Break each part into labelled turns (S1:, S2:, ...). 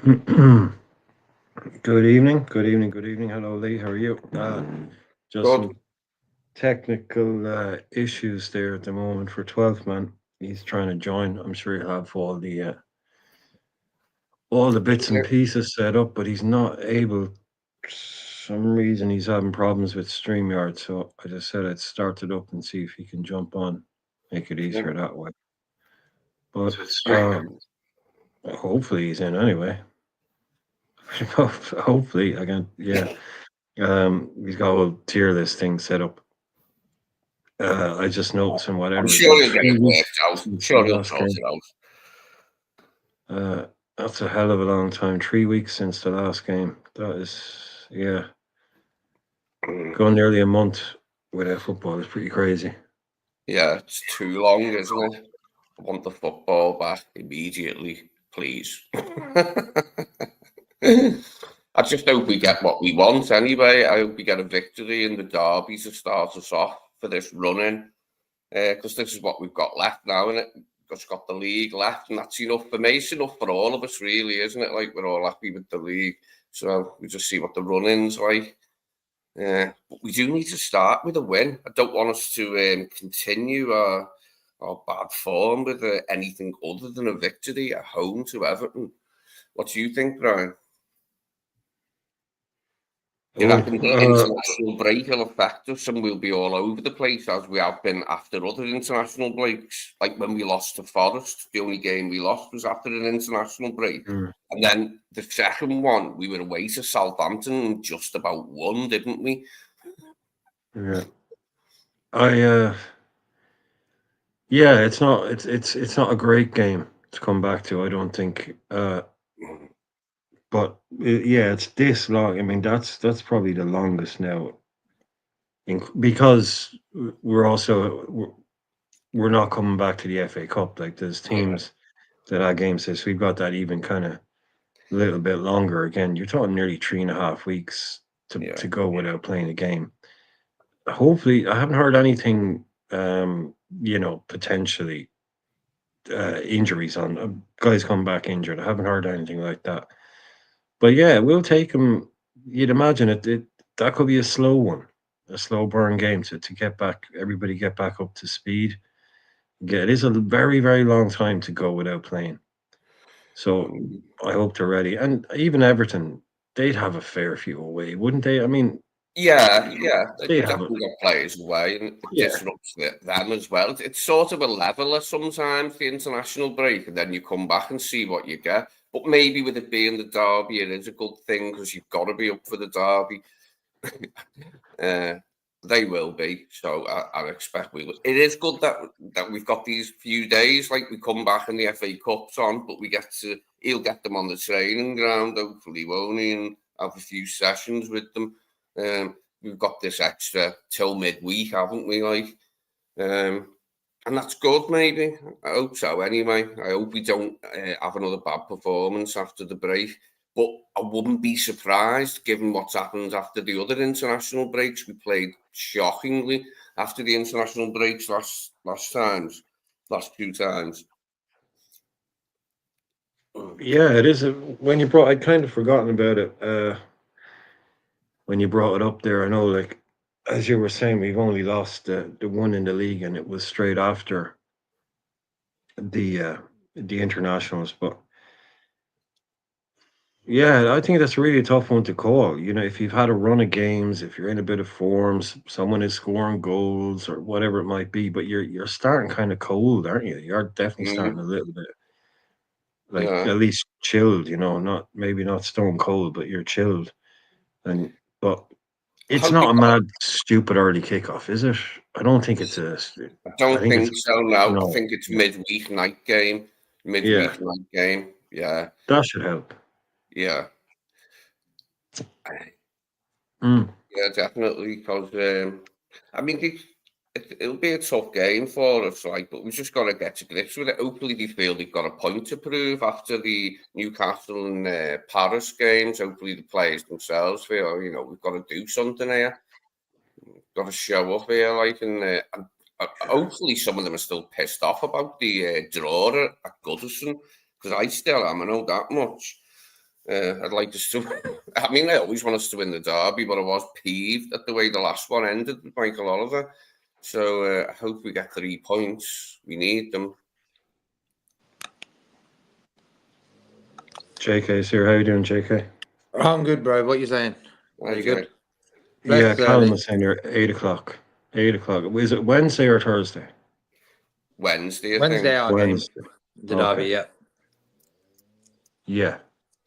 S1: Good evening. Good evening. Good evening. Hello, Lee. How are you? Just
S2: Good.
S1: some technical issues there at the moment for 12th man. He's trying to join. I'm sure he'll have all the bits and
S2: Yeah.
S1: pieces set up, but he's not able. For some reason he's having problems with StreamYard, so I just said I'd start it up and see if he can jump on, make it
S2: Yeah.
S1: easier that way. But hopefully he's in anyway. Hopefully, again, yeah. He's got a whole tier list thing set up. I just noticed in
S2: I'm
S1: whatever is
S2: sure
S1: it
S2: he'll get
S1: 3 weeks
S2: it worked out. I'm
S1: since the
S2: sure he'll
S1: last
S2: sort
S1: game.
S2: it out.
S1: That's a hell of a long time. 3 weeks since the last game. That is, yeah,
S2: Mm.
S1: going nearly a month without football is pretty crazy.
S2: Yeah, it's too long, isn't it? I want the football back immediately, please. I just hope we get what we want anyway. I hope we get a victory in the derby to start us off for this run-in. Because this is what we've got left now, isn't it? We've just got the league left, and that's enough for me. It's enough for all of us, really, isn't it? Like, we're all happy with the league. So we just see what the run-in's like. But we do need to start with a win. I don't want us to continue our bad form with anything other than a victory at home to Everton. What do you think, Brian? Do you
S1: Oh,
S2: reckon the international break will affect us and we'll be all over the place as we have been after other international breaks? Like when we lost to Forest, the only game we lost was after an international break.
S1: mm,
S2: And then the second one, we were away to Southampton and just about won, didn't we?
S1: yeah. I yeah, it's not a great game to come back to. I don't think. But yeah, it's this long. I mean, that's probably the longest now, because we're not coming back to the FA Cup. Like, there's
S2: Yeah.
S1: teams that game says we've got that even kind of a little bit longer. Again, you're talking nearly 3.5 weeks
S2: Yeah.
S1: to go without playing a game. Hopefully, I haven't heard anything. Potentially injuries on guys coming back injured. I haven't heard anything like that. But yeah, we'll take them. You'd imagine it that could be a slow one, a slow burn game to get back everybody get back up to speed. Yeah, it is a very, very long time to go without playing. So
S2: Mm.
S1: I hope they're ready. And even Everton, they'd have a fair few away, wouldn't they? I mean,
S2: Yeah,
S1: they
S2: they've
S1: have a
S2: definitely got players away, and it
S1: yeah,
S2: disrupts them as well. It's sort of a leveler sometimes, the international break, and then you come back and see what you get. But maybe with it being the derby, it is a good thing because you've got to be up for the derby. uh, they will be, so I expect we will. It is good that we've got these few days, like we come back and the FA Cup's on, but he'll get them on the training ground, hopefully, won't he, and have a few sessions with them. We've got this extra till midweek, haven't we? Um, and that's good, maybe. I hope so. Anyway, I hope we don't have another bad performance after the break. But I wouldn't be surprised, given what's happened after the other international breaks. We played shockingly after the international breaks last two times.
S1: yeah. It is when you brought. I'd kind of forgotten about it. When you brought it up there, I know, like as you were saying, we've only lost the one in the league, and it was straight after the internationals. But yeah, I think that's really a tough one to call. If you've had a run of games, if you're in a bit of forms, someone is scoring goals or whatever it might be, but you're starting kind of cold, aren't you? You're definitely starting a
S2: Mm,
S1: little bit like
S2: yeah.
S1: at least chilled, not maybe not stone cold, but you're chilled. And but
S2: I
S1: it's
S2: hope
S1: not
S2: we
S1: a
S2: got.
S1: mad stupid early kickoff, is it? I don't think it's a.
S2: I
S1: I
S2: don't
S1: think it's
S2: think so. No, I
S1: no,
S2: think it's
S1: no.
S2: midweek night game.
S1: Yeah,
S2: Midweek night game. Yeah,
S1: that should help.
S2: yeah.
S1: Mm.
S2: Yeah, definitely. Because I mean, it'll be a tough game for us, like, but we've just got to get to grips with it. Hopefully, they feel they've got a point to prove after the Newcastle and Paris games. Hopefully, the players themselves feel, we've got to do something here. Got to show up here, like, and hopefully, some of them are still pissed off about the draw at Goodison, because I still am. I know that much. I'd like us to. I mean, I always want us to win the derby, but I was peeved at the way the last one ended with Michael Oliver. So I hope we get 3 points. We need them.
S1: JK's here. How you doing, JK?
S3: I'm good, bro. What you saying? Are you good?
S1: Yeah, Callum was saying you're 8 o'clock. 8 o'clock. Is it Wednesday or Thursday?
S2: Wednesday,
S3: Wednesday, our
S1: Wednesday.
S3: game. The derby, yeah.
S1: Yeah.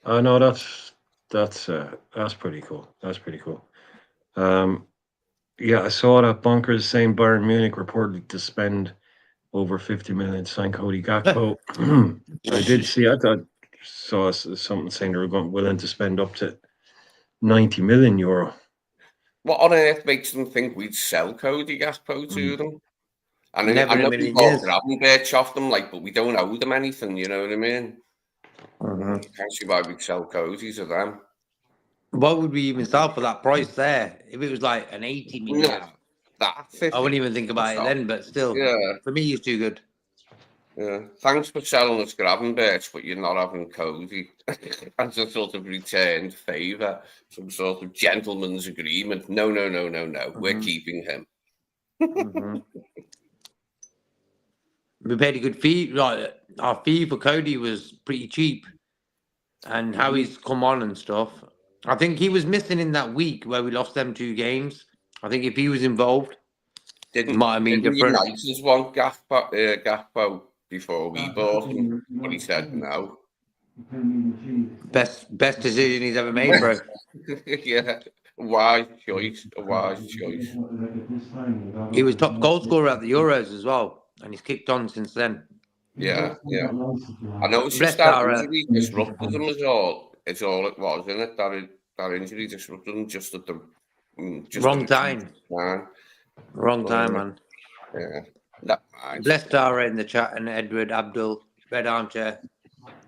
S1: Oh no, that's pretty cool. That's pretty cool. Yeah, I saw that bonkers saying Bayern Munich reported to spend over 50 million to sign Cody Gakpo. I did see. I saw something saying they were willing to spend up to 90 million euro.
S2: What on earth makes them think we'd sell Cody Gakpo to them? And
S3: Never
S2: I
S3: in
S2: know
S3: a million
S2: we
S3: years.
S2: Gravenberch off them, like, but we don't owe them anything. You know what I mean?
S3: Mm-hmm.
S2: Can't see why we'd sell Cody to them.
S3: What would we even sell for that price there? If it was like an 80 million,
S2: Nah, that 50.
S3: I wouldn't even think about it then. But still,
S2: Yeah.
S3: for me, he's too good.
S2: Yeah. Thanks for selling us Gravenberch, but you're not having Cody. As a sort of returned favour, some sort of gentleman's agreement. No. We're keeping him.
S3: We paid a good fee. Like our fee for Cody was pretty cheap, and how he's come on and stuff. I think he was missing in that week where we lost them 2 games. I think if he was involved, might have been different.
S2: United's want Gakpo before we bought him, but he said no.
S3: Best decision he's ever made, bro.
S2: Yeah, wise choice.
S3: He was top goal scorer at the Euros as well, and he's kicked on since then.
S2: Yeah. I know it's just that injury disrupted him as all. It's all it was, isn't it? That injury disrupted him just at the
S3: wrong time. Wrong time, man.
S2: Yeah.
S3: Bless Dara in the chat and Edward Abdul, Red Armchair,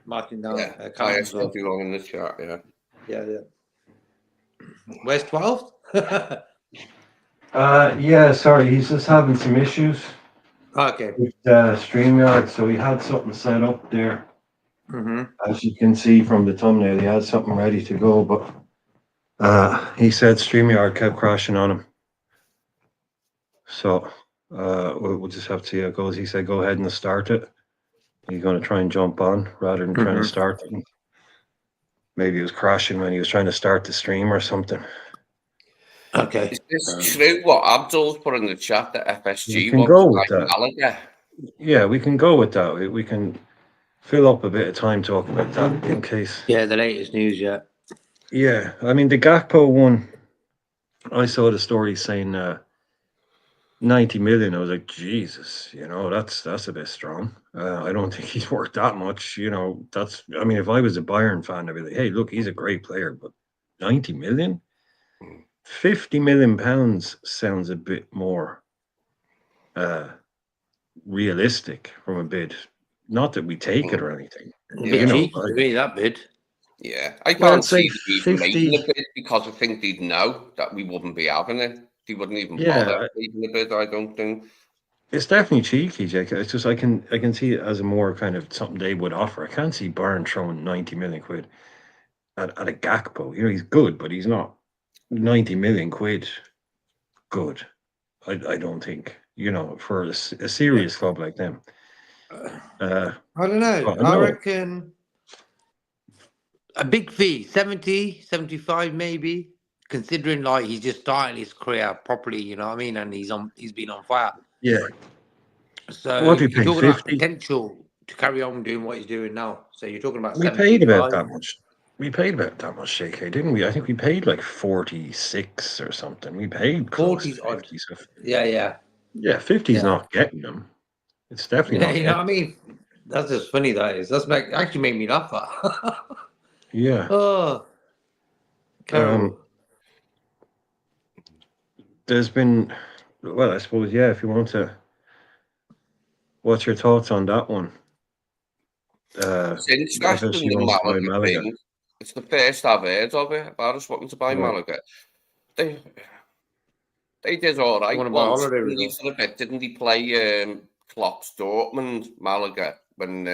S3: marking down.
S2: Yeah, I still belong in the chat.
S3: Yeah. Where's 12th?
S1: Yeah, sorry, he's just having some issues.
S3: Okay.
S1: With StreamYard, so he had something set up there. As you can see from the thumbnail, he had something ready to go, but he said StreamYard kept crashing on him. So we'll just have to see how it goes. He said go ahead and start it. He's going to try and jump on rather than trying to start it. Maybe it was crashing when he was trying to start the stream or something.
S3: Okay.
S2: Is this true what Abdul's put in the chat that FSG
S1: can go with that.
S2: Malaga?
S1: Yeah, we can go with that. We can fill up a bit of time talking about that in case.
S3: Yeah, the latest news, yeah.
S1: Yeah, I mean, the Gakpo one, I saw the story saying 90 million. I was like, Jesus, that's a bit strong. I don't think he's worth that much. I mean, if I was a Bayern fan, I'd be like, hey, look, he's a great player, but 90 million? 50 million pounds sounds a bit more realistic from a bid. Not that we take it or anything.
S3: A bit cheeky to me, that bid.
S2: Yeah, I can't see even making a bid because I think they'd know that we wouldn't be having it. They wouldn't even bother making a bid, I don't think.
S1: It's definitely cheeky, Jake. It's just I can see it as a more kind of something they would offer. I can't see Bayern throwing 90 million quid at a Gakpo. He's good, but he's not 90 million quid good. I don't think, for a serious club like them.
S3: I don't know. I reckon a big fee, 70, 75 maybe, considering like he's just starting his career properly, you know what I mean? And he's been on fire.
S1: Yeah.
S3: So
S1: what do you
S3: you're
S1: pay,
S3: talking
S1: 50?
S3: about potential to carry on doing what he's doing now. So you're talking about
S1: we
S3: 75.
S1: paid about that much. We paid about that much, JK, didn't we? I think we paid like 46 or something. We paid close
S3: 40's
S1: to 50.
S3: odd.
S1: So
S3: Yeah,
S1: 50's not getting them. It's definitely not.
S3: You know what I mean? That's just funny, that is. Actually made me laugh at.
S1: Yeah.
S3: Oh.
S1: There's been, I suppose, if you want to, what's your thoughts on that one?
S2: Since that's been the Malaga thing, it's the first I've heard of it about us wanting to buy Malaga. They did all right. Once for a bit, didn't he play Klopp's Dortmund Malaga when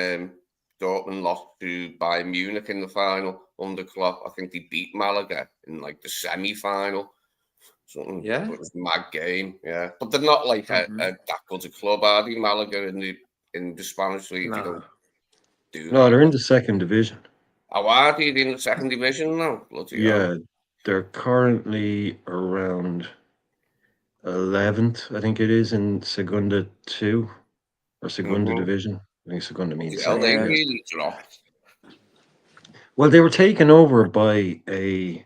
S2: Dortmund lost to Bayern Munich in the final? under Klopp. I think they beat Malaga in like the semi-final. Something.
S3: Yeah.
S2: It was a mad game. Yeah, but they're not like a that good a club, are they? Malaga in the Spanish league. They don't do
S1: No,
S2: that.
S1: they're in the second division.
S2: How are they in the second division now? Bloody hell.
S1: Yeah, they're currently around 11th, I think it is, in Segunda 2 or Segunda division. I think Segunda means
S2: Hell, they
S1: second. Yeah.
S2: really dropped.
S1: Well, they were taken over by a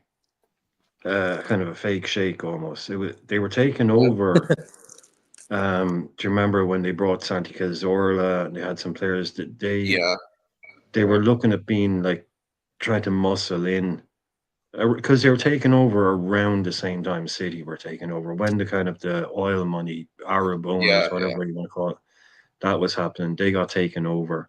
S1: kind of a fake shake almost. They were taken over. Do you remember when they brought Santi Cazorla and they had some players that they were looking at being like trying to muscle in because they were taken over around the same time City were taken over when the kind of the oil money, Arab owners, whatever you want to call it, that was happening. They got taken over,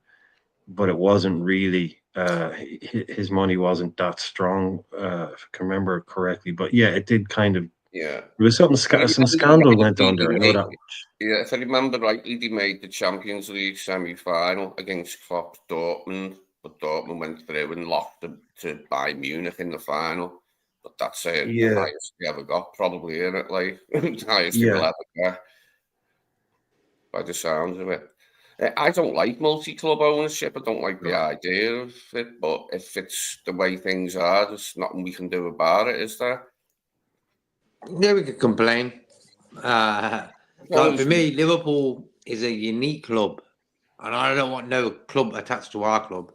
S1: but it wasn't really his money wasn't that strong, if I can remember correctly. But yeah, it did kind of.
S2: Yeah,
S1: there was some scandal went on there. I know that much.
S2: Yeah, if I remember rightly, they made the Champions League semi-final against Klopp's Dortmund, but Dortmund went through and lost them to Bayern Munich in the final. But that's the highest they ever got, probably, isn't it? Like, the highest they will ever get, by the sounds of it. I don't like multi-club ownership. I don't like the idea of it, but if it's the way things are, there's nothing we can do about it, is there?
S3: Yeah, we could complain. Like for me, Liverpool is a unique club, and I don't want no club attached to our club.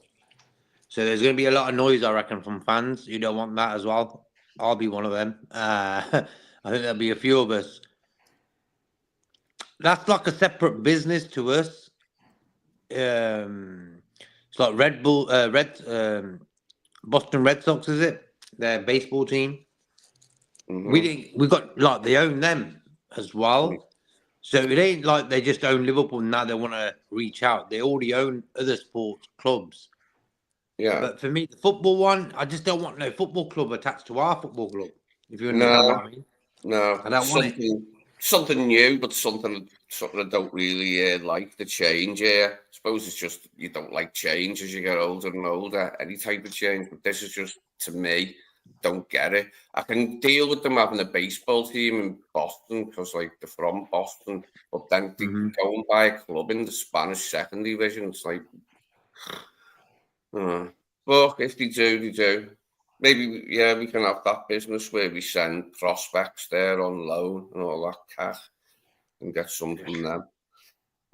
S3: So there's going to be a lot of noise, I reckon, from fans. You don't want that as well. I'll be one of them. I think there'll be a few of us. That's like a separate business to us. It's like Boston Red Sox, is it? Their baseball team. We got like they own them as well. So it ain't like they just own Liverpool now they want to reach out. They already own other sports clubs. Yeah. But for me, the football one, I just don't want no football club attached to our football club. If you understand what I mean.
S2: No,
S3: I don't want it.
S2: Something new, but something I don't really like the change here. I suppose it's just you don't like change as you get older and older, any type of change. But this is just, to me, don't get it. I can deal with them having a baseball team in Boston because, like, they're from Boston, but then they go and buy a club in the Spanish second division. It's like, but if they do, they do. Maybe, we can have that business where we send prospects there on loan and all that cash and get some from them.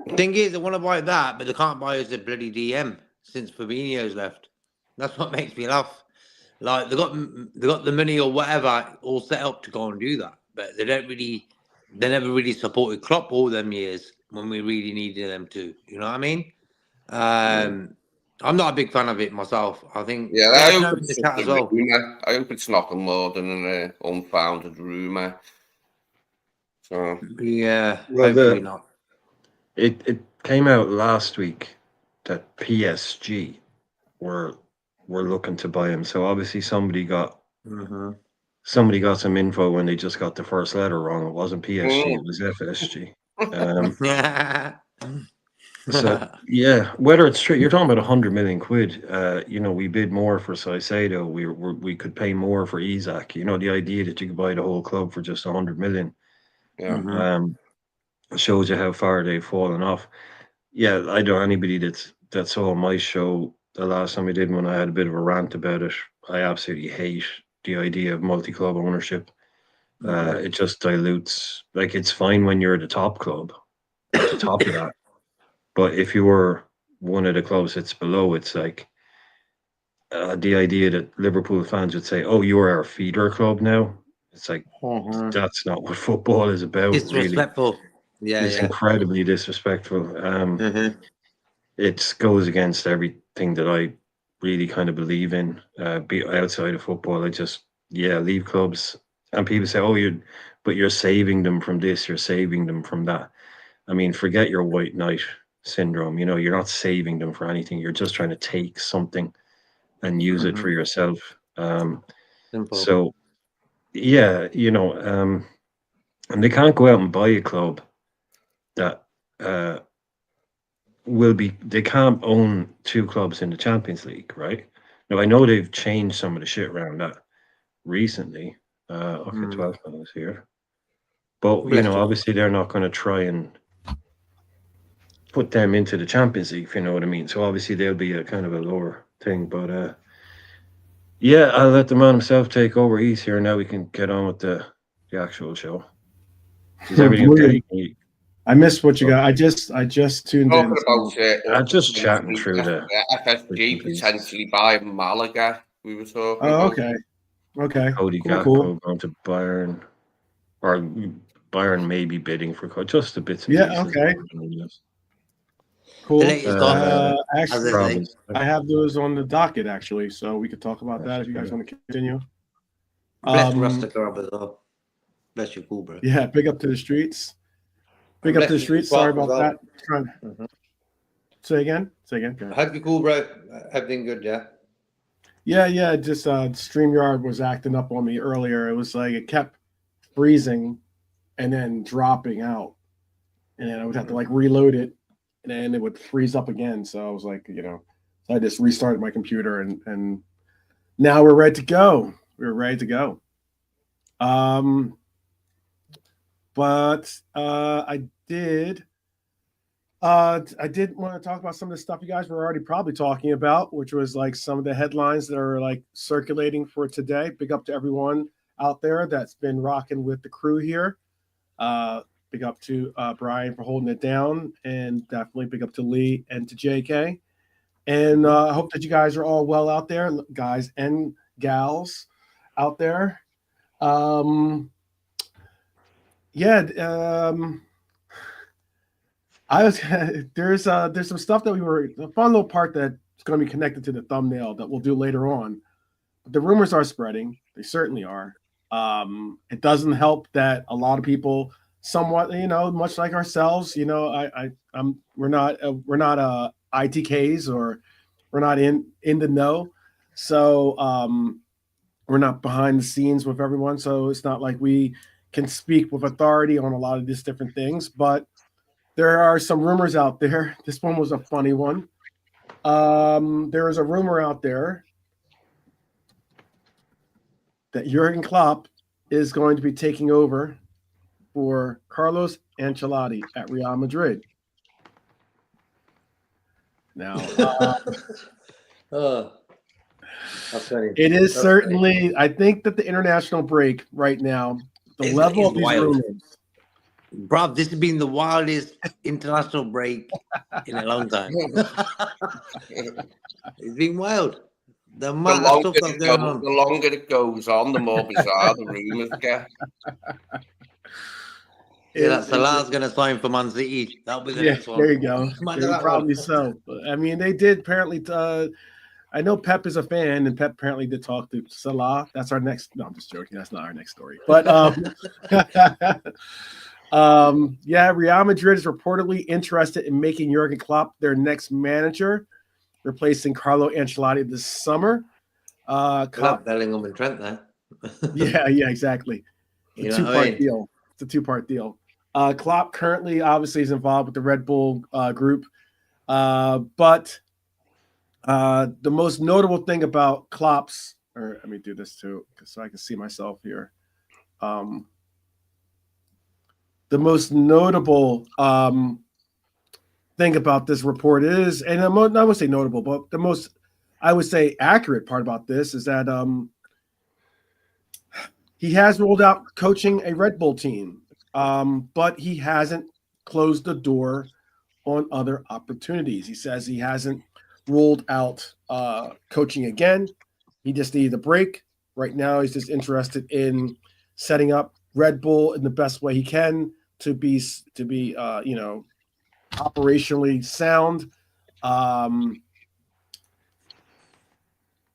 S3: The thing is, they want to buy that, but they can't buy us a bloody DM since Fabinho's left. That's what makes me laugh. Like they got the money or whatever all set up to go and do that, but they never really supported Klopp all them years when we really needed them to. You know what I mean? I'm not a big fan of it myself. I think
S2: I hope it's just as well. I hope it's nothing more than an unfounded rumor. So
S3: hopefully not.
S1: It came out last week that PSG were looking to buy him. So obviously somebody got some info when they just got the first letter wrong. It wasn't PSG, it was FSG. So whether it's true, you're talking about 100 million quid. We bid more for Caicedo. We could pay more for Isak. You know, the idea that you could buy the whole club for just 100 million. Shows you how far they've fallen off. Yeah, I know anybody that saw my show the last time I did when I had a bit of a rant about it. I absolutely hate the idea of multi-club ownership. It just dilutes. Like, it's fine when you're the top club, at the top of that. But if you were one of the clubs that's below, it's like the idea that Liverpool fans would say, "Oh, you're our feeder club now." It's like that's not what football is about.
S3: Disrespectful.
S1: Really. It's incredibly disrespectful. It goes against everything that I really kind of believe in. Be outside of football, I just leave clubs. And people say, "Oh, you're saving them from this. You're saving them from that." I mean, forget your white knight syndrome. You know, you're not saving them for anything. You're just trying to take something and use it for yourself. So, and they can't go out and buy a club that they can't own two clubs in the Champions League, right? Now, I know they've changed some of the shit around that recently. Okay, 12 minutes here. But,
S3: Bless you.
S1: obviously they're not going to try and put them into the Champions League, if you know what I mean. So obviously they'll be a kind of a lower thing. But, yeah, I'll let the man himself take over. He's here now. We can get on with the actual show. Is everything okay?
S4: I missed what you got. I just tuned
S2: Talking
S4: in.
S2: about
S1: I'm just chatting through the
S2: FSG potentially buying Malaga. We were talking.
S4: Oh,
S2: about.
S4: okay.
S1: Cody Gakpo going to Bayern, or Bayern may be bidding for just a bits and pieces.
S4: Okay. Cool.
S3: The latest offer,
S4: actually, I have those on the docket actually, so we could talk about that if you guys want to continue.
S3: Bless Rustica up as well. Bless you, cool, bro.
S4: Yeah, big up to the streets. Big up to the streets. Sorry about that. Say again. Go ahead.
S3: Hope you cool, bro. Everything good, yeah?
S4: Yeah. Just StreamYard was acting up on me earlier. It was like it kept freezing and then dropping out, and then I would have to like reload it, and then it would freeze up again. So I was like, so I just restarted my computer, and now we're ready to go. But I did want to talk about some of the stuff you guys were already probably talking about, which was like some of the headlines that are like circulating for today. Big up to everyone out there that's been rocking with the crew here. Big up to Brian for holding it down, and definitely big up to Lee and to JK. And I hope that you guys are all well out there, guys and gals out there. There's some stuff that a fun little part that's going to be connected to the thumbnail that we'll do later on. But the rumors are spreading; they certainly are. It doesn't help that a lot of people, somewhat, much like ourselves, we're not ITKs, or we're not in the know, so we're not behind the scenes with everyone. So it's not like we can speak with authority on a lot of these different things, but there are some rumors out there. This one was a funny one. There is a rumor out there that Jürgen Klopp is going to be taking over for Carlos Ancelotti at Real Madrid. Now, it is certainly, I think that the international break right now, the level of these rumors.
S3: Bro, this has been the wildest international break in a long time. It's been wild. The longer
S2: it goes on, the more bizarre the rumors get.
S3: Yeah, Salah's going to sign for Man City. That'll be the next one.
S4: There you go. Probably so. I mean, they did apparently. I know Pep is a fan, and Pep apparently did talk to Salah. That's our next. No, I'm just joking. That's not our next story. But Real Madrid is reportedly interested in making Jürgen Klopp their next manager, replacing Carlo Ancelotti this summer.
S3: Klopp, Bellingham, and Trent there.
S4: yeah, exactly. It's a two-part deal. Klopp currently obviously is involved with the Red Bull group, but the most notable thing about Klopp's, or let me do this too, so I can see myself here. The most notable thing about this report is, and I would say notable, but the most, I would say, accurate part about this is that he has ruled out coaching a Red Bull team, but he hasn't closed the door on other opportunities. He says he hasn't ruled out coaching again. He just needed a break. Right now, he's just interested in setting up Red Bull in the best way he can to be operationally sound.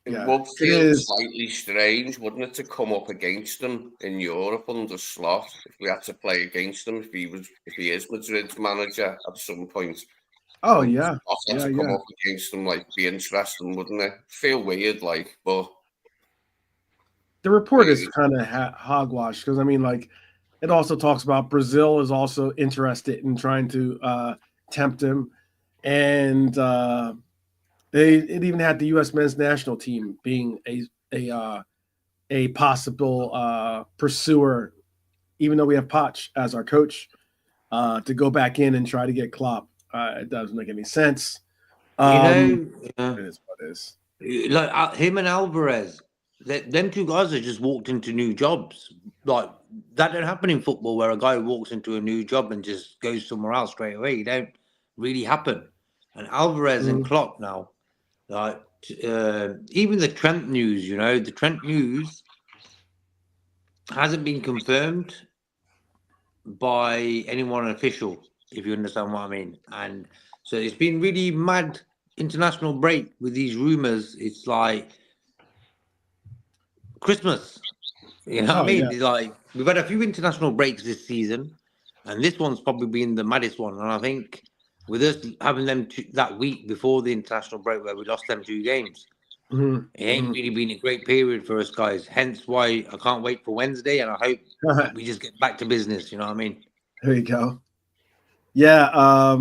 S2: It would feel slightly strange, wouldn't it, to come up against them in Europe under Slot if we had to play against them if he is Madrid's manager at some point.
S4: Oh yeah,
S2: to come up against them, like, be interesting, wouldn't it? Feel weird, like, but
S4: the report is kind of hogwash because I mean, like, it also talks about Brazil is also interested in trying to tempt him, and It even had the U.S. men's national team being a possible pursuer, even though we have Poch as our coach, to go back in and try to get Klopp. It doesn't make any sense. It is what it is.
S3: Like him and Alvarez, them two guys have just walked into new jobs. Like that don't happen in football, where a guy walks into a new job and just goes somewhere else straight away. It don't really happen. And Alvarez and Klopp now, like even the Trent news, the Trent news hasn't been confirmed by anyone official, if you understand what I mean. And so it's been really mad international break with these rumors. It's like Christmas. You know what I mean?
S4: Yeah.
S3: It's like we've had a few international breaks this season, and this one's probably been the maddest one. And I think with us having them that week before the international break where we lost them 2 games, it ain't really been a great period for us guys. Hence why I can't wait for Wednesday, and I hope we just get back to business. You know what I mean?
S4: There you go. Yeah.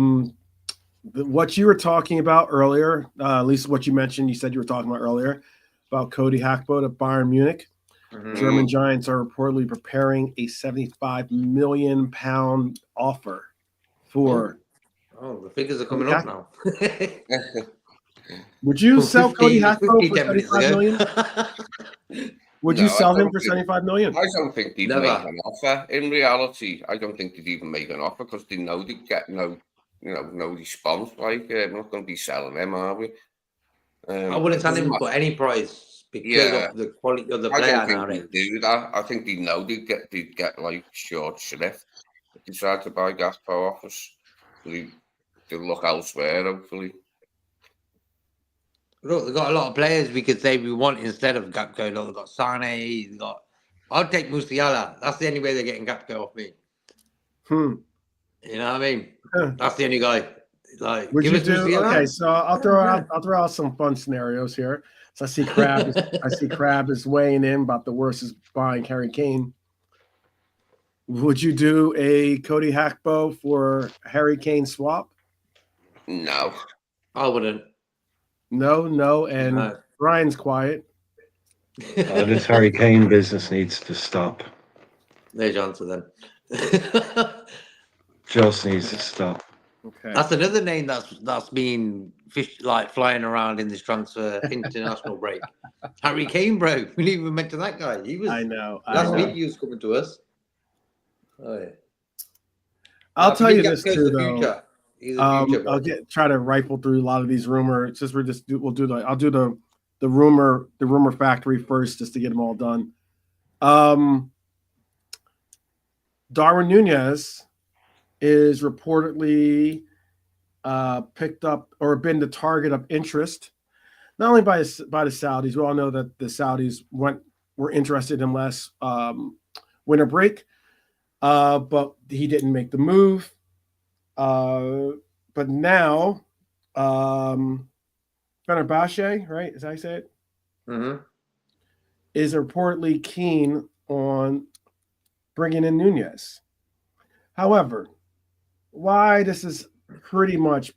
S4: What you were talking about earlier, at least what you mentioned, you said you were talking about earlier about Cody Gakpo to Bayern Munich. German Giants are reportedly preparing a £75 million offer for.
S3: Oh, the figures are coming up now.
S4: Would you sell Cody Gakpo for $75 million? Would you sell him for $75 million?
S2: I don't think they'd make an offer. In reality, I don't think they'd even make an offer because they know they'd get no response. Like, we're not going to be selling them, are we?
S3: I wouldn't sell him for any price because of the quality of the player.
S2: I don't think they'd do that. I think they know they'd get like short shrift if they decide to buy Gakpo off us. They'll look elsewhere, hopefully.
S3: Look, they've got a lot of players we could say we want instead of Gakpo. Look, they've got Sane. I'll take Musiala. That's the only way they're getting Gakpo off me. You know what I mean? That's the only guy. Like,
S4: would you do? Okay, so I'll throw out some fun scenarios here. So I see Crab is weighing in about the worst is buying Harry Kane. Would you do a Cody Gakpo for Harry Kane swap?
S2: No,
S3: I wouldn't.
S4: No, and Brian's quiet.
S1: This Harry Kane business needs to stop.
S3: There's your answer then.
S1: Just needs to stop.
S4: Okay.
S3: That's another name that's been flying around in this transfer international break. Harry Kane, bro. We didn't even mention that guy. He was.
S4: I know.
S3: Last week he was coming to us. Oh yeah.
S4: I'll tell you this too, though.
S3: I'll
S4: try to rifle through a lot of these rumors. Since I'll do the rumor factory first, just to get them all done. Darwin Nunez is reportedly picked up or been the target of interest, not only by the Saudis. We all know that the Saudis were interested in last winter break, but he didn't make the move. But now, Fenerbahce, right? Is that how you say it? Is reportedly keen on bringing in Nunez. However, why this is pretty much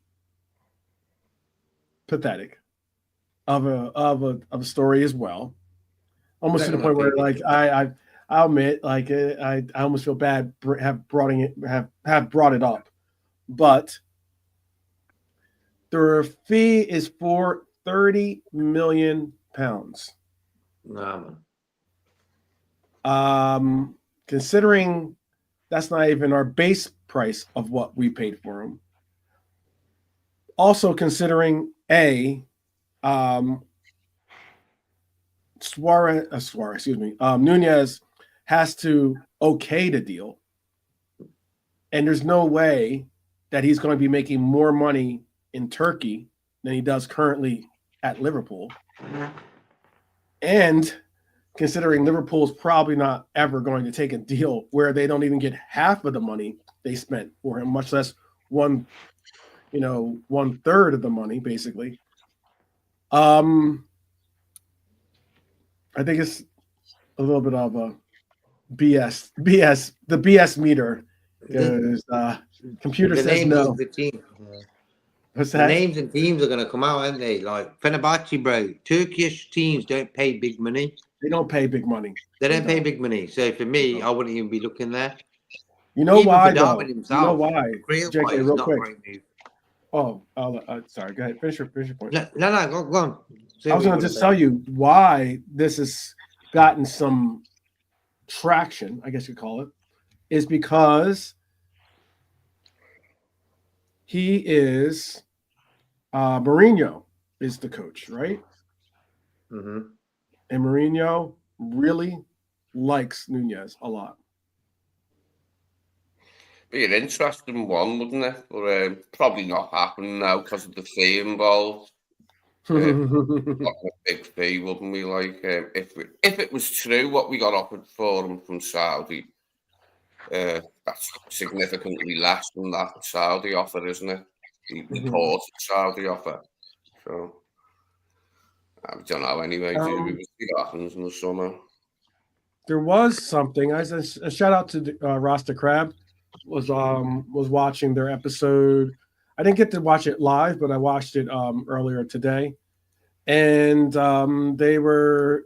S4: pathetic of a story as well, almost to the point where like I'll admit like I almost feel bad have brought it up, but the fee is for £30 million.
S3: Nah, man.
S4: Considering that's not even our base price of what we paid for him. Also considering Nunez has to okay the deal, and there's no way that he's going to be making more money in Turkey than he does currently at Liverpool. And considering Liverpool's probably not ever going to take a deal where they don't even get half of the money they spent for him, much less 1/3 of the money, basically. I think it's a little bit of a BS. The BS meter is computer says no. What's
S3: The
S4: that?
S3: names and teams are going to come out, aren't they? Like Fenerbahce, bro. Turkish teams don't pay big money.
S4: They don't pay big money.
S3: They don't pay big money. So for me,
S4: don't.
S3: I wouldn't even be looking there.
S4: You know
S3: Even
S4: why,
S3: for Darwin
S4: though?
S3: himself.
S4: You know why?
S3: Career-wise,
S4: JK, real
S3: not
S4: quick.
S3: a great move.
S4: Oh, sorry. Go ahead. Finish your point.
S3: No, go on.
S4: I was going to just tell you why this has gotten some traction, I guess you call it, is because he is Mourinho is the coach, right?
S3: Mm-hmm.
S4: And Mourinho really likes Nunez a lot.
S2: Be an interesting one, wouldn't it? But probably not happening now because of the fee involved. Not a big fee, wouldn't we? Like if it was true what we got offered for him from Saudi, that's significantly less than that Saudi offer, isn't it? The reported Saudi offer. So I don't know. Anyway, we'll see what happens in the summer.
S4: There was something. A shout out to Rasta Crab was watching their episode. I didn't get to watch it live, but I watched it earlier today, and they were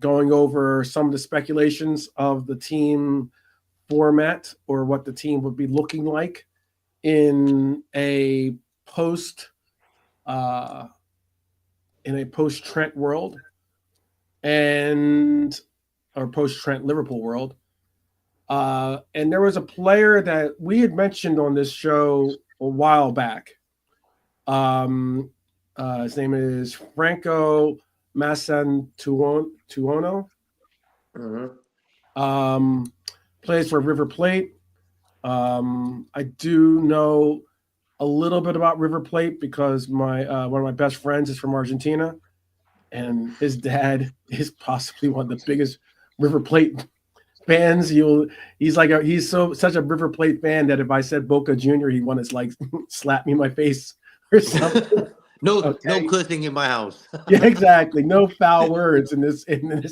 S4: going over some of the speculations of the team format or what the team would be looking like in a post Trent world or post Trent Liverpool world. And there was a player that we had mentioned on this show a while back. His name is Franco Massantuono.
S3: Mm-hmm.
S4: Plays for River Plate. I do know a little bit about River Plate because my one of my best friends is from Argentina, and his dad is possibly one of the biggest River Plate fans. He's such a River Plate fan that if I said Boca Junior, he'd want to like slap me in my face or something.
S3: No cursing in my house.
S4: Yeah, exactly. No foul words in this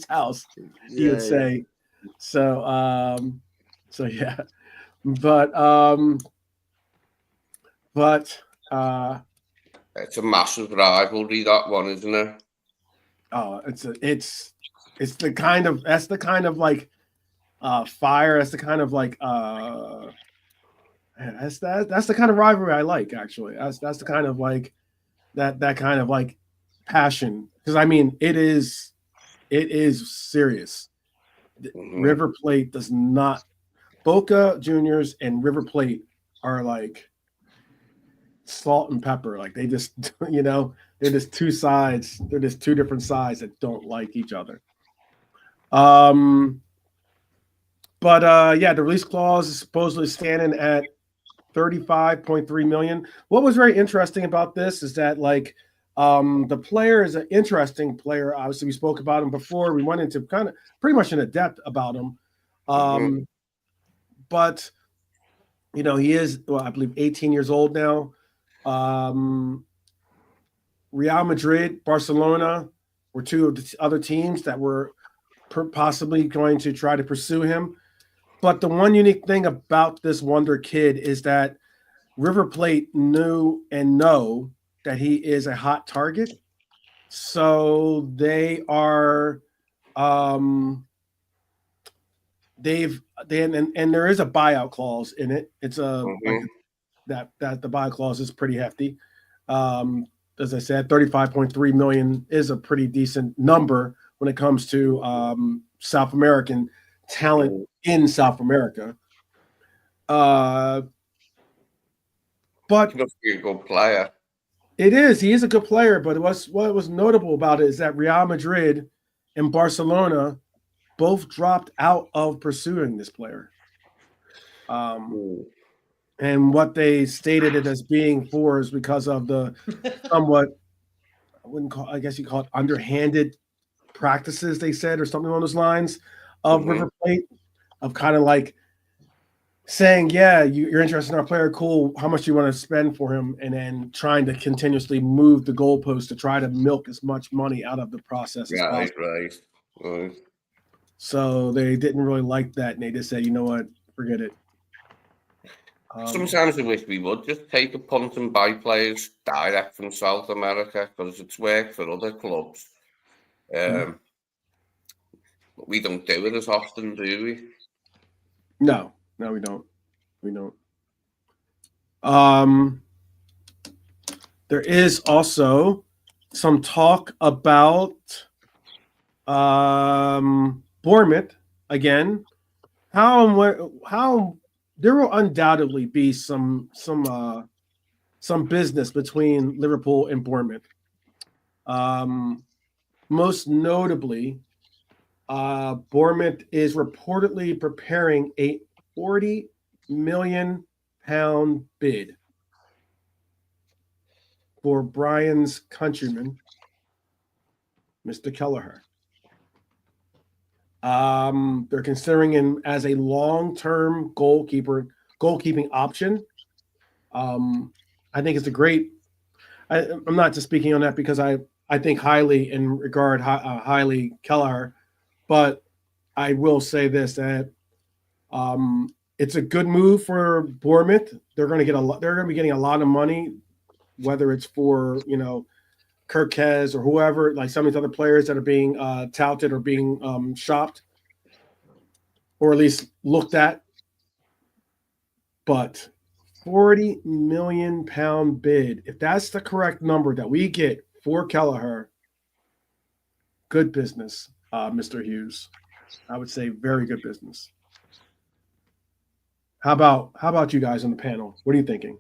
S4: house. He would say. So yeah, but
S2: it's a massive rivalry, that one, isn't it?
S4: Oh, that's the kind of like fire. That's the kind of like that's the kind of rivalry I like, actually. That's the kind of like that kind of like passion, because I mean it is serious.
S2: Mm-hmm.
S4: River Plate does not. Boca Juniors and River Plate are like salt and pepper. Like they just, they're just two sides. They're just two different sides that don't like each other. But the release clause is supposedly standing at 35.3 million. What was very interesting about this is that the player is an interesting player. Obviously, we spoke about him before. We went into kind of pretty much in depth about him. But he is, I believe, 18 years old now. Real Madrid, Barcelona were two of the other teams that were possibly going to try to pursue him. But the one unique thing about this wonder kid is that River Plate knew and know that he is a hot target. So they are and there is a buyout clause in it. It's that the buyout clause is pretty hefty. As I said, 35.3 million is a pretty decent number when it comes to South American talent in South America. But
S2: he must be a good player.
S4: It is. He is a good player, but what was notable about it is that Real Madrid and Barcelona both dropped out of pursuing this player. And what they stated it as being for is because of the somewhat, I guess you call it underhanded practices, they said, or something along those lines of River Plate, of kind of like saying, yeah, you're interested in our player, cool, how much do you want to spend for him? And then trying to continuously move the goalpost to try to milk as much money out of the process as possible.
S2: Right.
S4: So they didn't really like that, and they just said, you know what, forget it.
S2: Sometimes I wish we would just take a punt and buy players direct from South America because it's worked for other clubs. But we don't do it as often, do we?
S4: No, we don't. We don't. There is also some talk about Bournemouth again. How there will undoubtedly be some business between Liverpool and Bournemouth. Most notably, Bournemouth is reportedly preparing a £40 million bid for Brian's countryman, Mr. Kelleher. They're considering him as a long-term goalkeeping option. I think it's a great. I'm not just speaking on that because I think highly and regard highly Kelleher, but I will say this that it's a good move for Bournemouth. They're going to get They're going to be getting a lot of money, whether it's for Kirkez or whoever, like some of these other players that are being touted or being shopped, or at least looked at. But £40 million bid, if that's the correct number that we get for Kelleher, good business, Mr. Hughes. I would say very good business. How about you guys on the panel? What are you thinking?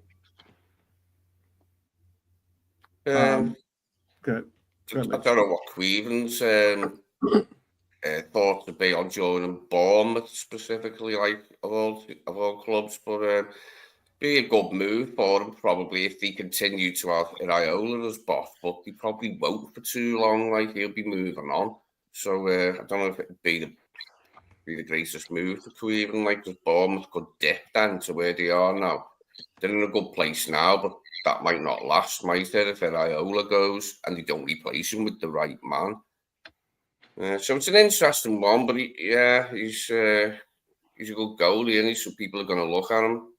S4: Good.
S2: I don't know what Queven's thoughts would be on joining Bournemouth specifically, like of all clubs, but be a good move for him probably if he continue to have Iraola as boss, but he probably won't for too long. Like he'll be moving on, so I don't know if it'd be the greatest move for Queven. Like because Bournemouth could dip then to where they are now. They're in a good place now, but that might not last, might it, if Iraola goes and they don't replace him with the right man. So it's an interesting one, but he's a good goalie, and so people are going to look at him.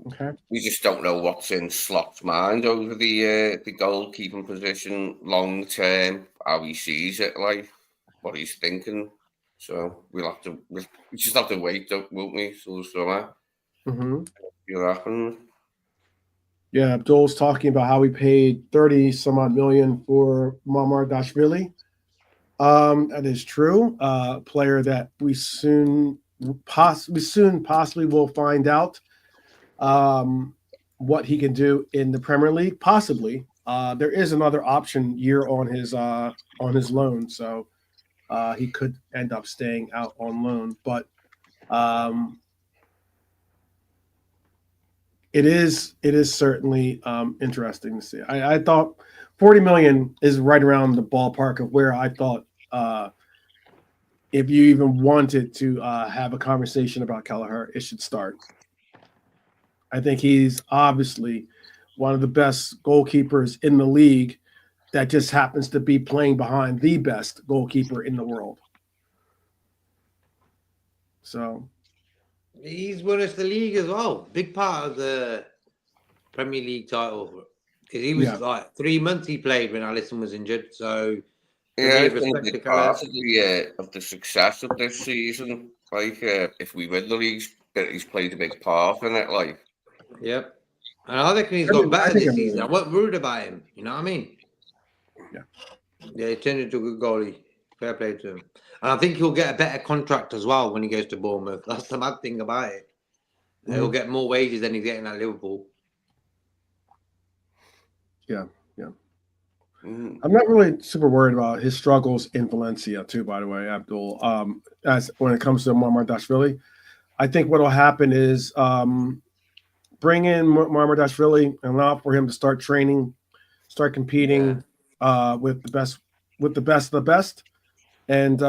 S4: Okay.
S2: We just don't know what's in Slot's mind over the goalkeeping position long term, how he sees it, like what he's thinking. So we just have to wait, won't we, till the summer? See what happens.
S4: Yeah, Abdul's talking about how we paid 30 some odd million for Mamardashvili. That is true. Player that we soon possibly will find out what he can do in the Premier League. Possibly. There is another option year on his loan, so he could end up staying out on loan. But it is certainly interesting to see. I thought 40 million is right around the ballpark of where I thought if you even wanted to have a conversation about Kelleher, it should start. I think he's obviously one of the best goalkeepers in the league that just happens to be playing behind the best goalkeeper in the world. So
S3: he's won us the league as well. Big part of the Premier League title. Because he was like 3 months he played when Alisson was injured. So
S2: I think it's part of the success of this season. Like if we win the league, he's played a big part in it. Like,
S3: yep. And I think he's got better this season. I wasn't worried about him. You know what I mean? Yeah, he turned into a good goalie. Fair play to him. And I think he'll get a better contract as well when he goes to Bournemouth. That's the mad thing about it. He'll get more wages than he's getting at Liverpool.
S4: Yeah. I'm not really super worried about his struggles in Valencia, too, by the way, Abdul. As when it comes to Mamardashvili, I think what will happen is bring in Mamardashvili and allow for him to start training, start competing with the best of the best. And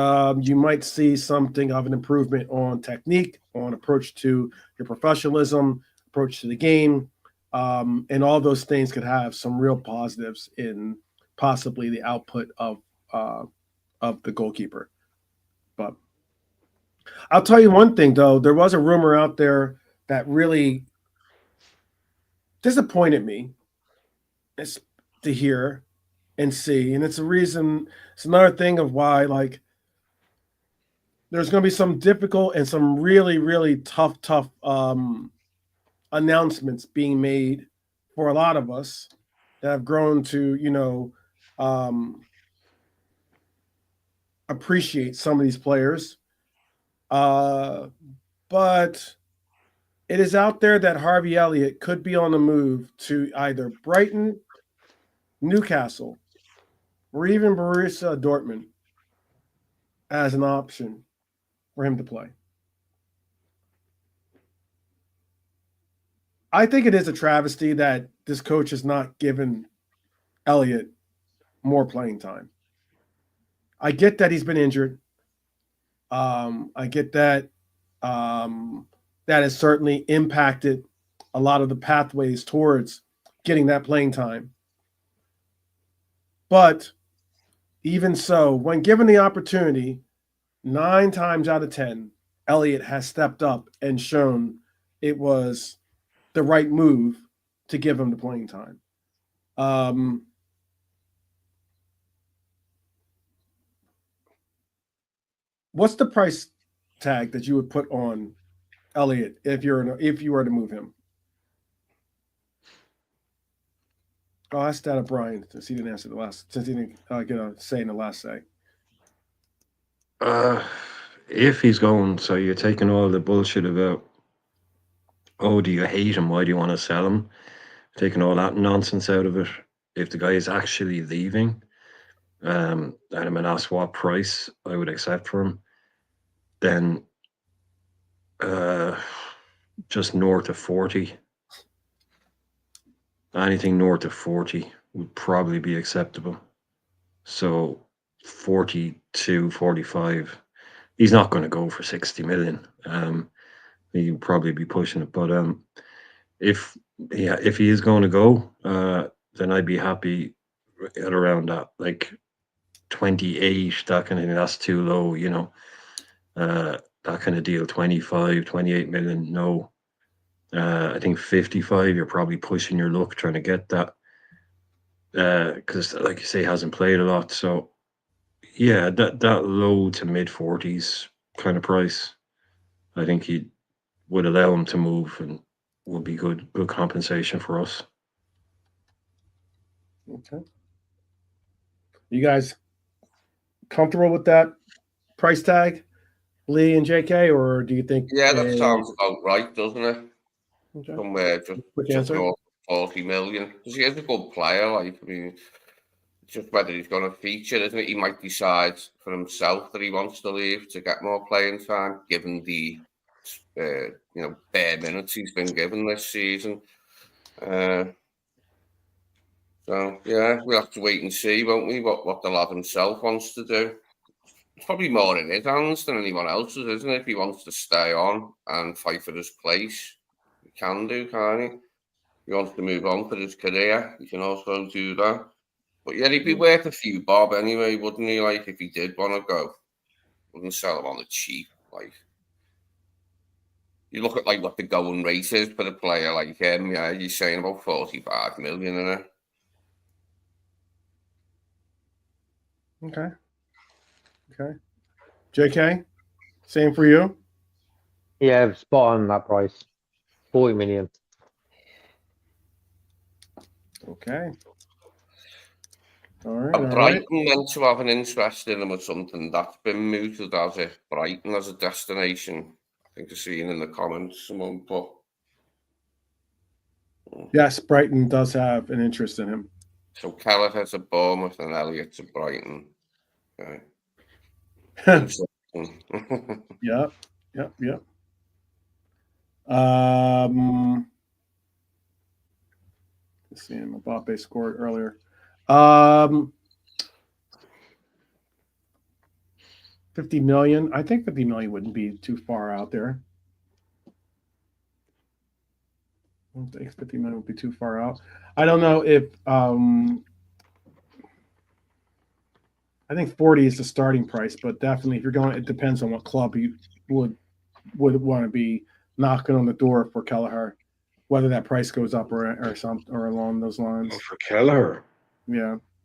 S4: you might see something of an improvement on technique, on approach to your professionalism, approach to the game. And all those things could have some real positives in possibly the output of the goalkeeper. But I'll tell you one thing, though. There was a rumor out there that really disappointed me to hear and see. And it's a reason, it's another thing of why, like, there's going to be some difficult and some really, really tough announcements being made for a lot of us that have grown to, appreciate some of these players. But it is out there that Harvey Elliott could be on the move to either Brighton, Newcastle, or even Borussia Dortmund as an option for him to play. I think it is a travesty that this coach has not given Elliott more playing time. I get that he's been injured. I get that that has certainly impacted a lot of the pathways towards getting that playing time. But even so, when given the opportunity, 9 times out of 10, Elliott has stepped up and shown it was the right move to give him the playing time. What's the price tag that you would put on Elliott if you were to move him? I'll ask that of Brian since he didn't answer since he didn't get a say in the last say.
S1: If he's going, so you're taking all the bullshit about, oh, do you hate him? Why do you want to sell him? Taking all that nonsense out of it. If the guy is actually leaving, and I'm going to ask what price I would accept for him, then just north of 40. Anything north of 40 would probably be acceptable. So 42, 45. He's not going to go for 60 million. He'll probably be pushing it. But if he is going to go, then I'd be happy at around that, like 28, that kind of thing. That's too low, that kind of deal. 25, 28 million, no. I think 55, you're probably pushing your luck trying to get that, because like you say, hasn't played a lot. So yeah, that low to mid 40s kind of price, I think he would allow him to move and would be good compensation for us.
S4: Okay. You guys comfortable with that price tag, Lee and JK, or do you think?
S2: Yeah, that sounds about right, doesn't it?
S4: Okay.
S2: Somewhere just north of 40 million. Because he is a good player. Like, I mean, just whether he's going to feature, isn't it? He might decide for himself that he wants to leave to get more playing time, given the bare minutes he's been given this season. So yeah, we'll have to wait and see, won't we? What the lad himself wants to do. It's probably more in his hands than anyone else's, isn't it? If he wants to stay on and fight for his place, he can do, can't he? If he wants to move on for his career, he can also do that. But yeah, he'd be worth a few bob anyway, wouldn't he? Like, if he did want to go, wouldn't sell him on the cheap. Like, you look at like what the going rate is for a player like him. Yeah, you're saying about 45 million in it.
S4: Okay. JK, same for you?
S5: Yeah, spot on that price. 40 million.
S4: Okay. All right.
S2: And Brighton meant to have an interest in him or something. That's been mooted as if Brighton as a destination. I think I've seen in the comments someone put.
S4: Yes, Brighton does have an interest in him.
S2: So Kelleher has a Bournemouth and Elliott to Brighton. Okay.
S4: Yep. Let's see, Mbappe scored earlier. 50 million. I think 50 million wouldn't be too far out there. I don't think 50 million would be too far out. I don't know if I think 40 is the starting price, but definitely if you're going, it depends on what club you would want to be knocking on the door for Kelleher, whether that price goes up or something or along those lines.
S1: Oh, for Kelleher.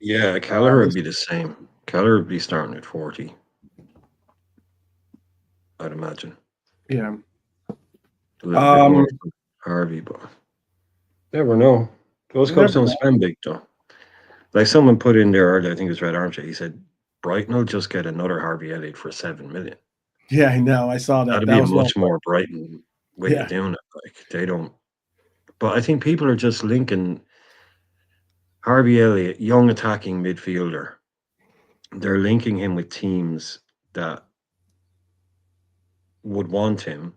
S4: Yeah,
S1: Kelleher would be the same. Kelleher would be starting at 40. I'd imagine.
S4: yeah.
S1: A little bit more for Harvey, but never know. Those
S4: You
S1: clubs
S4: never
S1: don't
S4: know.
S1: spend big though. Like someone put in there earlier, I think it was Red Armchair. He said Brighton will just get another Harvey Elliott for 7 million.
S4: Yeah, I know. I saw that.
S1: That'd
S4: That
S1: be a
S4: was well
S1: much more Brighton way
S4: Yeah.
S1: of doing it. Like they don't. But I think people are just linking Harvey Elliott, young attacking midfielder. They're linking him with teams that would want him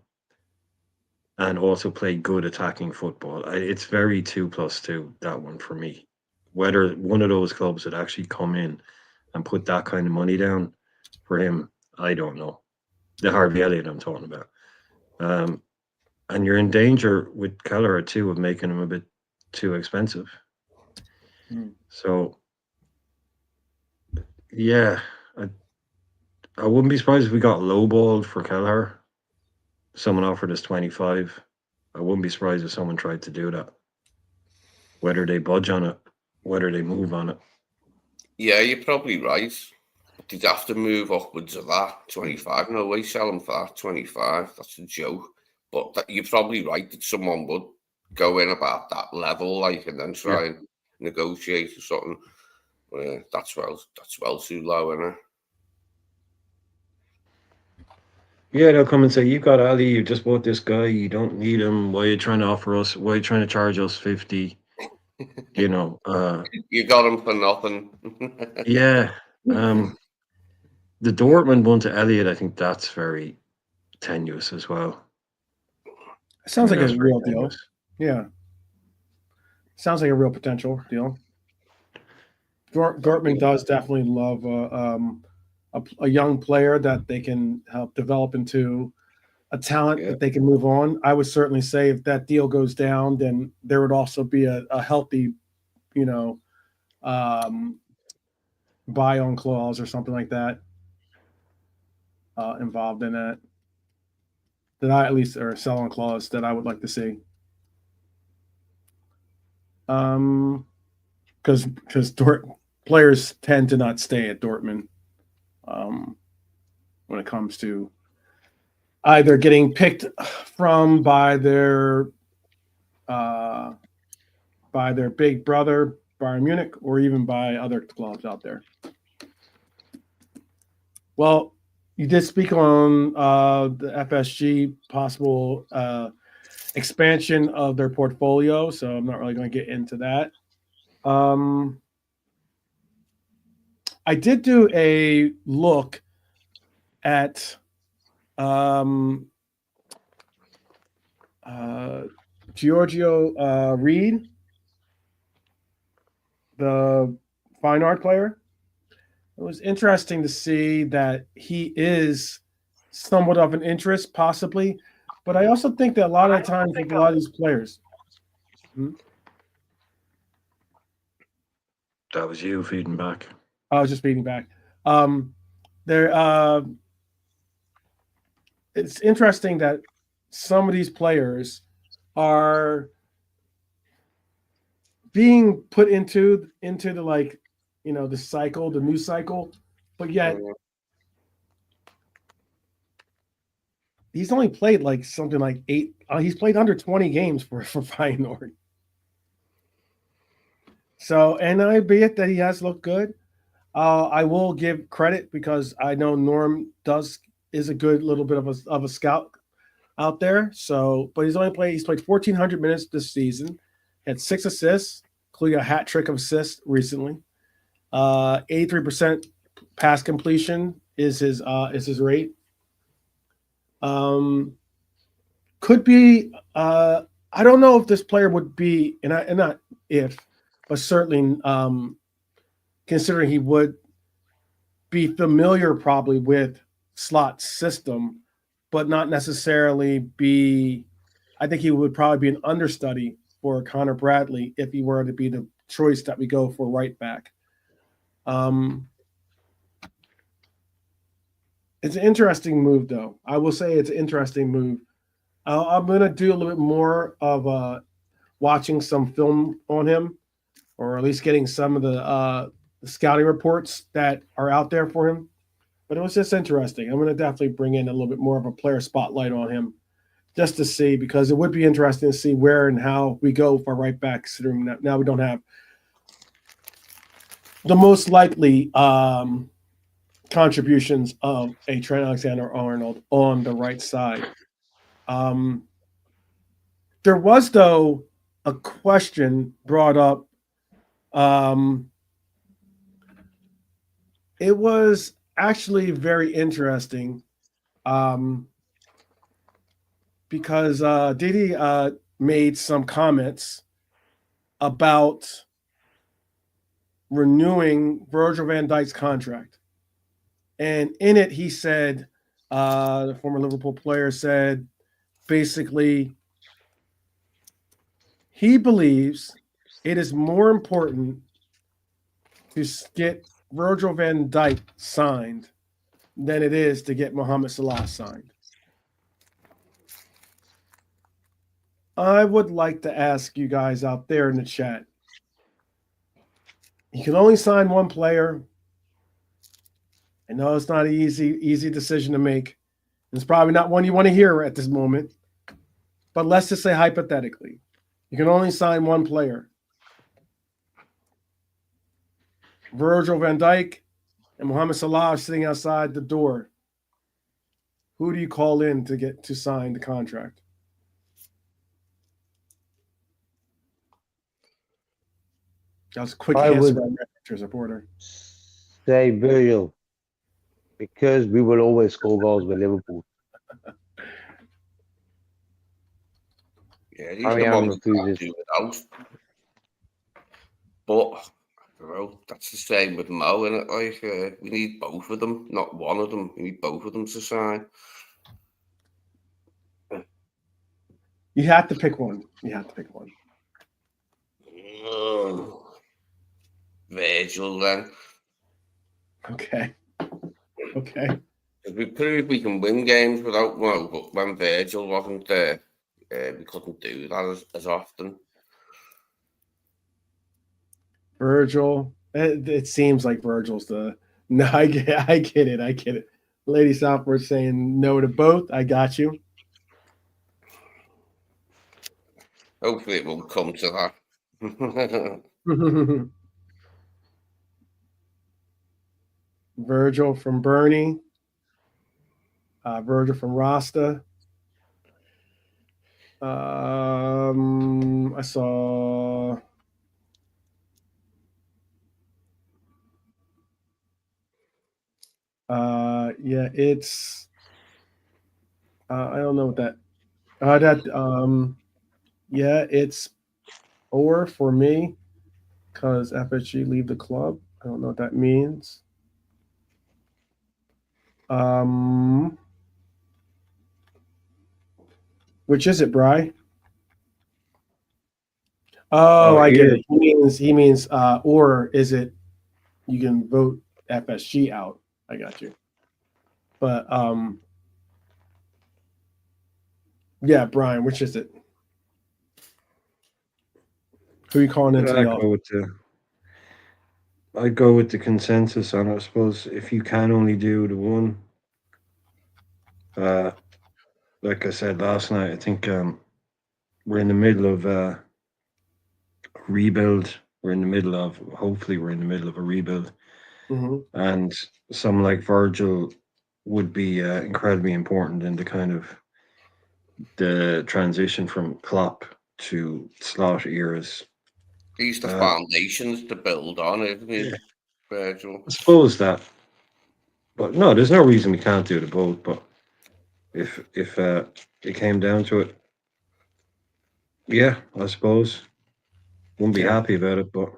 S1: and also play good attacking football. It's very 2+2, that one for me. Whether one of those clubs would actually come in and put that kind of money down for him, I don't know. The Harvey Elliott I'm talking about. And you're in danger with Kelleher too of making him a bit too expensive. So, yeah, I wouldn't be surprised if we got lowballed for Kelleher. Someone offered us 25. I wouldn't be surprised if someone tried to do that. Whether they budge on it, whether they move on it.
S2: Yeah, you're probably right. But they'd have to move upwards of that. 25. No way, sell them for that. 25. That's a joke. But you're probably right that someone would go in about that level, like, and then try and negotiate or something. That's well too low, isn't it?
S1: Yeah, they'll come and say, "You've got Ali. You just bought this guy. You don't need him. Why are you trying to offer us? Why are you trying to charge us 50?" You know.
S2: You got him for nothing.
S1: Yeah. The Dortmund one to Elliot, I think that's very tenuous as well.
S4: It sounds like a
S1: That's very
S4: real deal.
S1: tenuous.
S4: Yeah. Sounds like a real potential deal. Dortmund does definitely love a young player that they can help develop into a talent that they can move on. I would certainly say if that deal goes down, then there would also be a healthy, buy-on clause or something like that involved in that. That I at least or sell-on clause that I would like to see. Because players tend to not stay at Dortmund when it comes to either getting picked from by their big brother Bayern Munich or even by other clubs out there. Well, you did speak on the FSG possible expansion of their portfolio, so I'm not really going to get into that. I did do a look at Giorgio Reed, the fine art player. It was interesting to see that he is somewhat of an interest, possibly, but I also think that a lot of the times with a lot of these players.
S1: That was you feeding back.
S4: I was just feeding back. It's interesting that some of these players are being put into the the cycle, the new cycle, but yet he's only played like something like 8. He's played under 20 games for Feyenoord. So, and I be it that he has looked good. I will give credit because I know Norm is a good little bit of a scout out there. So, but he's played 1,400 minutes this season, had 6 assists, including a hat trick of assists recently. 83% pass completion is his rate. Could be. I don't know if this player would be, and not if, but certainly considering he would be familiar probably with Slot's system, but not necessarily be. I think he would probably be an understudy for Connor Bradley if he were to be the choice that we go for right back. It's an interesting move, though. I will say it's an interesting move. I'm going to do a little bit more of watching some film on him, or at least getting some of the scouting reports that are out there for him. But it was just interesting. I'm going to definitely bring in a little bit more of a player spotlight on him just to see, because it would be interesting to see where and how we go for right back, considering that now we don't have the most likely contributions of a Trent Alexander-Arnold on the right side. There was, though, a question brought up. It was actually very interesting because Didi made some comments about renewing Virgil van Dijk's contract. And in it, he said, the former Liverpool player said, basically, he believes it is more important to get Virgil van Dijk signed than it is to get Mohamed Salah signed. I would like to ask you guys out there in the chat. You can only sign one player. I know it's not an easy decision to make. It's probably not one you want to hear at this moment. But let's just say hypothetically, you can only sign one player. Virgil van Dijk and Mohamed Salah are sitting outside the door. Who do you call in to get to sign the contract? That was a quick
S5: I
S4: answer
S5: would-
S4: by Manchester supporter.
S5: Say Virgil, because we will always score goals with Liverpool.
S2: Yeah, he's
S5: I
S2: the
S5: am
S2: one we
S5: refuses.
S2: can't do without. But I don't know, that's the same with Mo, isn't it? Like, we need both of them, not one of them. We need both of them to sign.
S4: You have to pick one. You have to pick one.
S2: Virgil, then.
S4: Okay. Okay.
S2: We proved we can win games without Mo, but when Virgil wasn't there, we couldn't do that as often.
S4: Virgil. It seems like Virgil's the. No, I get it. Lady Southward saying no to both. I got you.
S2: Hopefully it won't come to that.
S4: Virgil from Bernie. Virgil from Rasta. I saw. Yeah, it's. I don't know what that. Yeah, it's or for me, because FSG leave the club. I don't know what that means. Which is it, Bri? Oh, I get it. He means or is it you can vote FSG out. I got you. But yeah, Brian, which is it? Who are you calling into the office?
S1: I'd go with the consensus on it. I suppose if you can only do the one, like I said last night, I think we're in the middle of a rebuild. Hopefully we're in the middle of a rebuild.
S4: Mm-hmm.
S1: And someone like Virgil would be incredibly important in the kind of the transition from Klopp to Slot eras.
S2: He's the foundations to build on, isn't he, Virgil?
S1: I suppose that. But no, there's no reason we can't do the both. But if it came down to it, yeah, I suppose. Wouldn't be happy about it, but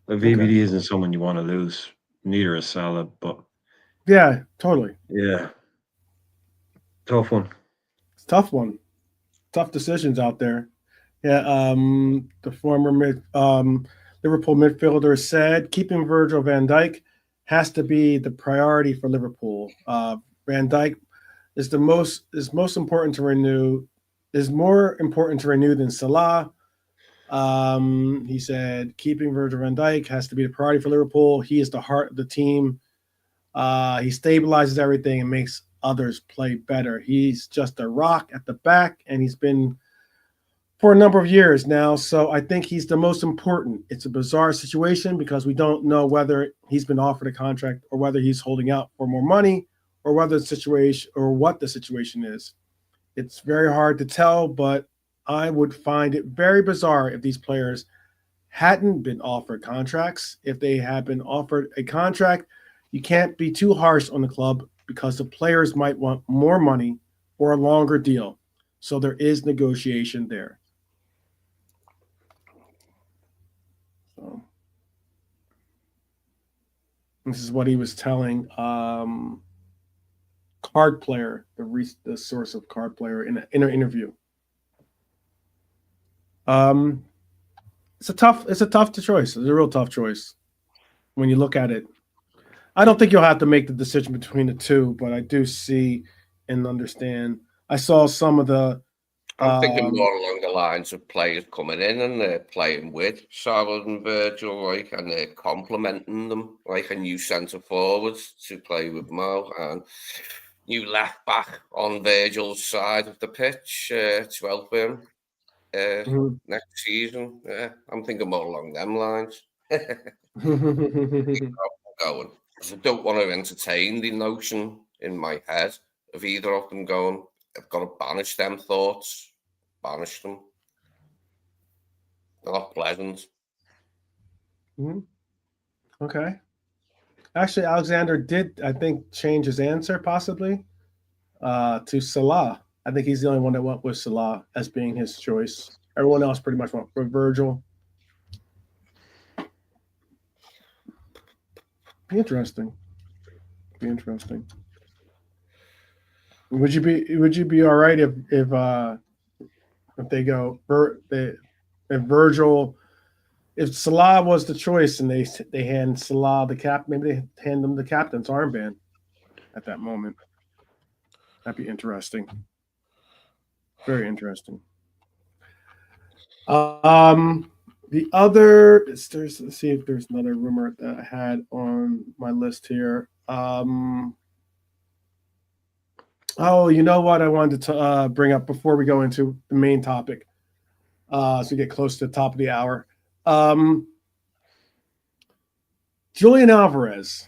S1: VVD isn't someone you want to lose. Neither is Salah, but
S4: yeah, totally.
S1: Yeah. Tough one.
S4: It's a tough one. Tough decisions out there. Yeah, the former Liverpool midfielder said keeping Virgil van Dijk has to be the priority for Liverpool. Van Dijk is most important to renew. Is more important to renew than Salah. He said keeping Virgil van Dijk has to be the priority for Liverpool. He is the heart of the team. He stabilizes everything and makes others play better. He's just a rock at the back, and he's been for a number of years now. So I think he's the most important. It's a bizarre situation because we don't know whether he's been offered a contract or whether he's holding out for more money or whether the situation or what the situation is. It's very hard to tell, but I would find it very bizarre if these players hadn't been offered contracts. If they had been offered a contract, you can't be too harsh on the club because the players might want more money or a longer deal. So there is negotiation there. So this is what he was telling Card Player, the source of Card Player in an interview. It's a tough choice. It's a real tough choice when you look at it. I don't think you'll have to make the decision between the two, but I do see and understand. I saw some of the.
S2: I'm thinking more along the lines of players coming in and they're playing with Salah and Virgil, and they're complimenting them, like a new centre forward to play with Mo, and new left back on Virgil's side of the pitch to help him next season. Yeah, I'm thinking more along them lines. Going. I don't want to entertain the notion in my head of either of them going, I've got to banish them thoughts. Banish them. They're not pleasant.
S4: Okay. Actually, Alexander did, I think, change his answer possibly to Salah. I think he's the only one that went with Salah as being his choice. Everyone else pretty much went for Virgil. Be interesting. Would you be all right if they go if Virgil, if Salah was the choice and they hand Salah the cap, maybe they hand them the captain's armband at that moment. That'd be interesting. Very interesting. The other, let's see if there's another rumor that I had on my list here. Oh, you know what I wanted to bring up before we go into the main topic, as we get close to the top of the hour. Julian Alvarez,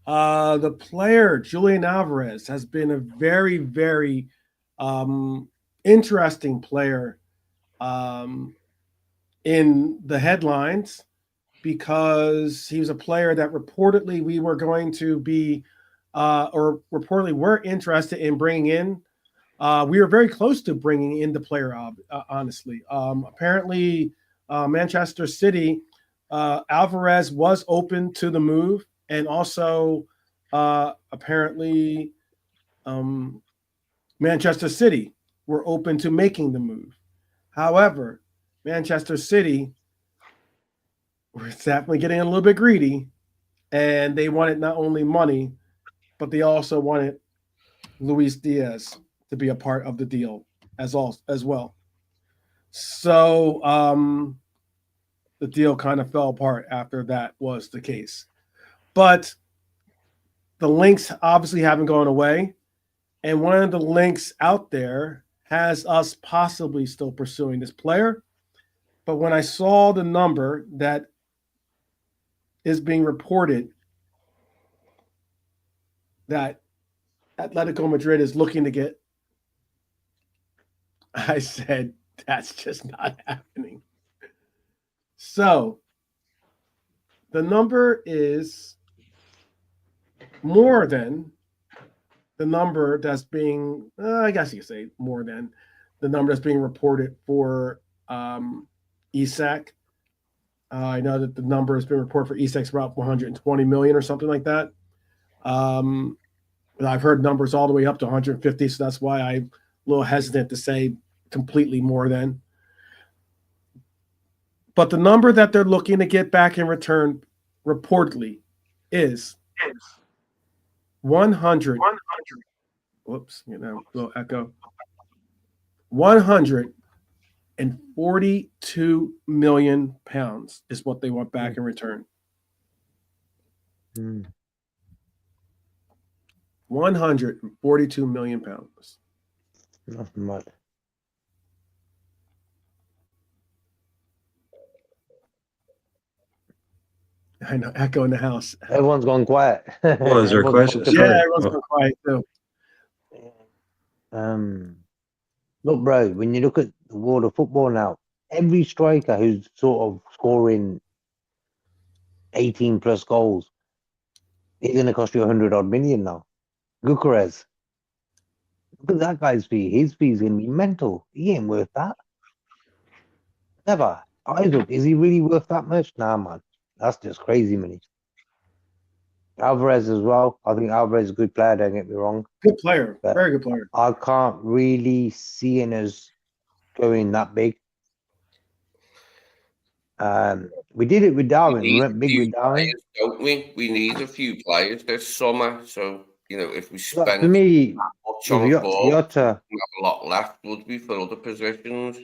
S4: the player Julian Alvarez has been a very, very interesting player in the headlines because he was a player that reportedly we were going to be or reportedly were interested in bringing in. We were very close to bringing in the player, honestly. Apparently, Manchester City, Alvarez was open to the move, and also apparently Manchester City were open to making the move. However, Manchester City were definitely getting a little bit greedy, and they wanted not only money, but they also wanted Luis Diaz to be a part of the deal as well. So the deal kind of fell apart after that was the case. But the links obviously haven't gone away. And one of the links out there has us possibly still pursuing this player. But when I saw the number that is being reported that Atletico Madrid is looking to get, I said, that's just not happening. So the number is more than the number that's being, I guess you could say more than the number that's being reported for Isak. I know that the number has been reported for Isak's about 120 million or something like that. I've heard numbers all the way up to 150, so that's why I'm a little hesitant to say completely more than. But the number that they're looking to get back in return reportedly is 100. Whoops, you know, little echo. 142 million pounds is what they want back in return. 142 million pounds.
S5: Nothing much.
S4: I know, echo in the house.
S5: Everyone's gone quiet.
S1: What is there a question?
S4: Yeah,
S1: Sorry.
S4: everyone's gone quiet too.
S5: Look, bro, when you look at the world of football now, every striker who's sort of scoring 18 plus goals is going to cost you 100 odd million now. Gyökeres. Look at that guy's fee. His fee is going to be mental. He ain't worth that. Never. Isaac, is he really worth that much? Nah, man. That's just crazy money. Alvarez as well. I think Alvarez is a good player, don't get me wrong.
S4: Good player.
S5: But
S4: Very good player.
S5: I can't really see him as going that big. We did it with Darwin. We went big with Darwin.
S2: Players, don't we? We need a few players this summer. So, you know, if we
S5: But
S2: spend
S5: for me,
S2: much on
S5: with
S2: ball, we
S5: Jota,
S2: have a lot left, would we, for other positions?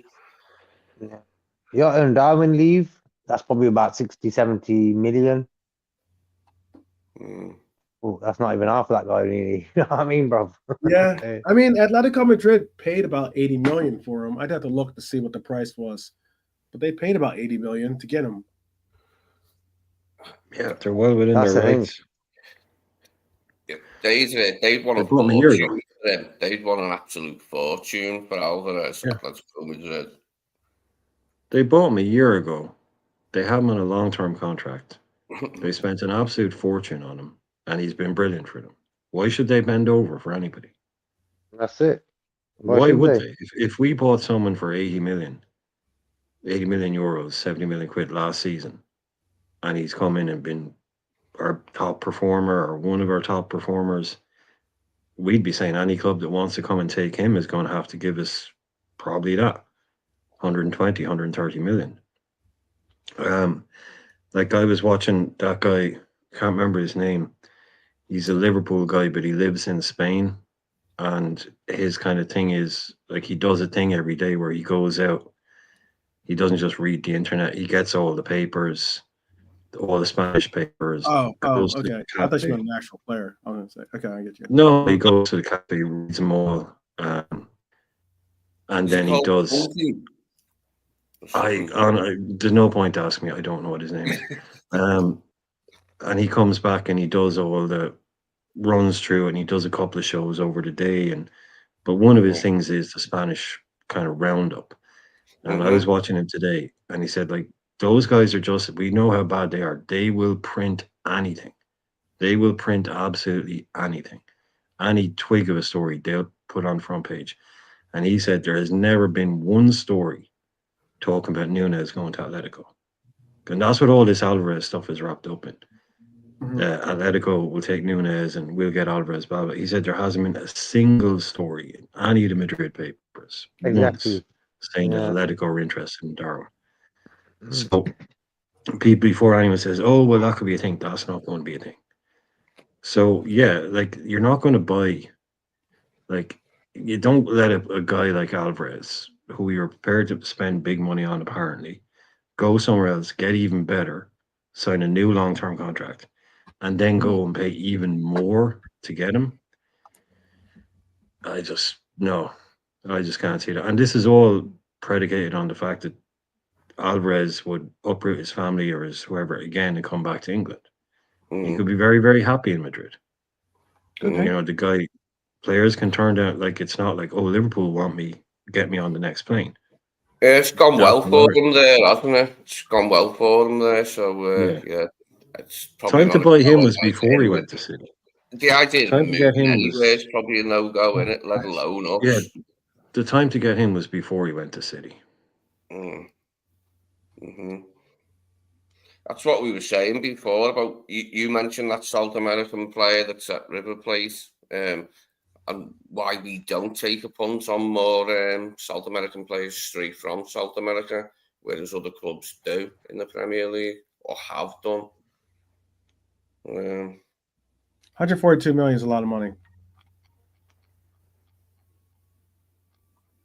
S5: Jota and Darwin leave, that's probably about 60, 70 million. Oh, that's not even half of that guy, really. You know what I mean, bro?
S4: Yeah. I mean, Atletico Madrid paid about 80 million for him. I'd have to look to see what the price was. But they paid about 80 million to get him.
S1: Yeah, they're well within
S5: That's
S1: their
S5: the thing.
S1: rights.
S2: Yeah, they'd want
S1: They
S2: a
S1: bought him a year ago.
S2: fortune for them. They'd want an absolute fortune for Alvarez.
S1: Yeah.
S2: Let's go Madrid.
S1: They bought him a year ago. They have him on a long-term contract. They spent an absolute fortune on him, and he's been brilliant for them. Why should they bend over for anybody?
S5: That's it.
S1: Why
S5: should
S1: would
S5: they?
S1: they? If we bought someone for 80 million euros, 70 million quid last season, and he's come in and been our top performer or one of our top performers, we'd be saying any club that wants to come and take him is going to have to give us probably that 120, 130 million. Like I was watching that guy, can't remember his name. He's a Liverpool guy, but he lives in Spain. And his kind of thing is like he does a thing every day where he goes out. He doesn't just read the internet. He gets all the papers, all the Spanish papers. Goes to
S4: Okay.
S1: the
S4: I thought you
S1: cafe.
S4: meant an actual player. I was going to say, okay, I get you.
S1: No, he goes to the cafe, reads them all, and then he does. There's no point asking me. I don't know what his name is. And he comes back and he does all the runs through, and he does a couple of shows over the day. But one of his things is the Spanish kind of roundup. And I was watching him today, and he said, like, those guys are just, we know how bad they are. They will print anything. They will print absolutely anything. Any twig of a story they'll put on front page. And he said there has never been one story talking about Nunez going to Atletico. And that's what all this Alvarez stuff is wrapped up in. Atletico will take Nunez and we'll get Alvarez, blah, blah. He said there hasn't been a single story in any of the Madrid papers once saying that Atletico are interested in Darwin. So people, before anyone says, oh, well, that could be a thing, that's not going to be a thing. So, yeah, like, you're not going to buy, like, you don't let a guy like Alvarez, who you're prepared to spend big money on, apparently, go somewhere else, get even better, sign a new long-term contract, and then go and pay even more to get him. I just can't see that. And this is all predicated on the fact that Alvarez would uproot his family or his whoever again and come back to England. He could be very, very happy in Madrid. You know, the guy, players can turn down, like, it's not like, oh, Liverpool want me, get me on the next plane.
S2: It's gone well for them there, hasn't it? It's gone well for them there. So, yeah. It's probably
S1: time to buy him was before he went to City.
S2: The idea
S1: time
S2: of
S1: to get
S2: moving
S1: him
S2: anywhere is probably a no-go, in it, let alone us.
S1: Yeah, the time to get him was before he went to City.
S2: That's what we were saying before about you mentioned that South American player that's at River Plate, and why we don't take a punt on more South American players straight from South America, whereas other clubs do in the Premier League or have done.
S4: 142 million is a lot of money.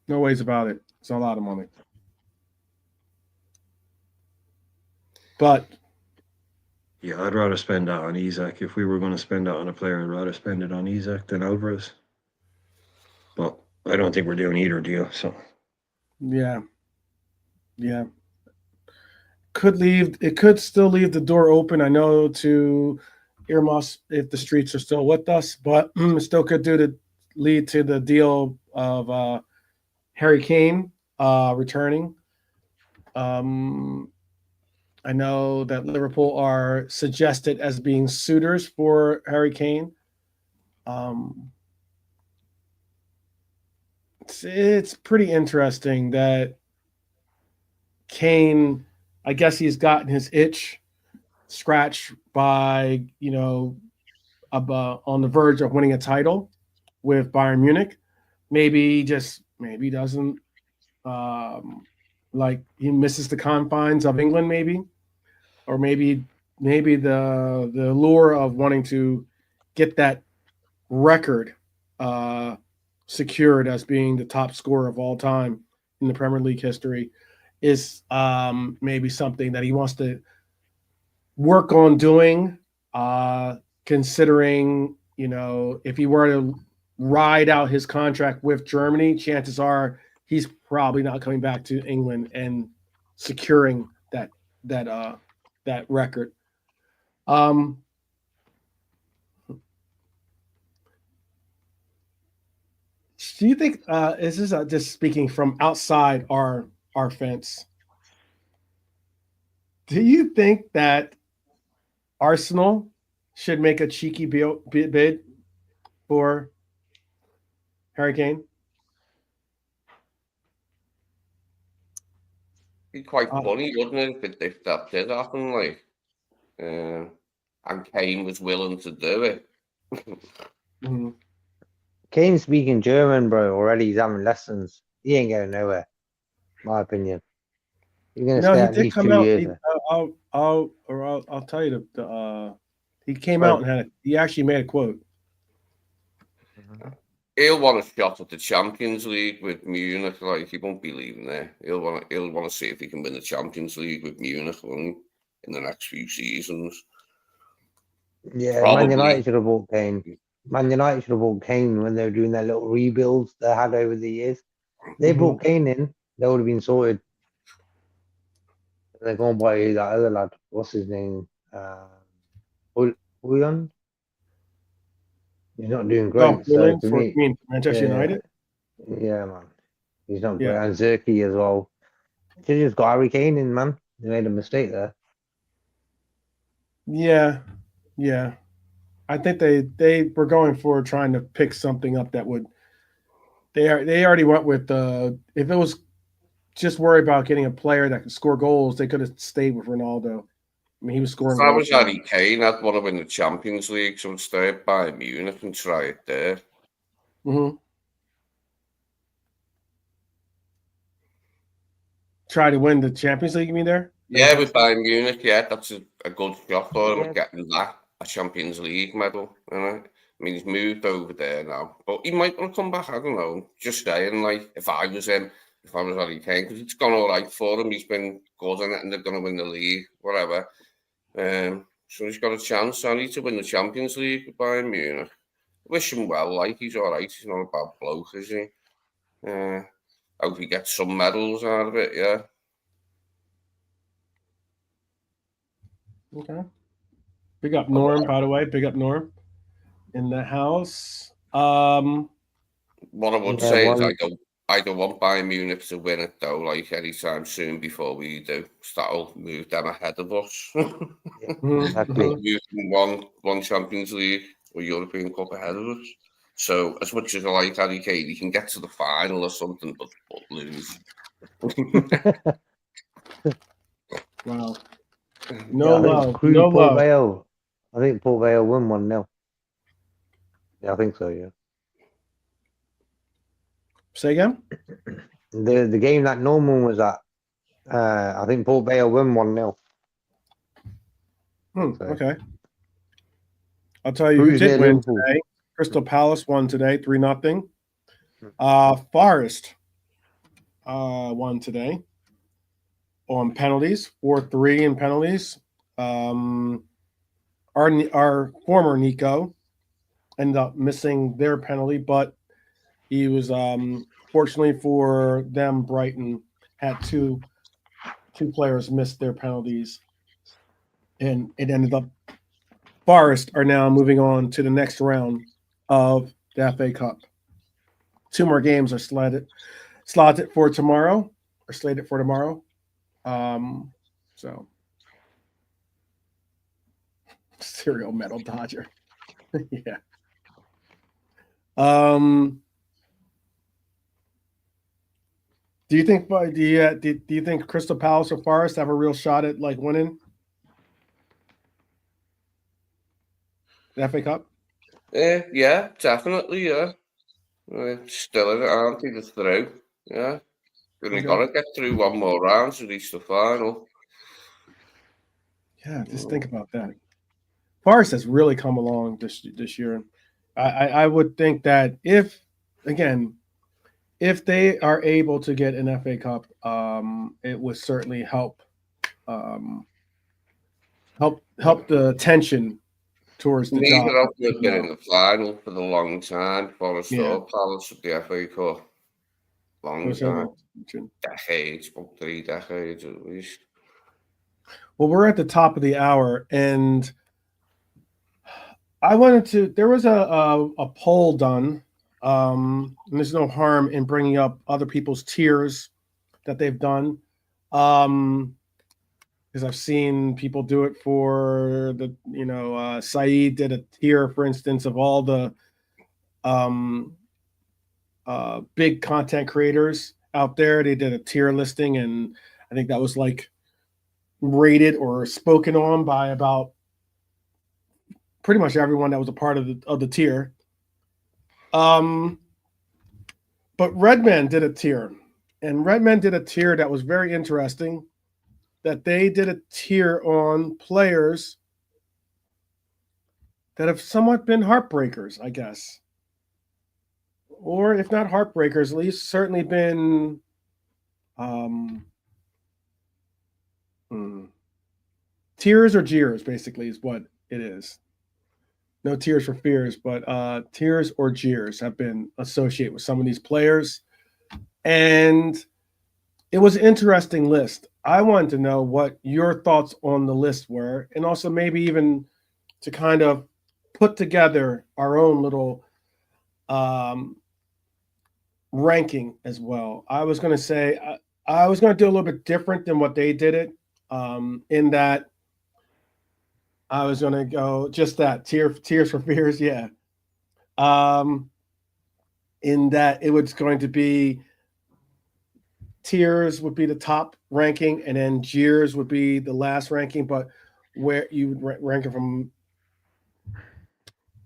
S4: No ways about it. It's a lot of money. But
S1: Yeah, I'd rather spend that on Isak. If we were going to spend that on a player, I'd rather spend it on Isak than Alvarez. But I don't think we're doing either deal. So
S4: yeah. It could still leave the door open, I know, to Irmas if the streets are still with us, but it still could lead to the deal of Harry Kane returning. I know that Liverpool are suggested as being suitors for Harry Kane. It's pretty interesting that Kane, I guess he's gotten his itch scratched by, on the verge of winning a title with Bayern Munich. Maybe doesn't like he misses the confines of England, maybe, or maybe the lure of wanting to get that record secured as being the top scorer of all time in the Premier League history is maybe something that he wants to work on doing, considering, if he were to ride out his contract with Germany, chances are he's probably not coming back to England and securing that record. Do you think this is just speaking from outside our fence? Do you think that Arsenal should make a cheeky bid for Harry Kane?
S2: It'd be quite funny, wouldn't it, if that did happen, like, and Kane was willing to do it.
S4: Mm-hmm.
S5: Kane's speaking German, bro. Already he's having lessons. He ain't going nowhere, my opinion. You're going to stay at least 2 years.
S4: I'll tell you he came out and he actually made a quote.
S2: He'll want a shot at the Champions League with Munich. Like, he won't be leaving there. He'll want to see if he can win the Champions League with Munich in the next few seasons.
S5: Yeah, Man United should have bought Kane. Man United should have bought Kane when they were doing their little rebuilds they had over the years. They brought Kane in, they would have been sorted. They're going by that other lad. What's his name? Willian? He's not doing great. So for me,
S4: Manchester United?
S5: Yeah, man. He's not great. And Zerky as well. They just got Harry Kane in, man. They made a mistake there.
S4: Yeah. I think they were going for trying to pick something up that would. They already went with if it was just worried about getting a player that could score goals, they could have stayed with Ronaldo. I mean, he was scoring.
S2: If I was Harry Kane, I'd want to win the Champions League, so I'd stay at Bayern Munich and try it there.
S4: Mm-hmm. Try to win the Champions League, you mean there?
S2: Yeah, with Bayern Munich, that's a good shot for him at getting a Champions League medal. I mean, he's moved over there now, but he might want to come back. I don't know. Just saying, like, if I was him, if I was Harry Kane, because it's gone all right for him. He's been good in it, and they're going to win the league, whatever. So he's got a chance, I need to win the Champions League with Bayern Munich. Wish him well, like, he's all right. He's not a bad bloke, is he? Hope he gets some medals out of it, yeah.
S4: Okay. Big up Norm, by the way. Big up Norm in the house.
S2: What I would say is I don't want Bayern Munich to win it, though, like, anytime soon before we do. That'll move them ahead of us.
S5: Exactly.
S2: One Champions League or European Cup ahead of us. So, as much as I like Harry Kane, he can get to the final or something, but lose.
S4: Wow. No love.
S5: Vale. I think Port Vale won 1-0. Yeah, I think so, yeah.
S4: Say again?
S5: The game that Norman was at, I think Port Vale won 1-0.
S4: Okay. I'll tell you
S5: Who
S4: who
S5: is
S4: did
S5: their
S4: win
S5: Liverpool?
S4: today. Crystal Palace won today, 3-0. Forest won today on penalties, 4-3 in penalties. Our former Nico ended up missing their penalty, but he was fortunately for them, Brighton had two players miss their penalties, and it ended up Forest are now moving on to the next round of the FA Cup. 2 more games are slotted for tomorrow, or slated for tomorrow. So serial metal Dodger. Yeah. Do you think do you think Crystal Palace or Forest have a real shot at like winning the FA Cup?
S2: Yeah, definitely, yeah. Still in it, aren't they? Just through. Yeah. We've got to get through one more round to reach the final.
S4: Yeah, just think about that. Forest has really come along this year. I would think that if they are able to get an FA Cup, it would certainly help the tension towards the job.
S2: Neither of them have been in the final for the long time. Forest or Palace of the FA Cup. Long time. Decades, about 3 decades at least.
S4: Well, we're at the top of the hour, and I wanted to. There was a poll done. And there's no harm in bringing up other people's tiers that they've done, because I've seen people do it for the. Saeed did a tier, for instance, of all the big content creators out there. They did a tier listing, and I think that was like rated or spoken on by about pretty much everyone that was a part of the tier. But Redman did a tier, and Redman did a tier that was very interesting. That they did a tier on players that have somewhat been heartbreakers, I guess, or if not heartbreakers, at least certainly been tears or jeers, basically, is what it is. No tears for fears, but tears or jeers have been associated with some of these players. And it was an interesting list. I wanted to know what your thoughts on the list were, and also maybe even to kind of put together our own little ranking as well. I was going to say I was going to do a little bit different than what they did it, in that I was going to go just that tears for fears, yeah. In that it was going to be tears would be the top ranking, and then jeers would be the last ranking, but where you would rank it from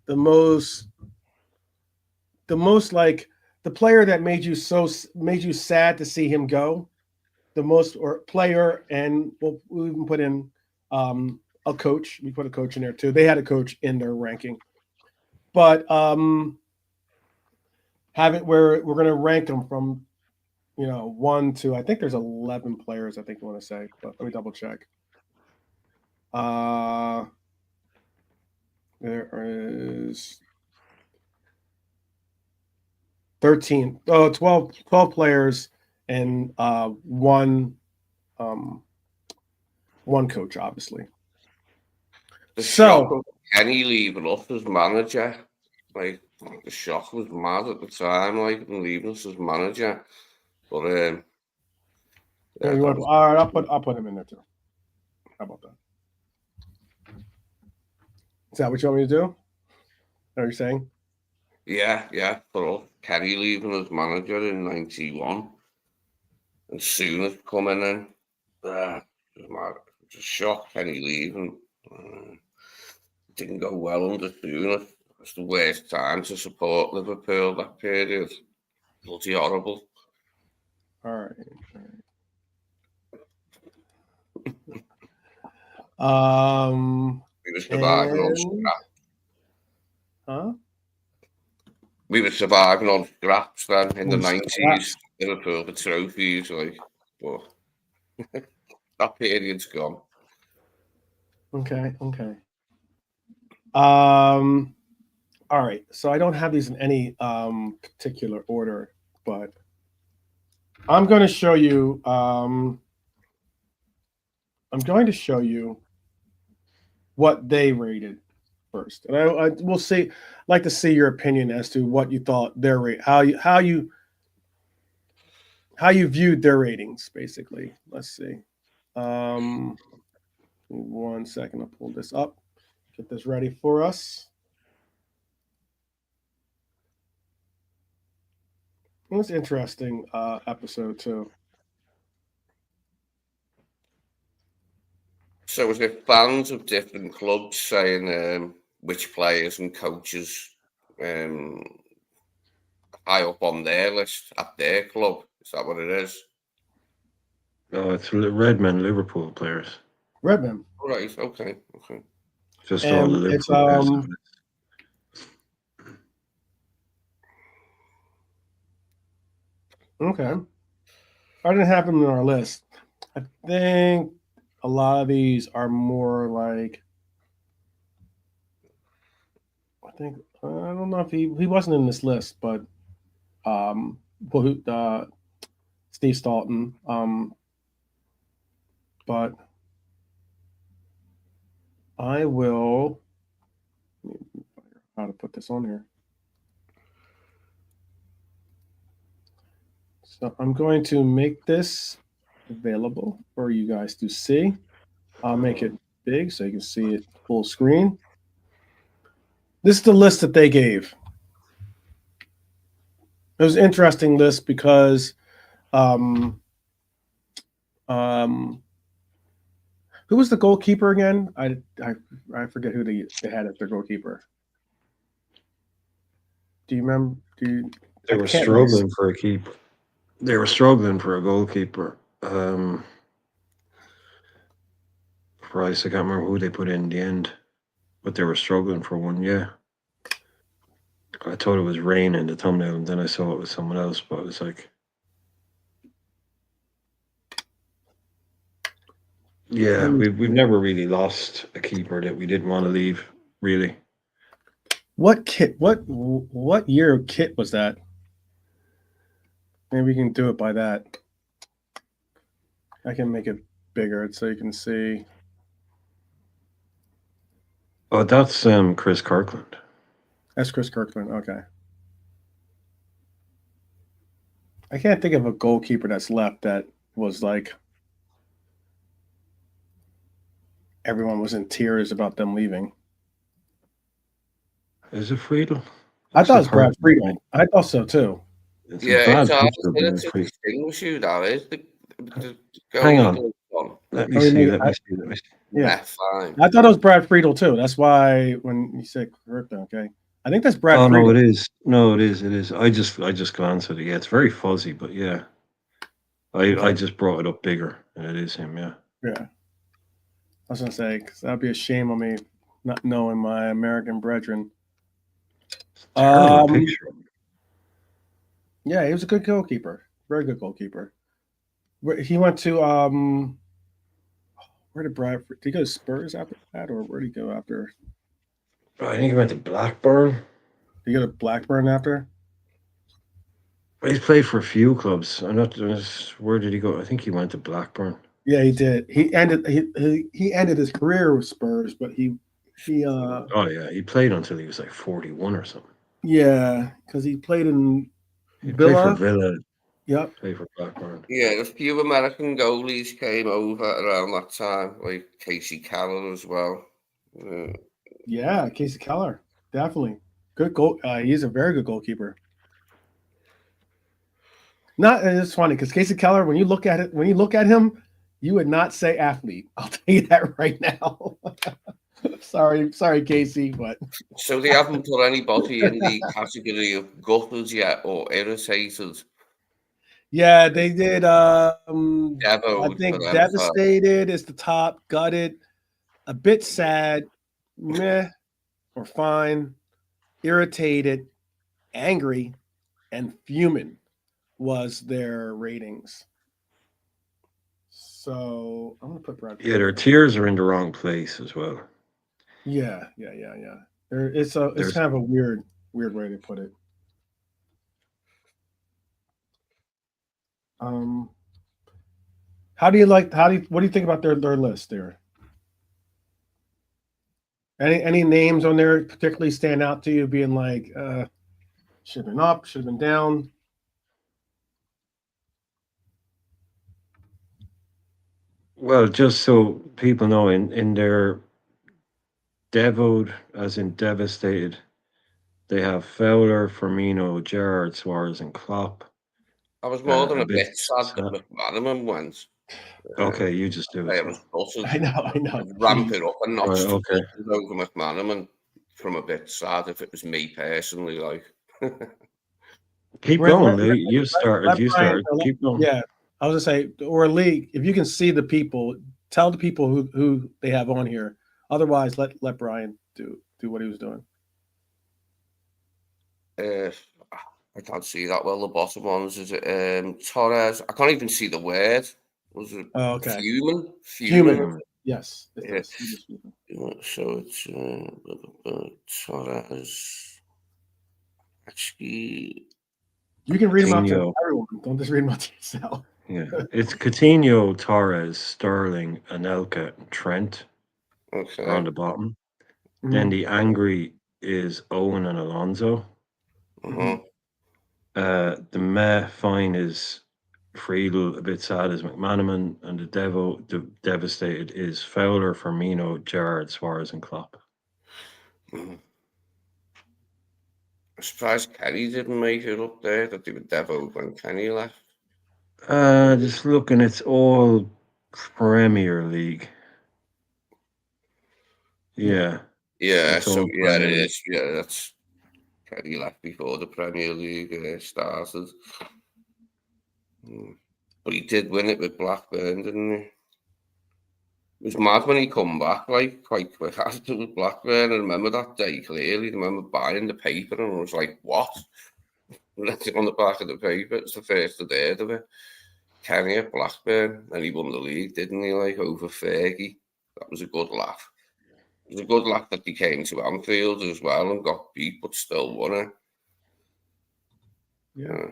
S4: the most like the player that made you sad to see him go, the most, or player, and we'll even put in a coach. We put a coach in there too. They had a coach in their ranking, but have it where we're going to rank them from 1 to, I think there's 11 players, I think you want to say, but let me double check. There is 12 players and one coach, obviously.
S2: The shock of Kenny leaving us as manager, like the shock was mad at the time, like leaving us as manager. But
S4: all right, I'll put him in there too. How about that? Is that what you want me to do? Are you saying?
S2: Yeah. But Kenny leaving as manager in '91, and Sooners coming in. It was mad. It was a shock. Kenny leaving. Didn't go well under Sooners. It's the worst time to support Liverpool that period. Bloody horrible.
S4: All right.
S2: He was dividing on scrap.
S4: Huh?
S2: We were surviving on scraps then in the
S4: On
S2: 90s.
S4: scraps.
S2: Liverpool, the trophies, like, but that period's gone.
S4: Okay. All right. So I don't have these in any particular order, but I'm going to show you. I'm going to show you what they rated first, and I will see. Like to see your opinion as to what you thought their rate, how you viewed their ratings, basically. Let's see. 1 second, I'll pull this up. Get this ready for us. It was interesting episode too.
S2: So was it fans of different clubs saying which players and coaches high up on their list at their club? Is that what it is?
S1: No, it's Redmen, Liverpool players.
S4: Redman.
S2: Right. Okay.
S1: Just all the
S4: And it's
S1: Liverpool players.
S4: okay. I didn't have them on our list. I think a lot of these are more like. I don't know if he wasn't in this list, but Steve Staunton, but I will. How to put this on here? So I'm going to make this available for you guys to see. I'll make it big so you can see it full screen. This is the list that they gave. It was an interesting list because who was the goalkeeper again? I forget who they had as their goalkeeper. Do you remember?
S1: They were struggling for a keeper. They were struggling for a goalkeeper. Christ, I can't remember who they put in the end, but they were struggling for one. Yeah, I thought it was Rain in the thumbnail, and then I saw it was someone else. But I was like, yeah, we've never really lost a keeper that we didn't want to leave. Really.
S4: What kit? What year kit was that? Maybe we can do it by that. I can make it bigger so you can see.
S1: Oh, that's Chris Kirkland.
S4: That's Chris Kirkland. Okay. I can't think of a goalkeeper that's left that was like everyone was in tears about them leaving.
S1: Is it Friedel?
S4: I thought it was Brad Friedel. I thought so too.
S1: It's
S2: Yeah, it's hard to distinguish who that is.
S1: Hang on. Let me see.
S4: Yeah,
S2: fine.
S4: I thought it was Brad Friedel too. That's why when you said Kirkland, okay, I think that's Brad.
S1: Oh
S4: Friedel.
S1: no, it is. No, it is. It is. I just glanced at it. Yeah, it's very fuzzy, but yeah, I just brought it up bigger, and it is him. Yeah.
S4: Yeah. I was gonna say because that'd be a shame on me not knowing my American brethren.
S1: Terrible picture.
S4: Yeah, he was a good goalkeeper. Very good goalkeeper. He went to where did Bradford? Did he go to Spurs after that, or where did he go after?
S1: I think he went to Blackburn.
S4: Did he go to Blackburn after?
S1: He's played for a few clubs. I'm not. Where did he go? I think he went to Blackburn.
S4: Yeah, he did. He ended his career with Spurs, but he.
S1: Oh yeah, he played until he was like 41 or something.
S4: Yeah, because he played in
S1: He
S4: Villa.
S1: played for Villa.
S4: Yep.
S1: Played for Blackburn.
S2: Yeah, a few American goalies came over around that time, like Casey Keller as well.
S4: Yeah, Casey Keller, definitely good goal. He's a very good goalkeeper. It's funny because Casey Keller, when you look at him, you would not say athlete. I'll tell you that right now. sorry, Casey, but
S2: so they haven't put anybody in the category of gutters yet or irritated.
S4: Yeah, they did. I think devastated is the top. Gutted, a bit sad, meh, or fine. irritated, angry, and fuming was their ratings. So I'm gonna put Bradford.
S1: Yeah, their tiers are in the wrong place as well.
S4: Yeah. It's
S1: There's
S4: kind of a weird way to put it. What do you think about their list there? Any names on there particularly stand out to you, being like, should have been up, should have been down?
S1: well, just so people know, in their devoed, as in devastated, they have Fowler, Firmino, Gerrard, Suarez, and Klopp.
S2: I was more than
S1: A
S2: a
S1: bit
S2: bit sad
S1: sad.
S2: that McManaman went.
S1: Okay, you just do it.
S2: I was gutted.
S4: I know.
S2: I'd ramp it up and not
S1: Right,
S2: just
S1: okay.
S2: over McManaman from a bit sad if it was me personally. Like,
S1: Keep going, Lee. You started. Keep going.
S4: Yeah, I was gonna say, or Lee, if you can see the people, tell the people who they have on here. Otherwise, let Brian do what he was doing.
S2: I can't see that well. The bottom ones is it Torres? I can't even see the word. Was it Fuming?
S4: Fuming. Yes.
S2: Yeah. So it's Torres. Actually,
S4: you can read them out to
S1: Coutinho.
S4: everyone. Don't just read them out to yourself.
S1: Yeah, it's Coutinho, Torres, Sterling, Anelka, and Trent
S2: okay.
S1: are on the bottom.
S4: Mhm.
S1: Then the angry is Owen and Alonso.
S2: Mhm.
S1: The meh fine is Friedel, a bit sad is McManaman, and the devastated is Fowler, Firmino, Gerrard, Suarez, and Klopp.
S2: Mhm. I'm surprised Kenny didn't make it up there. That they were devoed when Kenny left.
S1: Just looking, it's all Premier League. Yeah.
S2: Yeah,
S1: It's
S2: so
S1: all
S2: yeah, it
S1: Premier League.
S2: is. Yeah, that's Kenny left before the Premier League started. But he did win it with Blackburn, didn't he? It was mad when he come back, like, quite quick after with Blackburn. I remember that day clearly. I remember buying the paper and I was like, what? That's it on the back of the paper. It's the first I'd heard of it. Kenny at Blackburn. And he won the league, didn't he? Like, over Fergie. That was a good laugh. It was a good laugh that he came to Anfield as well and got beat, but still won it.
S4: Yeah.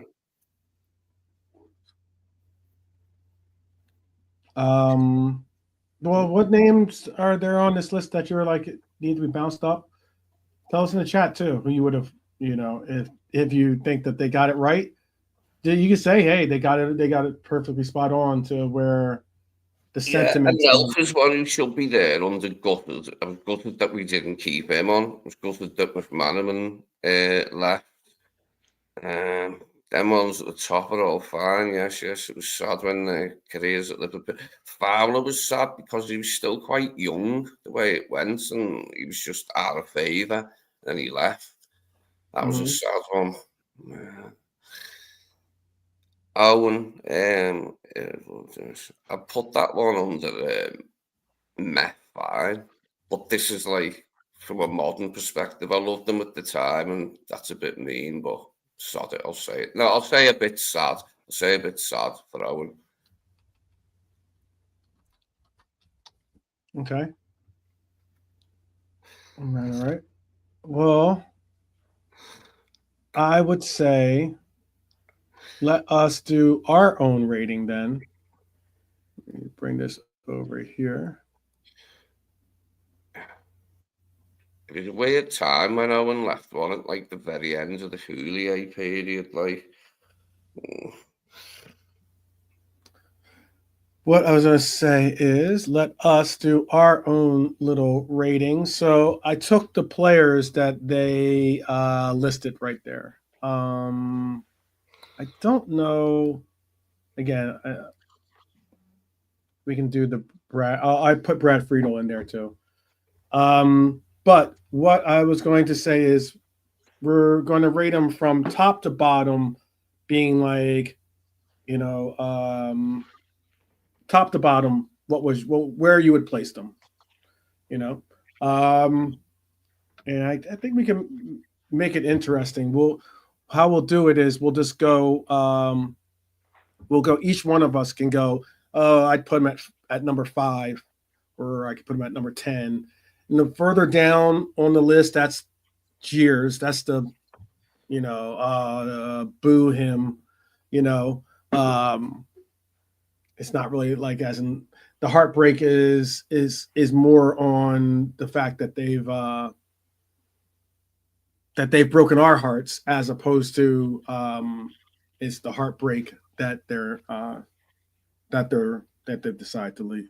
S4: Well, what names are there on this list that you're like need to be bounced up? Tell us in the chat too who you would have, if you think that they got it right. You can say, hey, they got it perfectly spot on to where the sentiment.
S2: And Nelson one who should be there under gutted. I was gutted that we didn't keep him on. I was gutted that McManaman left. Them ones at the top are all fine. Yes. It was sad when their careers at Liverpool. Fowler was sad because he was still quite young the way it went, and he was just out of favour. Then he left. That was a sad one. Owen, I put that one under meh fine, but this is like from a modern perspective. I loved them at the time, and that's a bit mean, but sod it. I'll say it. No, I'll say a bit sad. I'll say a bit sad for Owen.
S4: Okay. All right. Well, I would say let us do our own rating then. Let me bring this over here.
S2: It was a weird time when Owen left one at like the very end of the Houllier period. Like,
S4: what I was going to say is let us do our own little rating. So I took the players that they listed right there. I don't know. Again, we can do the Brad. I put Brad Friedel in there too. But what I was going to say is we're going to rate them from top to bottom, being like, top to bottom, where you would place them, and I think we can make it interesting. How we'll do it is we'll just go. We'll go. Each one of us can go. I'd put him at number 5, or I could put him at number 10. And the further down on the list, that's jeers. That's the, boo him. It's not really like as in the heartbreak is more on the fact that they've broken our hearts, as opposed to it's the heartbreak that they've decided to leave.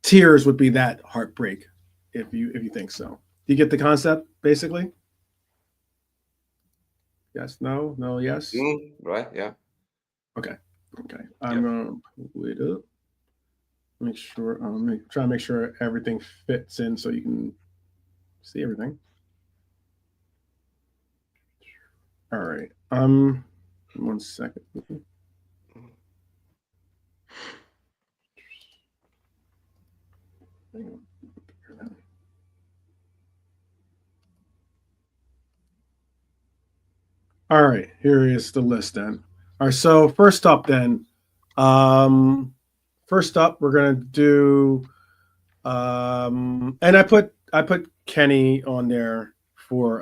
S4: Tears would be that heartbreak, if you think so. Do you get the concept, basically? Yes, no, yes.
S2: Right, yeah.
S4: Okay. I'm gonna pull it up. Make sure. Try to make sure everything fits in so you can see everything. All right. 1 second. All right, here is the list then. All right, so first up then, we're gonna do, and I put Kenny on there for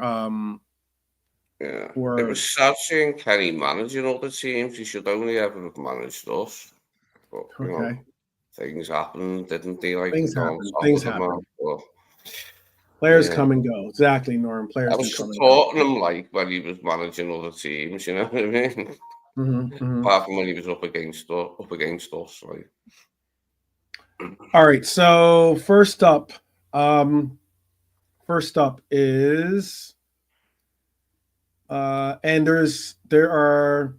S2: Yeah.
S4: For
S2: It was sad seeing Kenny managing other teams. He should only ever have managed us. But,
S4: okay.
S2: Things happened, didn't they? Like,
S4: Things
S2: go on
S4: happen.
S2: top
S4: Things
S2: of the
S4: happen.
S2: map, but,
S4: Players
S2: yeah.
S4: come and go. Exactly, Norm. Players
S2: I
S4: do
S2: was
S4: come and
S2: supporting him like when he was managing other teams, you know what I mean?
S4: go.
S2: Apart from when he was up against us, like.
S4: All right, so first up is and there are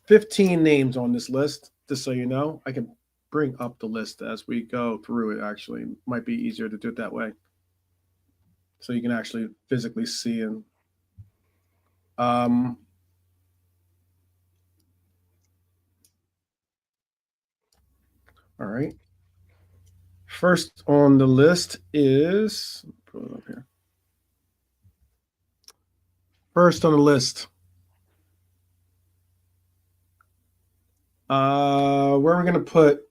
S4: 15 names on this list, just so you know. I can bring up the list as we go through it. Actually, it might be easier to do it that way, so you can actually physically see them. All right. First on the list is, pull it up here. First on the list. Where are we gonna put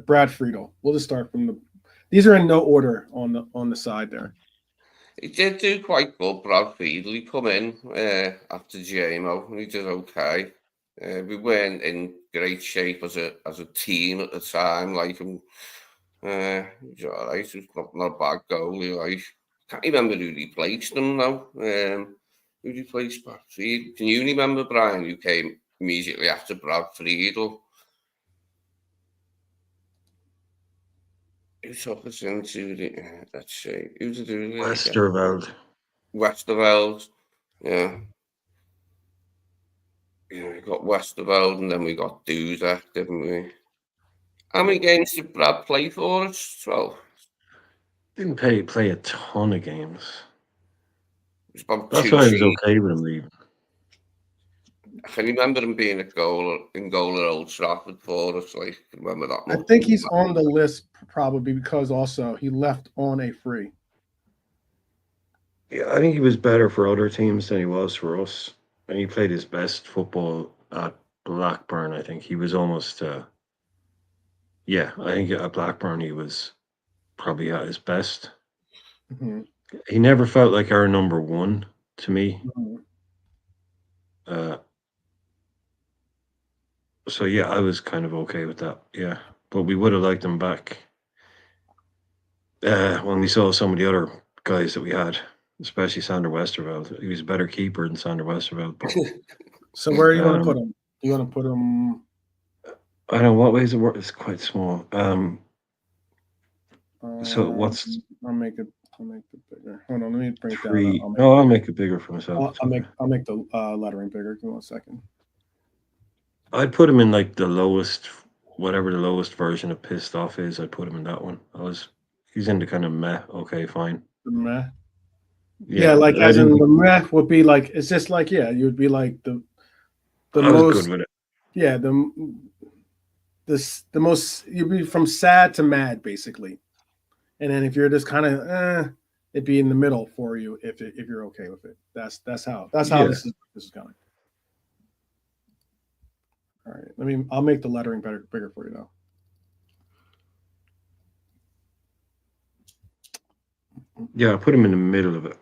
S4: Brad Friedel? We'll just start from these are in no order on the side there.
S2: He did do quite good, Brad Friedel. He come in after JMO and he did okay. We weren't in great shape as a team at the time. Like, he was all right. He was not a bad goalie. Like, can't remember who replaced him now. Who replaced Brad Friedel? Can you remember, Brian, who came immediately after Brad Friedel? Who took us into the, let's see, who did it? Westerveld, yeah. We got Westerveld and then we got Duzak, didn't we? How many games did Brad play for us? 12.
S1: Didn't play a ton of games.
S2: It was about
S1: That's
S2: 2
S1: why I was
S2: seasons.
S1: okay with him leaving.
S2: I can remember him being in goal at Old Trafford for us. Like, I can remember that
S4: I
S2: much.
S4: think he's on the list probably because also he left on a free.
S1: Yeah, I think he was better for other teams than he was for us. And he played his best football at Blackburn. I think he was almost, I think at Blackburn he was probably at his best.
S4: Mm-hmm.
S1: He never felt like our number one to me.
S4: Mm-hmm.
S1: So yeah, I was kind of okay with that. Yeah, but we would have liked him back when we saw some of the other guys that we had, especially Sander Westerveld. He was a better keeper than Sander Westerveld. But
S4: so where do you want to put him? Do you want to put him?
S1: I don't know what ways it works. It's quite small. So what's?
S4: I'll make it bigger. Hold on, let me bring it
S1: Three.
S4: down.
S1: I'll make it bigger for myself.
S4: I'll make the lettering bigger. Give me 1 second.
S1: I'd put him in like the lowest, whatever the lowest version of pissed off is. I'd put him in that one. He's in the kind of meh. Okay, fine.
S4: The meh. Yeah, like as in the meh would be like, it's just like, yeah, you would be like the
S1: I was
S4: most
S1: good with it.
S4: Yeah, the most, you'd be from sad to mad basically. And then if you're just kind of it be in the middle for you if you're okay with it. That's how
S1: Yeah.
S4: this is going. All right, I'll make the lettering bigger for you now.
S1: Yeah, I put him in the middle of it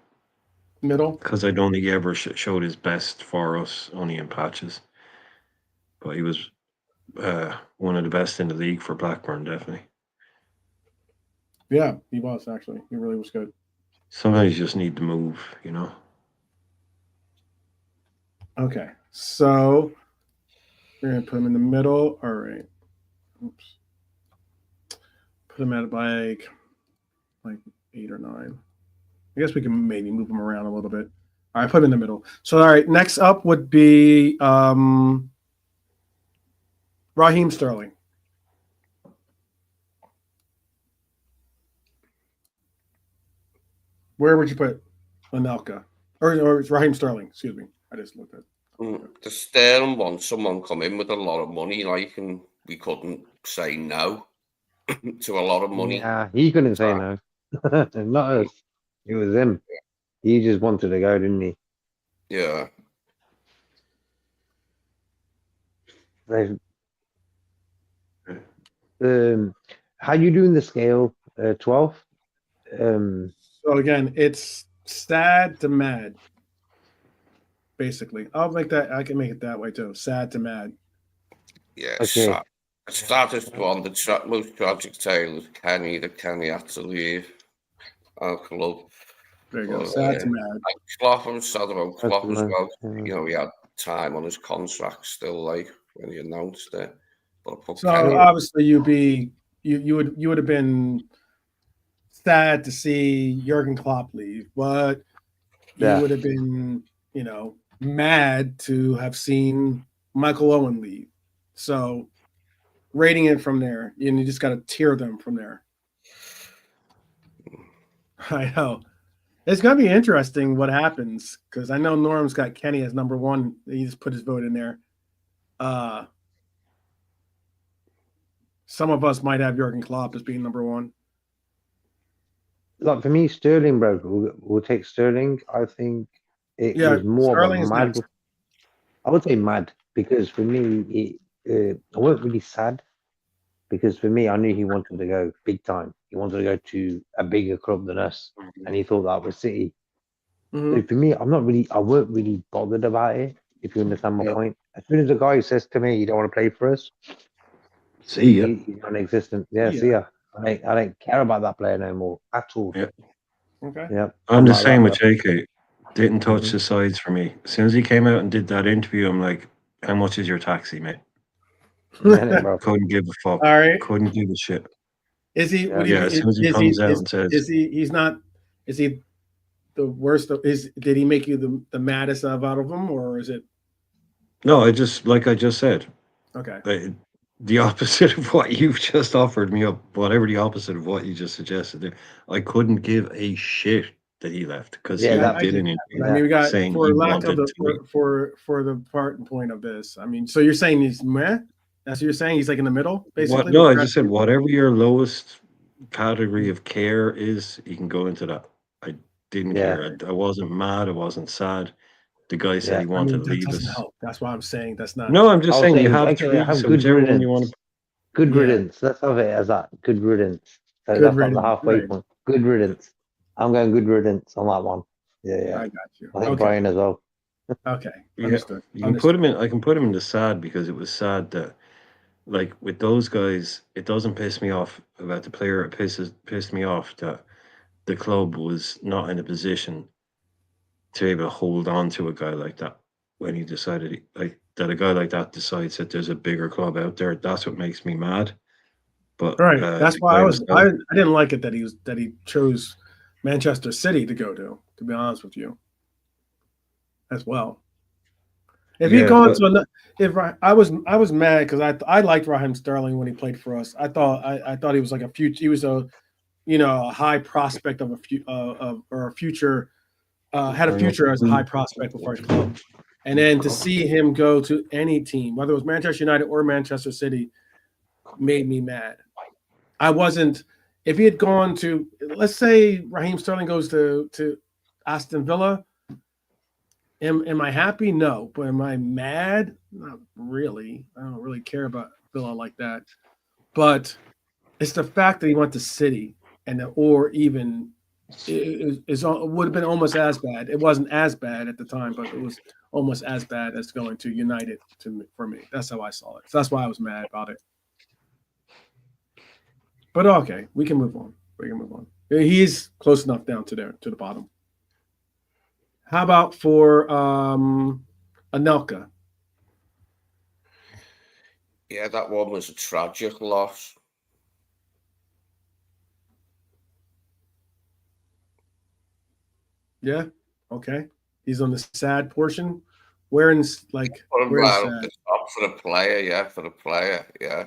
S4: Middle.
S1: because I don't think he ever showed his best for us, only in patches. But he was one of the best in the league for Blackburn, definitely.
S4: Yeah, he was actually. He really was good.
S1: Sometimes you just need to move, you know.
S4: Okay, so we're gonna put him in the middle. All right. Oops. Put him at like 8 or 9. I guess we can maybe move him around a little bit. All right, put him in the middle. So, all right, next up would be Raheem Sterling. Where would you put Anelka? Or it's Raheem Sterling, excuse me. I just looked at
S2: The Sterling one, someone come in with a lot of money, like, and we couldn't say no to a lot of money.
S5: Yeah, he couldn't say no. Not us. It was him. He just wanted to go, didn't he?
S2: Yeah.
S5: How you doing the scale? 12.
S4: So again, it's sad to mad. Basically, I can make it that way too. Sad to mad.
S2: Yeah.
S5: Okay.
S2: Status one, the most tragic tale is Kenny. The Kenny had to leave our club.
S4: There you go. Sad to mad.
S2: Klopp, I was sad about Klopp as well.
S5: Yeah.
S2: You know, he had time on his contract still, like when he announced it. But I put
S4: So
S2: Kenny.
S4: obviously, you would have been sad to see Jürgen Klopp leave, but you
S5: Yeah.
S4: would have been, mad to have seen Michael Owen leave. So rating it from there, you just got to tier them from there. I know. It's going to be interesting what happens because I know Norm's got Kenny as number 1. He just put his vote in there. Some of us might have Jürgen Klopp as being number 1.
S5: Like for me, Sterling, bro, we'll take Sterling. I think it was more
S4: Sterling
S5: of
S4: is
S5: a mad.
S4: next.
S5: I would say mad because for me, I wasn't really sad because for me, I knew he wanted to go big time. He wanted to go to a bigger club than us, and he thought that was City.
S4: Mm-hmm.
S5: So for me, I weren't really bothered about it. If you understand my point, as soon as a guy says to me, "You don't want to play for us,"
S1: See ya.
S5: he's non-existent. Yeah,
S4: Yeah.
S5: see ya. I don't care about that player no more at all.
S1: Yeah.
S4: Okay.
S5: Yeah,
S1: I'm the
S5: like
S1: same
S5: that,
S1: with JK. Didn't touch
S5: Mhm.
S1: the sides for me. As soon as he came out and did that interview, I'm like, how much is your taxi, mate?
S5: Innit, bro?
S1: Couldn't give a fuck.
S4: All right.
S1: Couldn't give a shit.
S4: Is he?
S5: Yeah.
S1: Yeah, as soon as he comes out and says,
S4: "Is he? He's not. Is he the worst? Did he make you the maddest out of them, or is it
S1: no, I just said,
S4: okay?
S1: the opposite of what you've just offered me up, whatever the opposite of what you just suggested there. I couldn't give a shit that he left because
S5: Yeah,
S1: he
S5: that-
S1: did an
S4: I
S1: interview
S4: mean, we got
S1: saying
S4: for
S1: he
S4: lack of
S1: wanted
S4: the
S1: to leave.
S4: for the part and point of this. I mean, so you're saying he's meh? That's what you're saying. He's like in the middle, basically.
S1: No, I just said whatever your lowest category of care is, you can go into that. I didn't
S5: Yeah.
S1: care. I wasn't mad. I wasn't sad. The guy said
S5: Yeah.
S1: he
S4: I
S1: wanted
S4: mean,
S1: to
S4: that
S1: leave
S4: doesn't
S1: us.
S4: help. That's why I'm saying that's not.
S1: No, I'm just
S5: I'll
S1: saying
S5: say,
S1: you have
S5: okay,
S1: 3,
S5: have
S1: so
S5: good
S1: whichever one you
S5: riddance.
S1: want to.
S5: Good
S4: Yeah.
S5: riddance. Let's have it as that. Good riddance. So
S4: Good
S5: that's like the
S4: riddance,
S5: halfway
S4: right.
S5: point. Good riddance. I'm going good riddance on that one.
S4: I
S5: Yeah.
S4: got you.
S5: I think
S4: Okay.
S5: Brian as well.
S4: Okay.
S1: Yeah,
S4: Understood.
S1: you can put him in. I can put him in the sad because it was sad that, like with those guys, it doesn't piss me off about the player. It pissed me off that the club was not in a position to be able to hold on to a guy like that when he decided that a guy like that decides that there's a bigger club out there. That's what makes me mad. But
S4: Right. That's
S1: the
S4: why
S1: guy
S4: I
S1: himself-
S4: didn't like it that he chose Manchester City to go to be honest with you. As well. If
S1: Yeah,
S4: he'd gone
S1: but-
S4: to I was mad because I liked Raheem Sterling when he played for us. I thought he was like a future. He was a high prospect of a future had a future as a high prospect before his club. And then to see him go to any team, whether it was Manchester United or Manchester City, made me mad. I wasn't if he had gone to, let's say Raheem Sterling goes to Aston Villa, am I happy? No. But am I mad? Not really. I don't really care about Villa like that. But it's the fact that he went to City or even it would have been almost as bad. It wasn't as bad at the time, but it was almost as bad as going to United for me. That's how I saw it. So that's why I was mad about it. But okay, we can move on. He's close enough down to the bottom. How about for Anelka?
S2: Yeah, that one was a tragic loss.
S4: Yeah, okay. He's on the sad portion. Where's sad?
S2: For the player, yeah.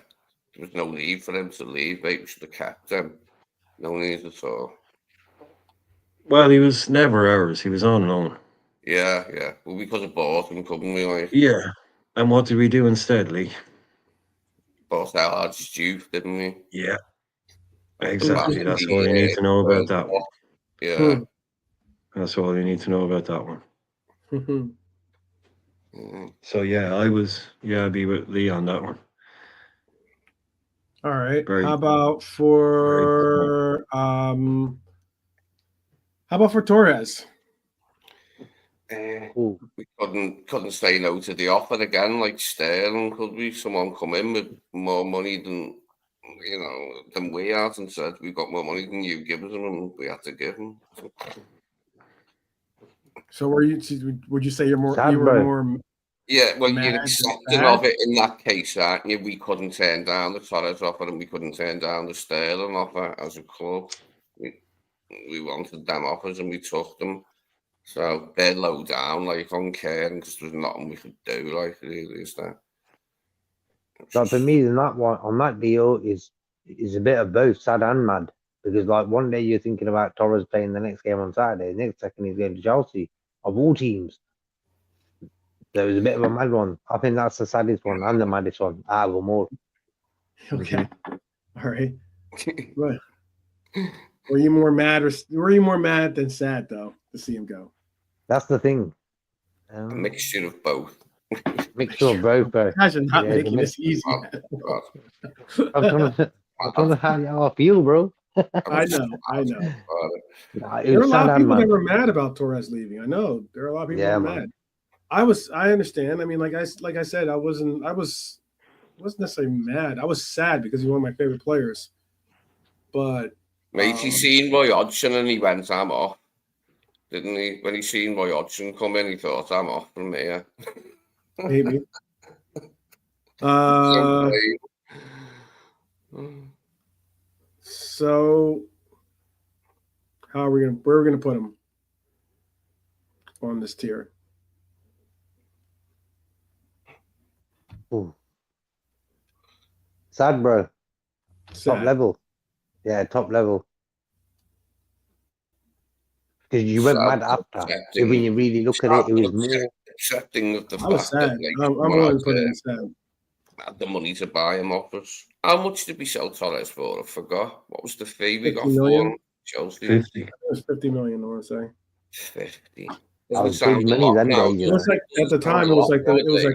S2: There was no need for him to leave, mate. We should have kept him. No need at all.
S1: Well, he was never ours. He was on loan.
S2: Yeah. Well, we could have bought him, couldn't we? Like,
S1: Yeah. And what did we do instead, Lee?
S2: bought our largest youth, didn't we?
S1: Yeah. Exactly. That's all you need to know about that one.
S2: Yeah.
S1: That's all you need to know about that one. So yeah, I'd be with Lee on that one.
S4: All right.
S1: Very-
S4: how about for Torres?
S2: We couldn't say no to the offer again, like Sterling, could we? Someone come in with more money than we had and said we've got more money than you, give us them, and we had to give them.
S4: So would you say you're more?
S5: Sad,
S4: you were
S5: bro.
S4: more.
S2: Yeah, well,
S4: Mad
S2: you're
S4: and
S2: accepting
S4: bad?
S2: of it in that case, aren't you? We couldn't turn down the Torres offer, and we couldn't turn down the Sterling offer as a club. We wanted them offers, and we took them. So they're low down, like on Cairn, because there's nothing we could do, like really, is there?
S5: Like for me, on that deal is a bit of both sad and mad, because like one day you're thinking about Torres playing the next game on Saturday, next second he's going to Chelsea of all teams. So it was a bit of a mad one. I think that's the saddest one and the maddest one out of them all.
S4: Okay. All right. Right. Were you more mad than sad though to see him go?
S5: That's the thing.
S2: A mixture of both.
S5: Mixture of both, bro.
S4: Imagine not
S5: Yeah,
S4: making this easy.
S5: I'm trying to how I feel, bro.
S4: I know.
S5: Nah, it
S4: There are a
S5: was
S4: lot
S5: sad
S4: of
S5: and
S4: people that
S5: mad.
S4: were mad about Torres leaving. I know there are a lot of people
S5: Yeah,
S4: that were
S5: man.
S4: mad. I understand. I mean, like I said, I wasn't necessarily mad. I was sad because he's one of my favorite players. But
S2: Mate, he seen Roy Hodgson and he went, I'm off. Didn't he? When he seen Roy Hodgson come in, he thought, I'm off from here.
S4: maybe. So where are we gonna put him on this tier?
S5: Ooh. Sad, bro.
S4: Sad.
S5: Top level. Yeah, top level. Because you went mad after. When you really look at it, it was more.
S2: Accepting of the
S4: I was
S2: fact
S4: sad.
S2: that
S4: I'm willing to put him in sad.
S2: had the money to buy him off us. How much did we sell Torres for? I forgot. What was the fee we got
S4: 50
S2: for
S4: million?
S2: him? Chelsea.
S1: 50.
S4: It was 50 million, I want to say.
S2: 50.
S5: That was big money then, though.
S4: It was like at the time it was like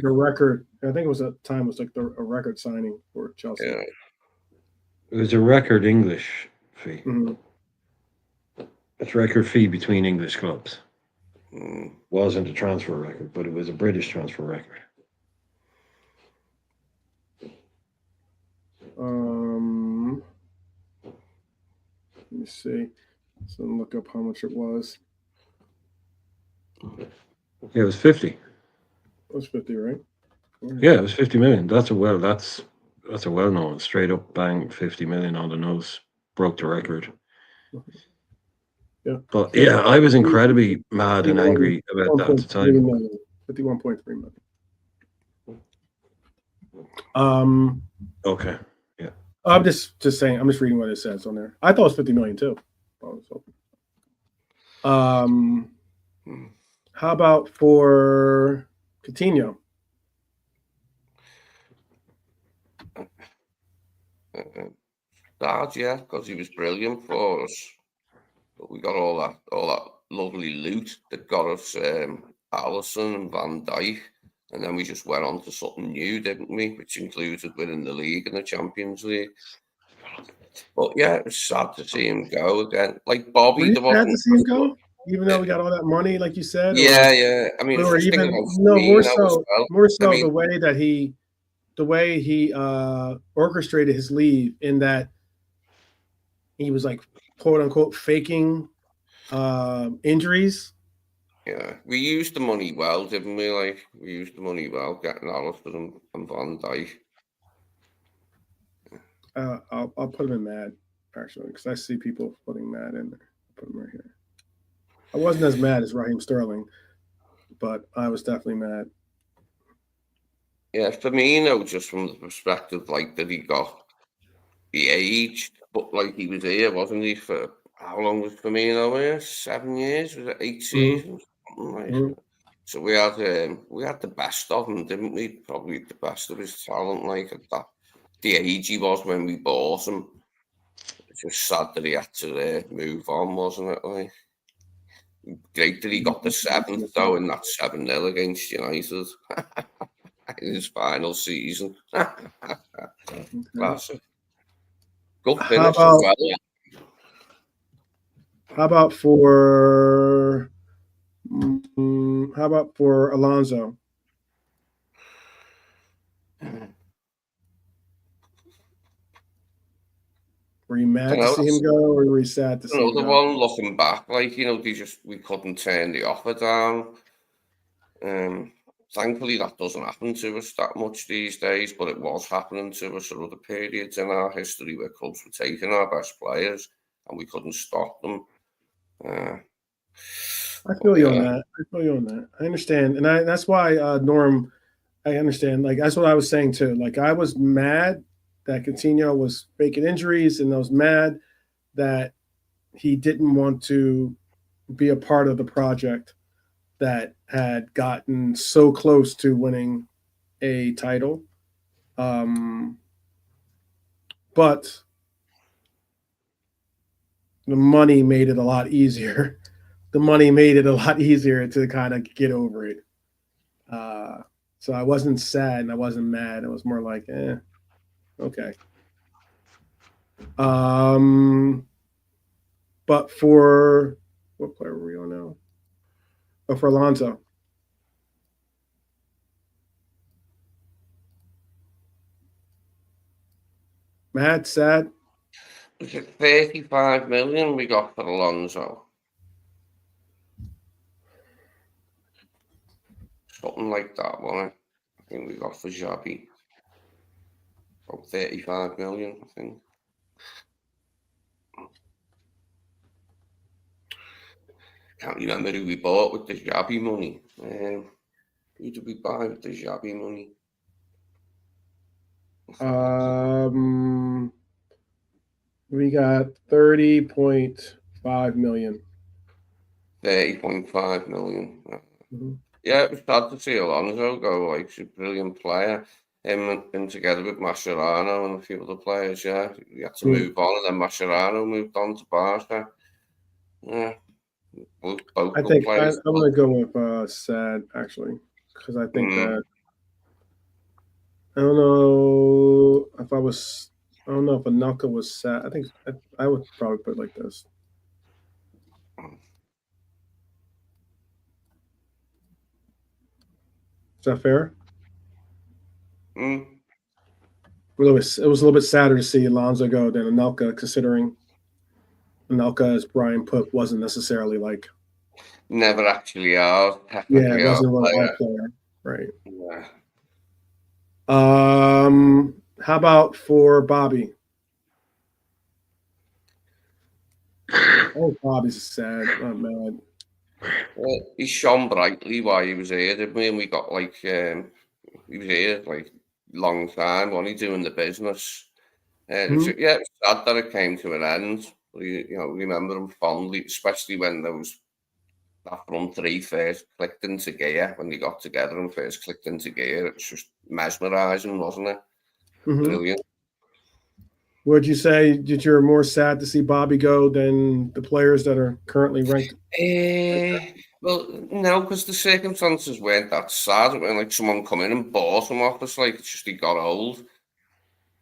S4: a record. I think it was at the time it was like a record signing for Chelsea.
S2: Yeah.
S1: It was a record English fee.
S4: Mhm.
S1: It's record fee between English clubs.
S2: Mm.
S1: Wasn't a transfer record, but it was a British transfer record.
S4: Let me see. So look up how much it was.
S1: Yeah, it was 50.
S4: It was 50, right?
S1: Yeah, it was 50 million. That's a well-known, straight up bang 50 million on the nose. Broke the record.
S4: Yeah.
S1: But yeah, I was incredibly mad and angry about that at the time.
S4: 51.3 million.
S1: Okay. Yeah.
S4: I'm just saying, I'm just reading what it says on there. I thought it was 50 million too. How about for Coutinho?
S2: Dad, yeah, because he was brilliant for us. But we got all that lovely loot that got us Alisson and Van Dijk, and then we just went on to something new, didn't we? Which included winning the league and the Champions League. But yeah, it was sad to see him go again. Like Bobby,
S4: Were you
S2: there
S4: sad
S2: wasn't.
S4: to see him go, even though we got all that money, like you said?
S2: Yeah, yeah. I mean,
S4: Or
S2: it's just
S4: even
S2: thinking about
S4: no, more
S2: Firmino as
S4: so,
S2: well.
S4: more so
S2: I mean,
S4: the way he orchestrated his leave, in that he was like quote unquote faking injuries.
S2: yeah, we used the money well, didn't we? Like, we used the money well, getting Alisson and Van Dijk.
S4: I'll put him in mad, actually, because I see people putting mad in there. I'll put him right here. I wasn't as mad as Raheem Sterling, but I was definitely mad.
S2: Yeah, Firmino, just from the perspective, like, that he aged, but like he was here, wasn't he? For how long was Firmino here? 7 years? Was it 8 seasons? Something like that. So we had the best of him, didn't we? Probably the best of his talent, like at that the age he was when we bought him. It's just sad that he had to move on, wasn't it? Like, great that he got the 7th though, in that 7-0 against United in his final season. Classic. Good finish as well.
S4: How about for Alonso? Were you mad to see him go, or were you sad to see him
S2: the
S4: go?
S2: one looking back, like, we couldn't turn the offer down. Thankfully, that doesn't happen to us that much these days, but it was happening to us at other periods in our history where clubs were taking our best players and we couldn't stop them.
S4: I feel you on that. I understand, and that's why Norm. I understand. Like, that's what I was saying too. Like, I was mad that Coutinho was faking injuries, and I was mad that he didn't want to be a part of the project that had gotten so close to winning a title. But the money made it a lot easier. The money made it a lot easier to kind of get over it. So I wasn't sad and I wasn't mad. It was more like, okay. But for what player were we on now? Oh, for Alonso. Mad, sad.
S2: Was it 35 million we got for Alonso? Something like that, wasn't it? I think we got for Xabi. About 35 million, I think. Can't remember who we bought with the Xabi money. Who did we buy with the Xabi money?
S4: We got 30.5 million.
S2: 30.5 million.
S4: Mm-hmm.
S2: Yeah, it was sad to see Alonso go. Like, he's a brilliant player. Him and together with Mascherano and a few other players, yeah. He had to move on, and then Mascherano moved on to Barca. Yeah. Both
S4: I think I'm going to go with sad, actually, because I think that I don't know if Anelka was sad. I think I would probably put it like this. Is that fair? It was a little bit sadder to see Alonso go than Anelka, considering Anelka, as Brian put, wasn't necessarily like
S2: never actually are.
S4: Yeah, it wasn't really our player, right?
S2: Yeah.
S4: How about for Bobby? Oh, Bobby's sad. I'm mad.
S2: Well, he shone brightly while he was here, didn't we? And we got like he was here like long time, only doing the business. Yeah, it was sad that it came to an end. Remember him fondly, especially when that front three first clicked into gear, when they got together and first clicked into gear. It was just mesmerising, wasn't it? Brilliant.
S4: Would you say that you're more sad to see Bobby go than the players that are currently ranked?
S2: Well, no, because the circumstances weren't that sad. It wasn't like someone come in and bought him off us. Like, it's just he got old.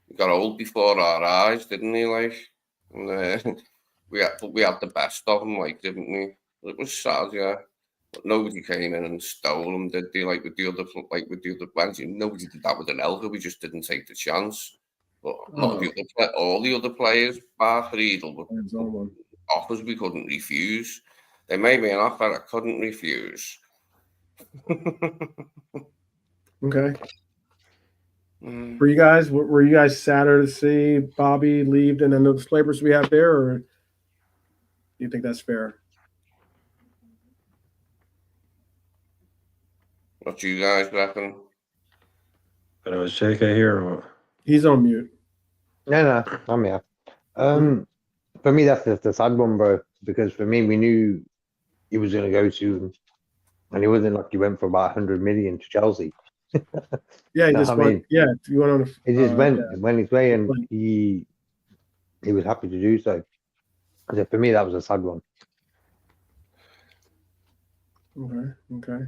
S2: He got old before our eyes, didn't he? Like, and, we had the best of him, like, didn't we? It was sad, yeah. But nobody came in and stole him, did they? Like with the other ones, nobody did that with an Elga. We just didn't take the chance. But all the other players, bar Friedel, were offers we couldn't refuse. They made me an offer I couldn't refuse.
S4: Okay. Were you guys sadder to see Bobby leave than the flavors we have there, or do you think that's fair?
S2: What you guys reckon?
S1: But I was JK here. Or...
S4: He's on mute.
S5: No, I'm here. For me, that's the sad one, bro. Because for me, we knew he was going to go soon, and he wasn't like he went for about 100 million to Chelsea.
S4: Yeah, he just went. Yeah, you went on.
S5: He just went his way, and he was happy to do so. So for me, that was a sad one.
S4: Okay.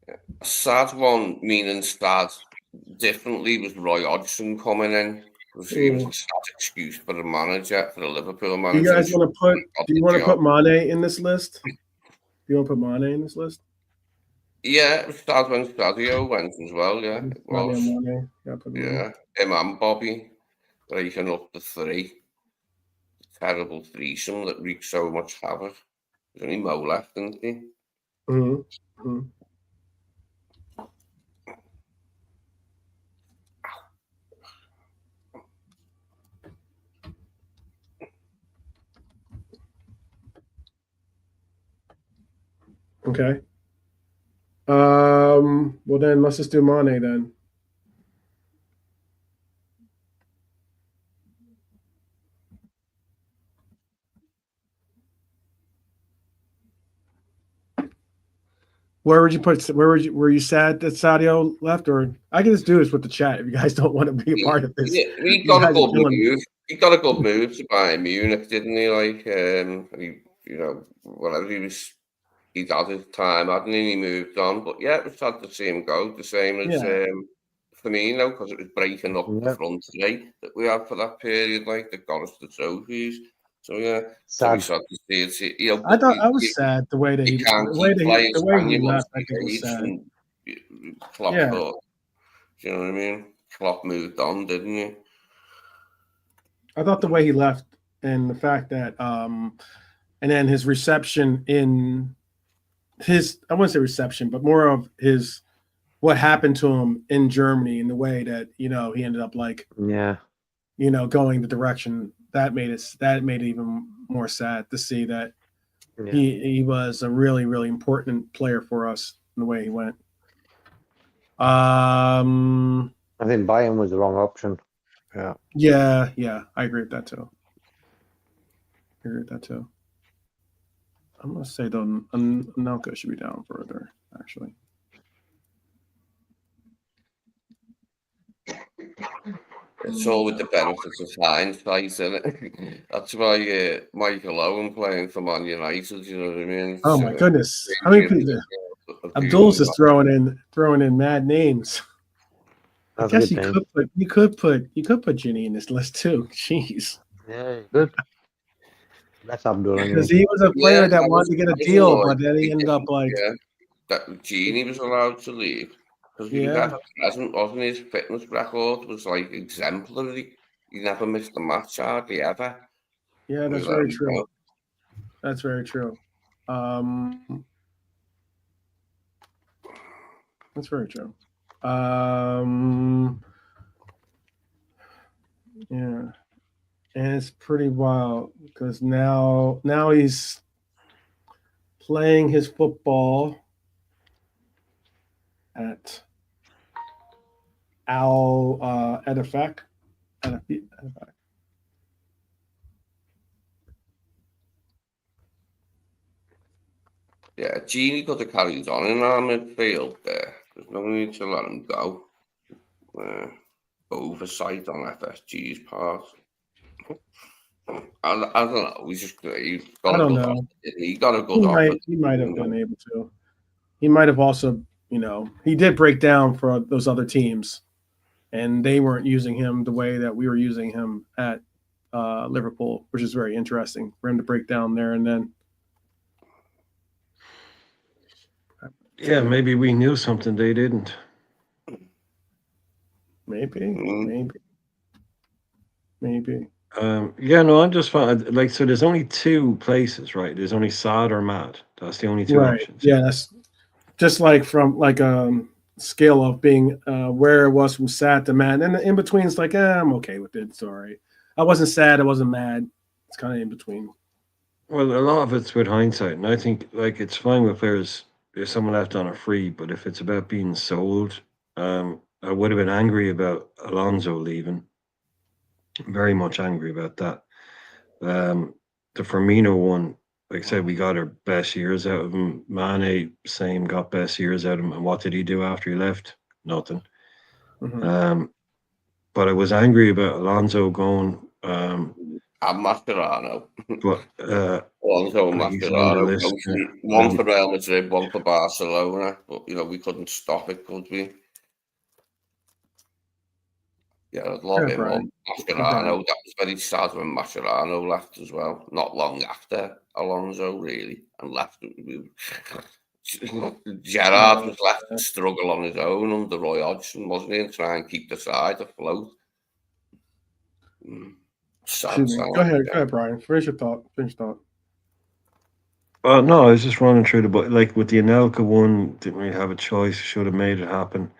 S2: A sad one, meaning sad differently, was Roy Hodgson coming in. Because he was a sad excuse for a manager, for a Liverpool manager.
S4: Do you guys want to put? Do you want to put Mane in this list? Do you want to put Mane in this list?
S2: Yeah, it was sad when Sadio went as well. Yeah, it was. Yeah, him and Bobby breaking up the three. Terrible threesome that wreaked so much havoc. There's only Mo left, isn't he?
S4: Mm-hmm. Okay. Well then let's just do Mane then. Where would you put? Were you sad that Sadio left, or I can just do this with the chat if you guys don't want to be a part of this?
S2: Yeah, he got a good move. He got a good move to Bayern Munich, didn't he? Like, whatever he'd had his time, hadn't he? He moved on, but yeah, it was sad to see him go. The same as Firmino, because it was breaking up the front three that we had for that period, like that got us the trophies. So yeah, sad to see it.
S4: I thought I was sad the way that he left. I think was sad.
S2: Klopp thought, do you know what I mean? Klopp moved on, didn't he?
S4: I thought the way he left and the fact that, and then his reception in his, I wouldn't say reception, but more of his, what happened to him in Germany and the way that, he ended up going the direction that made it even more sad to see that he was a really, really important player for us in the way he went.
S5: I think Bayern was the wrong option.
S4: Yeah, I agree with that too. I'm gonna say though, Anelka should be down further, actually.
S2: It's all with the benefits of hindsight, isn't it? That's why Michael Owen playing for Man United, you know what I mean?
S4: Oh my goodness. How many people? Abdul's just throwing in mad names. I guess you could put Ginny in this list too. Jeez.
S5: Yeah, good. That's Abdul.
S4: Because he was a player that wanted to get a deal, but then he ended up like
S2: that Genie was allowed to leave. Because he was ever present, wasn't his fitness record was like exemplary. He never missed a match hardly ever.
S4: Yeah, that's very true. That's very true. That's very true. Yeah. And it's pretty wild because now he's playing his football at Al Edifak.
S2: Yeah, Genie could have carried on in our midfield there. There's no need to let him go. oversight on FSG's part. I don't know. He's got
S4: I
S2: a
S4: don't
S2: good
S4: know.
S2: offer. He got a good offer.
S4: He might have been able to. He might have also, he did break down for those other teams, and they weren't using him the way that we were using him at Liverpool, which is very interesting for him to break down there and then.
S1: Yeah, maybe we knew something they didn't.
S4: Maybe.
S1: Yeah, no, I'm just fine. Like, so there's only two places, right? There's only sad or mad. That's the only two options.
S4: Yeah, that's just like from like scale of being where it was from sad to mad, and in between it's like I'm okay with it. Sorry, I wasn't sad, I wasn't mad. It's kind of in between.
S1: Well, a lot of it's with hindsight, and I think like it's fine with players if someone left on a free, but if it's about being sold, I would have been angry about Alonso leaving. Very much angry about that. The Firmino one, like I said, we got our best years out of him. Mane, same, got best years out of him. And what did he do after he left? Nothing.
S4: Mm-hmm.
S1: But I was angry about Alonso going.
S2: And Mascherano.
S1: But
S2: Alonso and
S1: he's on the
S2: Mascherano.
S1: list,
S2: One for Real Madrid, one for Barcelona. But, we couldn't stop it, could we? Yeah, I'd love him on Mascherano. That was very sad when Mascherano left as well. Not long after Alonso, really, and left. Gerrard was left to struggle on his own under Roy Hodgson, wasn't he, and try and keep the side afloat. Sad.
S4: Go ahead, Brian. Finish your thought.
S1: No, I was just running through the book. Like with the Anelka one, didn't really have a choice. Should have made it happen.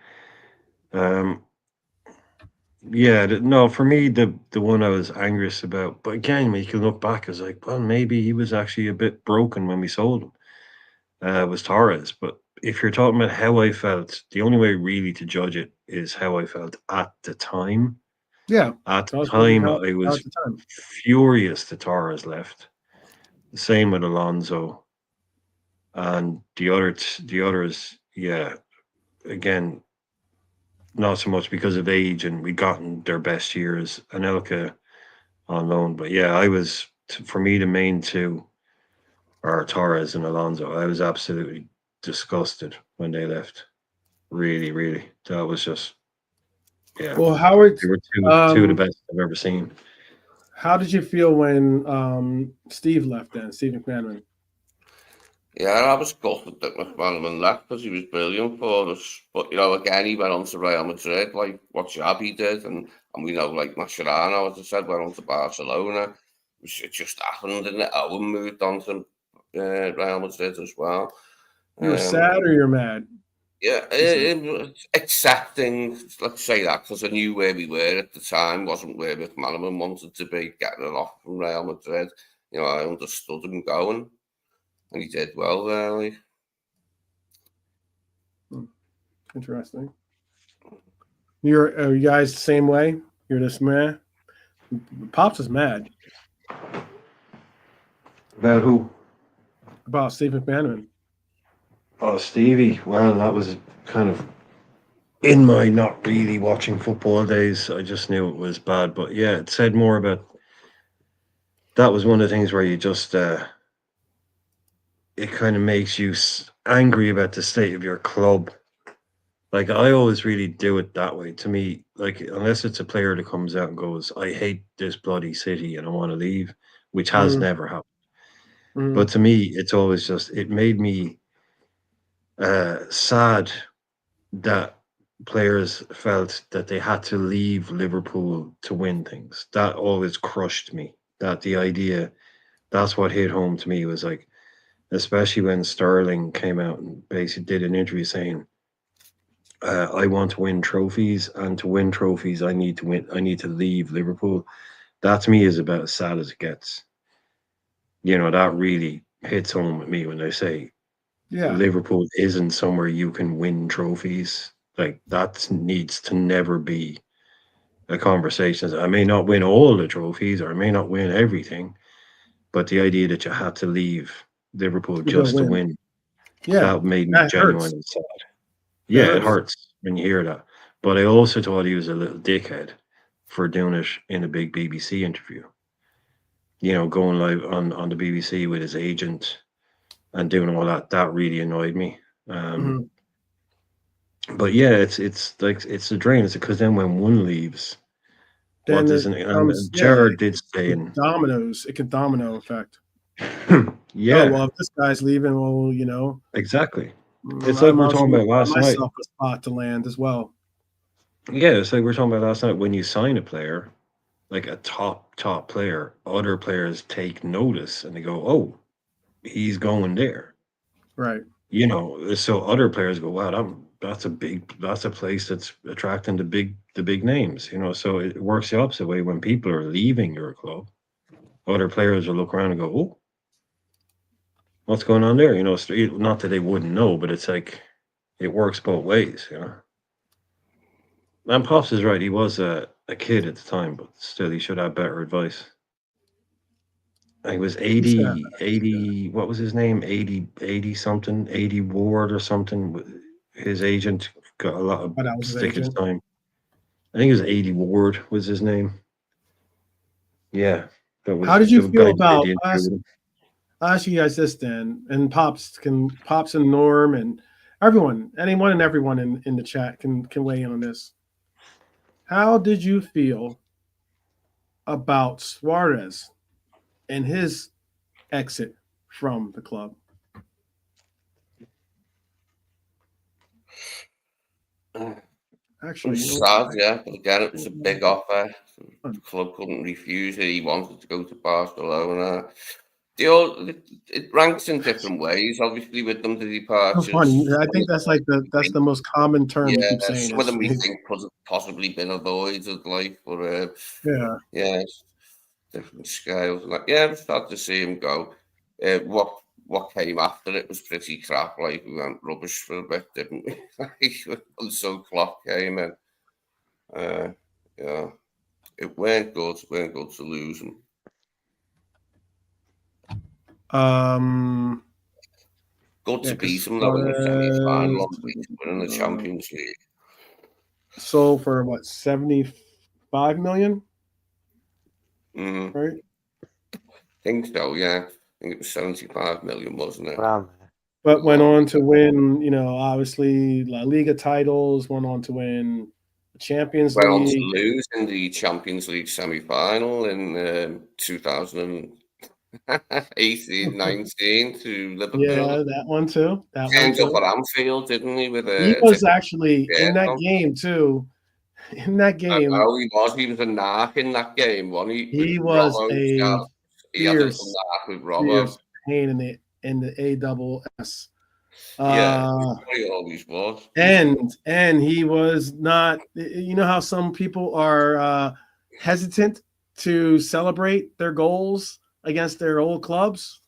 S1: Yeah, no, for me, the one I was angriest about, but again, when you can look back, I was like, well, maybe he was actually a bit broken when we sold him, was Torres. But if you're talking about how I felt, the only way really to judge it is how I felt at the time.
S4: Yeah.
S1: At the time, I was furious that Torres left. The same with Alonso. And the others, yeah, again, not so much because of age, and we'd gotten their best years. Anelka on loan, but yeah, I was for me the main two are Torres and Alonso. I was absolutely disgusted when they left. Really, really, that was just
S4: Well, Howard,
S1: they were two of the best I've ever seen.
S4: How did you feel when Steve left? Then Steve McManaman.
S2: Yeah, I was gutted that McManaman left because he was brilliant for us. But, again, he went on to Real Madrid, like what Xavi did. And we know, like Mascherano, as I said, went on to Barcelona. It just happened, and Owen moved on to Real Madrid as well.
S4: You were sad or you're mad?
S2: Yeah, accepting, let's say that, because I knew where we were at the time, wasn't where McManaman wanted to be, getting it off from Real Madrid. I understood him going. And he did well there. Like.
S4: Interesting. Are you guys the same way? You're just mad? Pops is mad.
S1: About who?
S4: About Steve McManaman.
S1: Oh, Stevie. Well, that was kind of in my not really watching football days. I just knew it was bad. But yeah, it said more about. That was one of the things where you just. It kind of makes you angry about the state of your club. Like, I always really do it that way. To me, like, unless it's a player that comes out and goes, I hate this bloody city and I want to leave, which has never happened. But to me, it's always just, it made me sad that players felt that they had to leave Liverpool to win things. That always crushed me. That the idea, that's what hit home to me, was like, especially when Sterling came out and basically did an interview saying, I want to win trophies, and to win trophies, I need to leave Liverpool. That to me is about as sad as it gets. That really hits home with me when they say, Liverpool isn't somewhere you can win trophies. Like, that needs to never be a conversation. I may not win all the trophies, or I may not win everything, but the idea that you had to leave Liverpool just to win, that made me genuinely sad. Yeah, it hurts when you hear that. But I also thought he was a little dickhead for doing it in a big BBC interview. Going live on the BBC with his agent and doing all that. That really annoyed me.
S4: Mhm.
S1: But yeah, it's like it's a drain. It's because then when one leaves,
S4: Then
S1: what
S4: it
S1: doesn't?
S4: becomes,
S1: And Gerard did say,
S4: dominoes. It can domino effect.
S1: yeah,
S4: Oh well, if this guy's leaving, well,
S1: exactly. It's
S4: I
S1: like we were
S4: might as
S1: talking
S4: well
S1: about
S4: find
S1: last night.
S4: myself a spot to land as well.
S1: Yeah, it's like we were talking about last night. When you sign a player, like a top player, other players take notice and they go, "Oh, he's going there."
S4: Right.
S1: So other players go, "Wow, that's a place that's attracting the big names." So it works the opposite way. When people are leaving your club, other players will look around and go, "Oh, what's going on there?" Not that they wouldn't know, but it's like it works both ways. And Pops is right. He was a kid at the time, but still, he should have better advice. I think it was
S4: Who's that?
S1: 80, what was his name? 80 something, 80 Ward or something. His agent got a lot of
S4: Oh, that was his
S1: stick at the
S4: agent.
S1: time. I think it was 80 Ward was his name. Yeah.
S4: How did you
S1: the
S4: feel
S1: guy did
S4: about
S1: the interview with him.
S4: I'll ask you guys this then, and Pops and Norm and anyone and everyone in the chat can weigh in on this. How did you feel about Suarez and his exit from the club? Actually,
S2: It was sad, yeah. But again, it was a big offer. The club couldn't refuse it. He wanted to go to Barcelona. It ranks in different ways, obviously, with them, the
S4: so
S2: departures.
S4: funny. I think that's the most common term you keep saying.
S2: Some of them we think could have possibly been avoided, but
S4: yeah,
S2: it's different scales. It's sad to see him go. What came after it was pretty crap. Like, we went rubbish for a bit, didn't we? Until Klopp came in. It weren't good. To lose him. Good to beat him though in the semi-final on winning the Champions League.
S4: Sold for what, 75 million? Right?
S2: I think so, yeah. I think it was 75 million, wasn't it?
S5: Wow.
S4: But went on to win, obviously La Liga titles, went on to win the Champions League.
S2: Went on to lose in the Champions League semi-final in 2018-19 to Liverpool.
S4: Yeah, that one too.
S2: Turned up at Anfield, didn't he?
S4: He was actually in that game too. In that game,
S2: he was a narc in that game, wasn't he?
S4: He was a fierce
S2: with Robbo.
S4: pain in the ASS.
S2: He always was.
S4: And he was not. You know how some people are hesitant to celebrate their goals against their old clubs.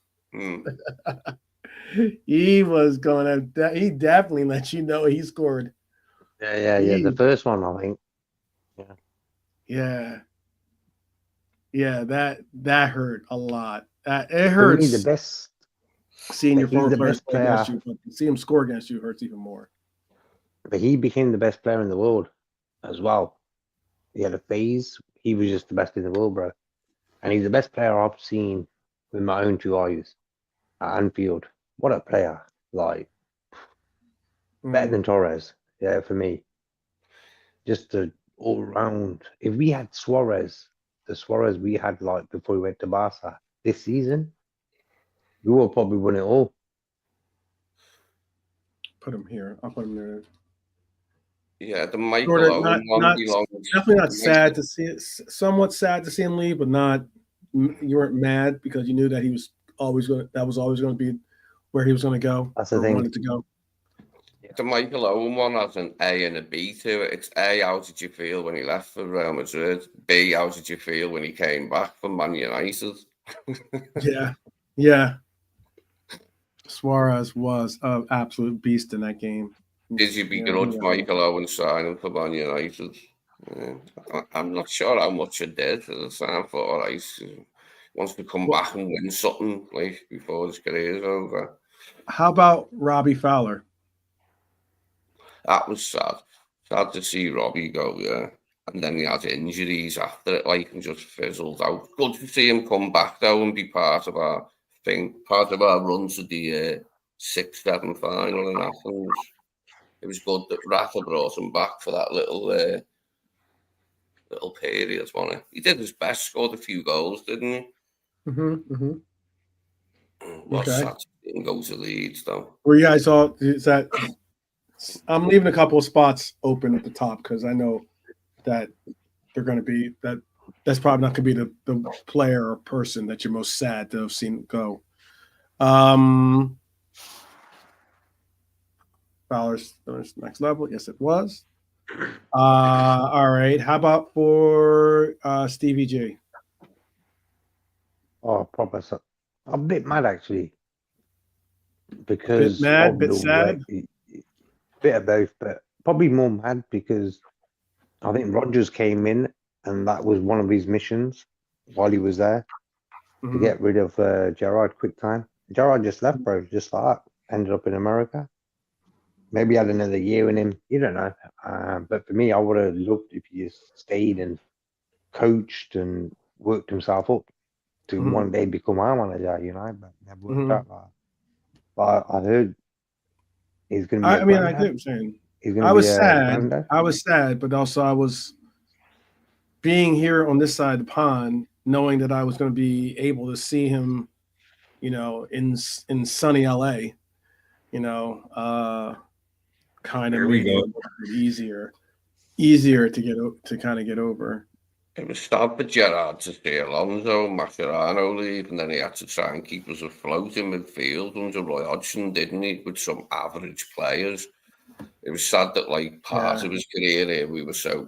S4: He was going to. He definitely let you know he scored.
S5: Yeah. The first one, I think.
S4: Yeah. That hurt a lot. It hurts.
S5: He's the best.
S4: Seeing your former players play
S5: player.
S4: against you, but see him score against you hurts even more.
S5: But he became the best player in the world as well. He had a phase. He was just the best in the world, bro. And he's the best player I've seen with my own two eyes at Anfield. What a player. Like, better than Torres. Yeah, for me. Just an all-round. If we had Suarez, the Suarez we had like before we went to Barca this season, we will probably win it all.
S4: Put him here. I'll put him there.
S2: Yeah, the Michael Owen one belongs.
S4: Definitely not sad to see it. Somewhat sad to see him leave, but not. You weren't mad because you knew that he was always going. That was always going to be where he was going to go.
S5: That's the thing.
S4: Wanted to go.
S2: The Michael Owen one has an A and a B to it. It's A, how did you feel when he left for Real Madrid? B, how did you feel when he came back from Man United?
S4: Yeah. Suarez was an absolute beast in that game.
S2: Did you begrudge Michael Owen signing for Man United? I'm not sure how much it did. It sounded all right. He wants to come back and win something like before his career is over.
S4: How about Robbie Fowler?
S2: That was sad. Sad to see Robbie go, yeah. And then he had injuries after it, like, and just fizzled out. Good to see him come back, though, and be part of our run to the 6-7 final in Athens. It was good that Rafa brought him back for that little period, wasn't it? He did his best, scored a few goals, didn't he? Was sad to see him go to Leeds, though.
S4: Were you guys all? Is that? I'm leaving a couple of spots open at the top because I know that they're going to be that's probably not going to be the player or person that you're most sad to have seen go. Fowler's next level. Yes, it was. All right. How about for Stevie G?
S5: Oh, proper. I'm a bit mad actually because
S4: Bit mad,
S5: of
S4: bit
S5: the
S4: sad.
S5: bit of both, but probably more mad because I think Rodgers came in and that was one of his missions while he was there to get rid of Gerrard quick time. Gerrard just left, bro, just like that. Ended up in America. Maybe had another year in him. You don't know. But for me, I would have loved if he just stayed and coached and worked himself up to one day become our manager, you know, but never worked out like that. But I heard he's going to be
S4: I mean, I get what I'm saying.
S5: I
S4: was sad, but also I was being here on this side of the pond, knowing that I was going to be able to see him, you know, in sunny LA, you know, kind of made it easier to kind of get over.
S2: It was sad for Gerrard to see Alonso, Mascherano leave, and then he had to try and keep us afloat in midfield under Roy Hodgson, didn't he, with some average players. It was sad that, like, part of his career here, we were so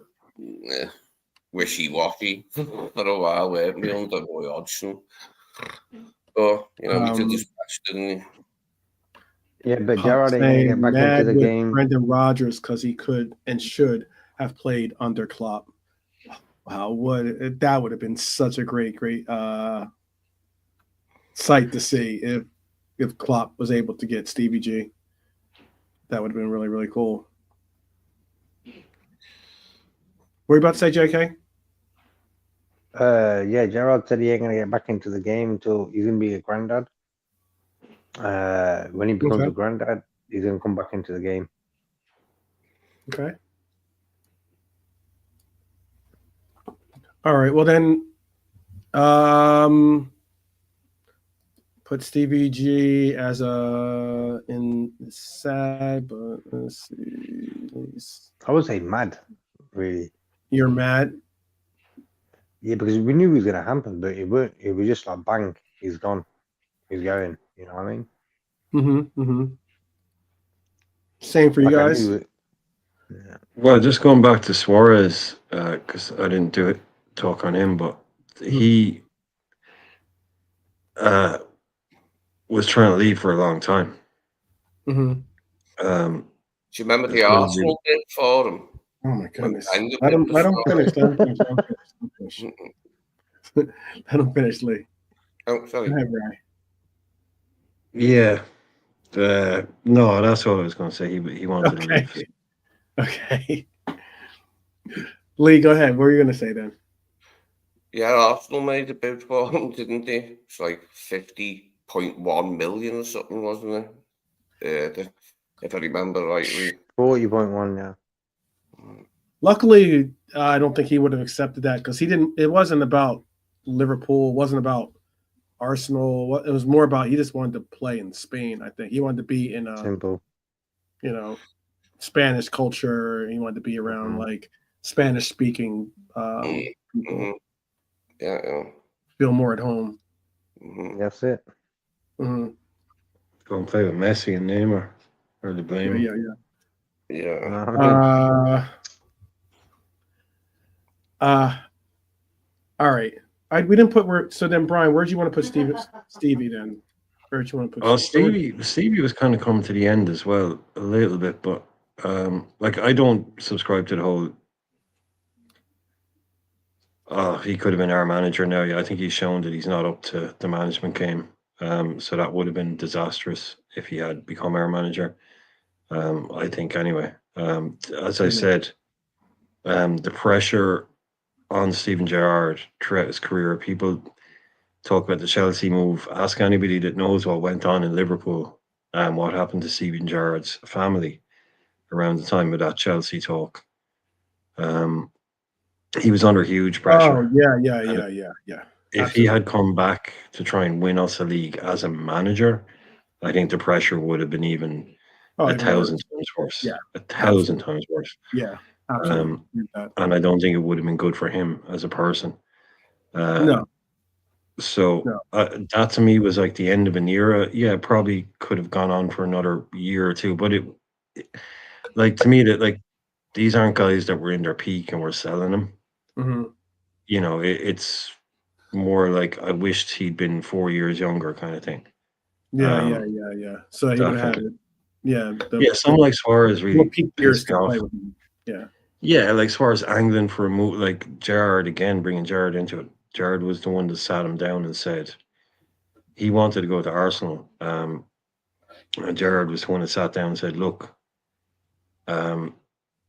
S2: wishy-washy for a while, weren't we, under Roy Hodgson? But, you know, he did his best, didn't he?
S5: Yeah, but Gerrard ain't going to get back into the game.
S4: Brendan Rodgers, because he could and should have played under Klopp. Wow, that would have been such a great sight to see if Klopp was able to get Stevie G. That would have been really, really cool. What are you about to say, JK?
S5: Yeah, Gerrard said he ain't going to get back into the game until he's going to be a granddad. When he becomes a granddad, he's going to come back into the game.
S4: Okay. All right. Well, then, put Stevie G as in sad, but let's see.
S5: I would say mad, really.
S4: You're mad?
S5: Yeah, because we knew it was going to happen, but it was just like bang, he's gone, he's going. You know what I mean?
S4: Same for you guys.
S5: Yeah.
S1: Well, just going back to Suarez, because I didn't talk on him, but he was trying to leave for a long time.
S2: Do you remember the Arsenal bid for him?
S4: Oh my goodness! Let him finish. Let him finish, Lee.
S2: Oh, sorry.
S4: Go ahead, Ray.
S1: Yeah. No, that's what I was going to say. He wanted to leave.
S4: Okay. Lee, go ahead. What were you going to say then?
S2: Yeah, Arsenal made a bid for him, didn't they? It's like 50.1 million or something, wasn't it? If I remember rightly.
S5: 40.1, yeah.
S4: Luckily, I don't think he would have accepted that because it wasn't about Liverpool. It wasn't about Arsenal. It was more about he just wanted to play in Spain. I think he wanted to be in
S5: simple,
S4: Spanish culture. He wanted to be around like Spanish speaking people.
S2: Yeah.
S4: Feel more at home.
S5: That's it.
S1: Go and play with Messi and Neymar, or the blame.
S2: Yeah.
S4: All right. We didn't put so then Brian, where'd you want to put Stevie then? Where'd you want to put
S1: Stevie was kind of coming to the end as well a little bit, but like I don't subscribe to the whole he could have been our manager now. Yeah, I think he's shown that he's not up to the management game. So that would have been disastrous if he had become our manager. I think anyway. As I said, the pressure on Steven Gerrard throughout his career. People talk about the Chelsea move. Ask anybody that knows what went on in Liverpool and what happened to Steven Gerrard's family around the time of that Chelsea talk. He was under huge pressure.
S4: Oh yeah.
S1: If he had come back to try and win us a league as a manager, I think the pressure would have been even a thousand times worse.
S4: Yeah,
S1: 1,000 times worse.
S4: Yeah, absolutely.
S1: And I don't think it would have been good for him as a person.
S4: No.
S1: So that to me was like the end of an era. Yeah, probably could have gone on for another year or two, but it like to me that like these aren't guys that were in their peak and we're selling them.
S4: Mm-hmm.
S1: You know, it's more like I wished he'd been 4 years younger kind of thing.
S4: Yeah. So he would have had it. Yeah.
S1: Someone like Suarez really
S4: peak years
S1: pissed
S4: to
S1: off.
S4: play with him. Yeah.
S1: Yeah, like Suarez angling for a move, like Gerrard again, bringing Gerrard into it. Gerrard was the one that sat him down and said he wanted to go to Arsenal. And Gerrard was the one that sat down and said, look,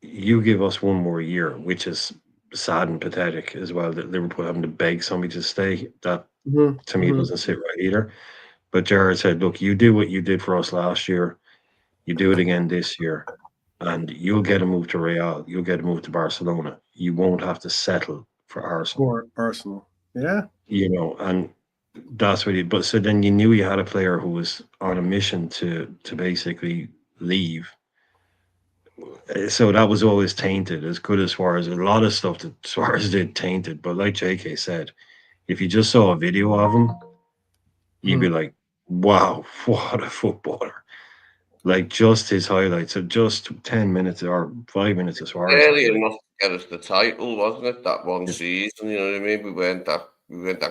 S1: you give us one more year, which is sad and pathetic as well, that Liverpool having to beg somebody to stay. That, to me, doesn't sit right either. But Gerrard said, look, you do what you did for us last year. You do it again this year. And you'll get a move to Real. You'll get a move to Barcelona. You won't have to settle for Arsenal.
S4: For Arsenal. Yeah.
S1: You know, and that's what he, but so then you knew you had a player who was on a mission to basically leave. So that was always tainted, as good as Suarez. A lot of stuff that Suarez did tainted, but like JK said, if you just saw a video of him, you'd be like, wow, what a footballer. Like just his highlights of just 10 minutes or 5 minutes of Suarez.
S2: Early enough to get us the title, wasn't it? That one season, you know what I mean? We weren't that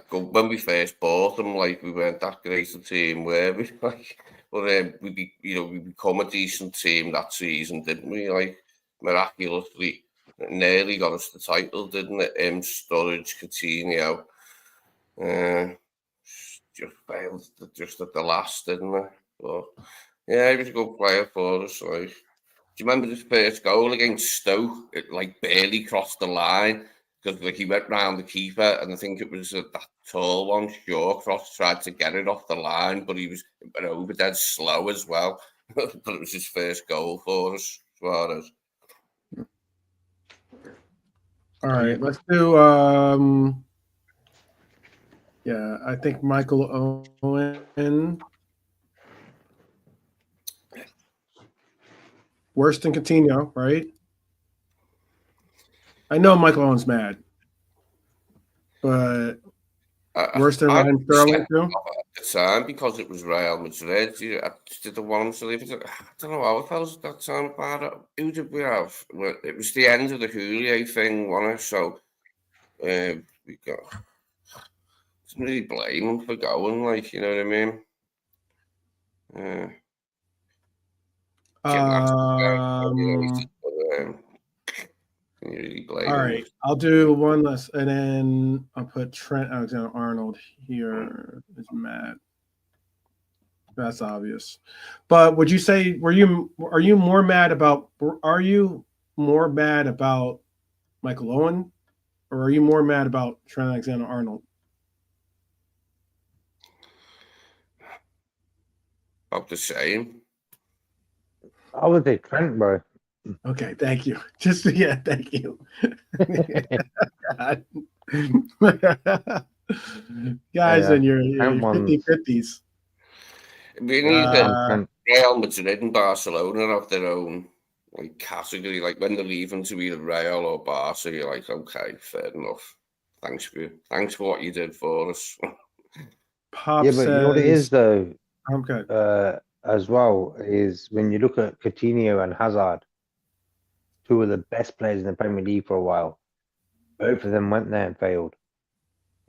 S2: good when we first bought them. Like we weren't that great a team, were we? Like, but we become a decent team that season, didn't we? Like miraculously, nearly got us the title, didn't it? Sturridge, Coutinho, just failed just at the last, didn't it? But yeah, he was a good player for us. Like, do you remember his first goal against Stoke? It like barely crossed the line because like he went round the keeper, and I think it was that tall one, Shawcross, tried to get it off the line, but it went over dead slow as well. But it was his first goal for us, Suarez.
S4: All right, let's do. Yeah, I think Michael Owen. Worse than Coutinho, right? I know Michael Owen's mad, but worse than Ryan Sterling too?
S2: At the time, because it was Real Madrid, I didn't want to leave it. I don't know how I felt at that time about it. Who did we have? Well, it was the end of the Houllier thing, wasn't it? So we got. Didn't really blame him for going, like, you know what I mean? Can you really blame
S4: all
S2: him?
S4: right, I'll do one less, and then I'll put Trent Alexander-Arnold here. Is mad. That's obvious. But would you say are you more mad about Michael Owen, or are you more mad about Trent Alexander-Arnold?
S2: About the same.
S5: I would say Trent, bro.
S4: Okay, thank you. Thank you. Guys, and your 50-50s.
S2: We need Real Madrid and Barcelona have their own like category. Like when they're leaving to either Real or Barca, you're like, okay, fair enough. Thanks for what you did for us.
S5: Pop says, you know what it is though.
S4: Okay.
S5: As well is when you look at Coutinho and Hazard, two of the best players in the Premier League for a while. Both of them went there and failed.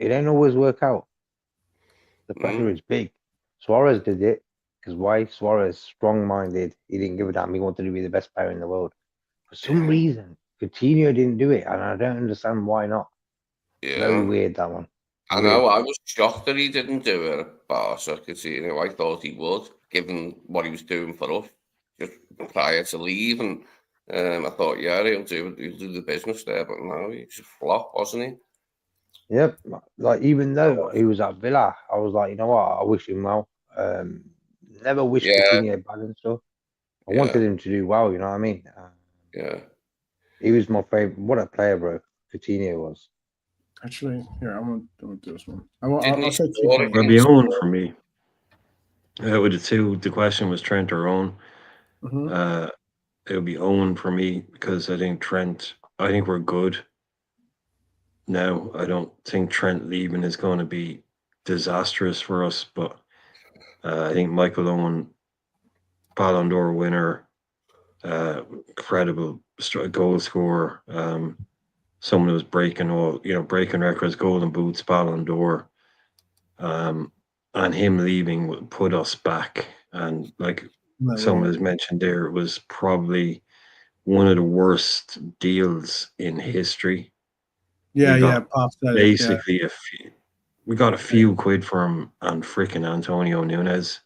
S5: It ain't always work out. The pressure is big. Suarez did it because why? Suarez, strong-minded. He didn't give a damn. He wanted to be the best player in the world. For some reason, Coutinho didn't do it, and I don't understand why not.
S2: Yeah.
S5: Very weird, that one.
S2: I know. I was shocked that he didn't do it at Barca, Coutinho. I thought he would, given what he was doing for us just prior to leaving. I thought, yeah, he'll do the business there, but no, he's a flop, wasn't he?
S5: Yep. Like, even though he was at Villa, I was like, you know what? I wish him well. Never wished
S2: Yeah.
S5: Coutinho bad and stuff. I wanted him to do well, you know what I mean?
S2: Yeah.
S5: He was my favorite. What a player, bro. Coutinho was.
S4: Actually, here, I'm gonna do this one.
S2: Didn't he
S4: I'll say
S2: score
S4: TK.
S1: It'll be Owen for me. With the two, the question was Trent or Owen.
S4: Mhm.
S1: It'll be Owen for me because I think we're good now. I don't think Trent leaving is going to be disastrous for us, but I think Michael Owen, Ballon d'Or winner, incredible goal scorer, someone who's breaking records, golden boots, Ballon d'Or, and him leaving would put us back. And like someone has mentioned there, it was probably one of the worst deals in history.
S4: Yeah, Pop said
S1: basically we got a few quid for him and freaking Antonio Nunez.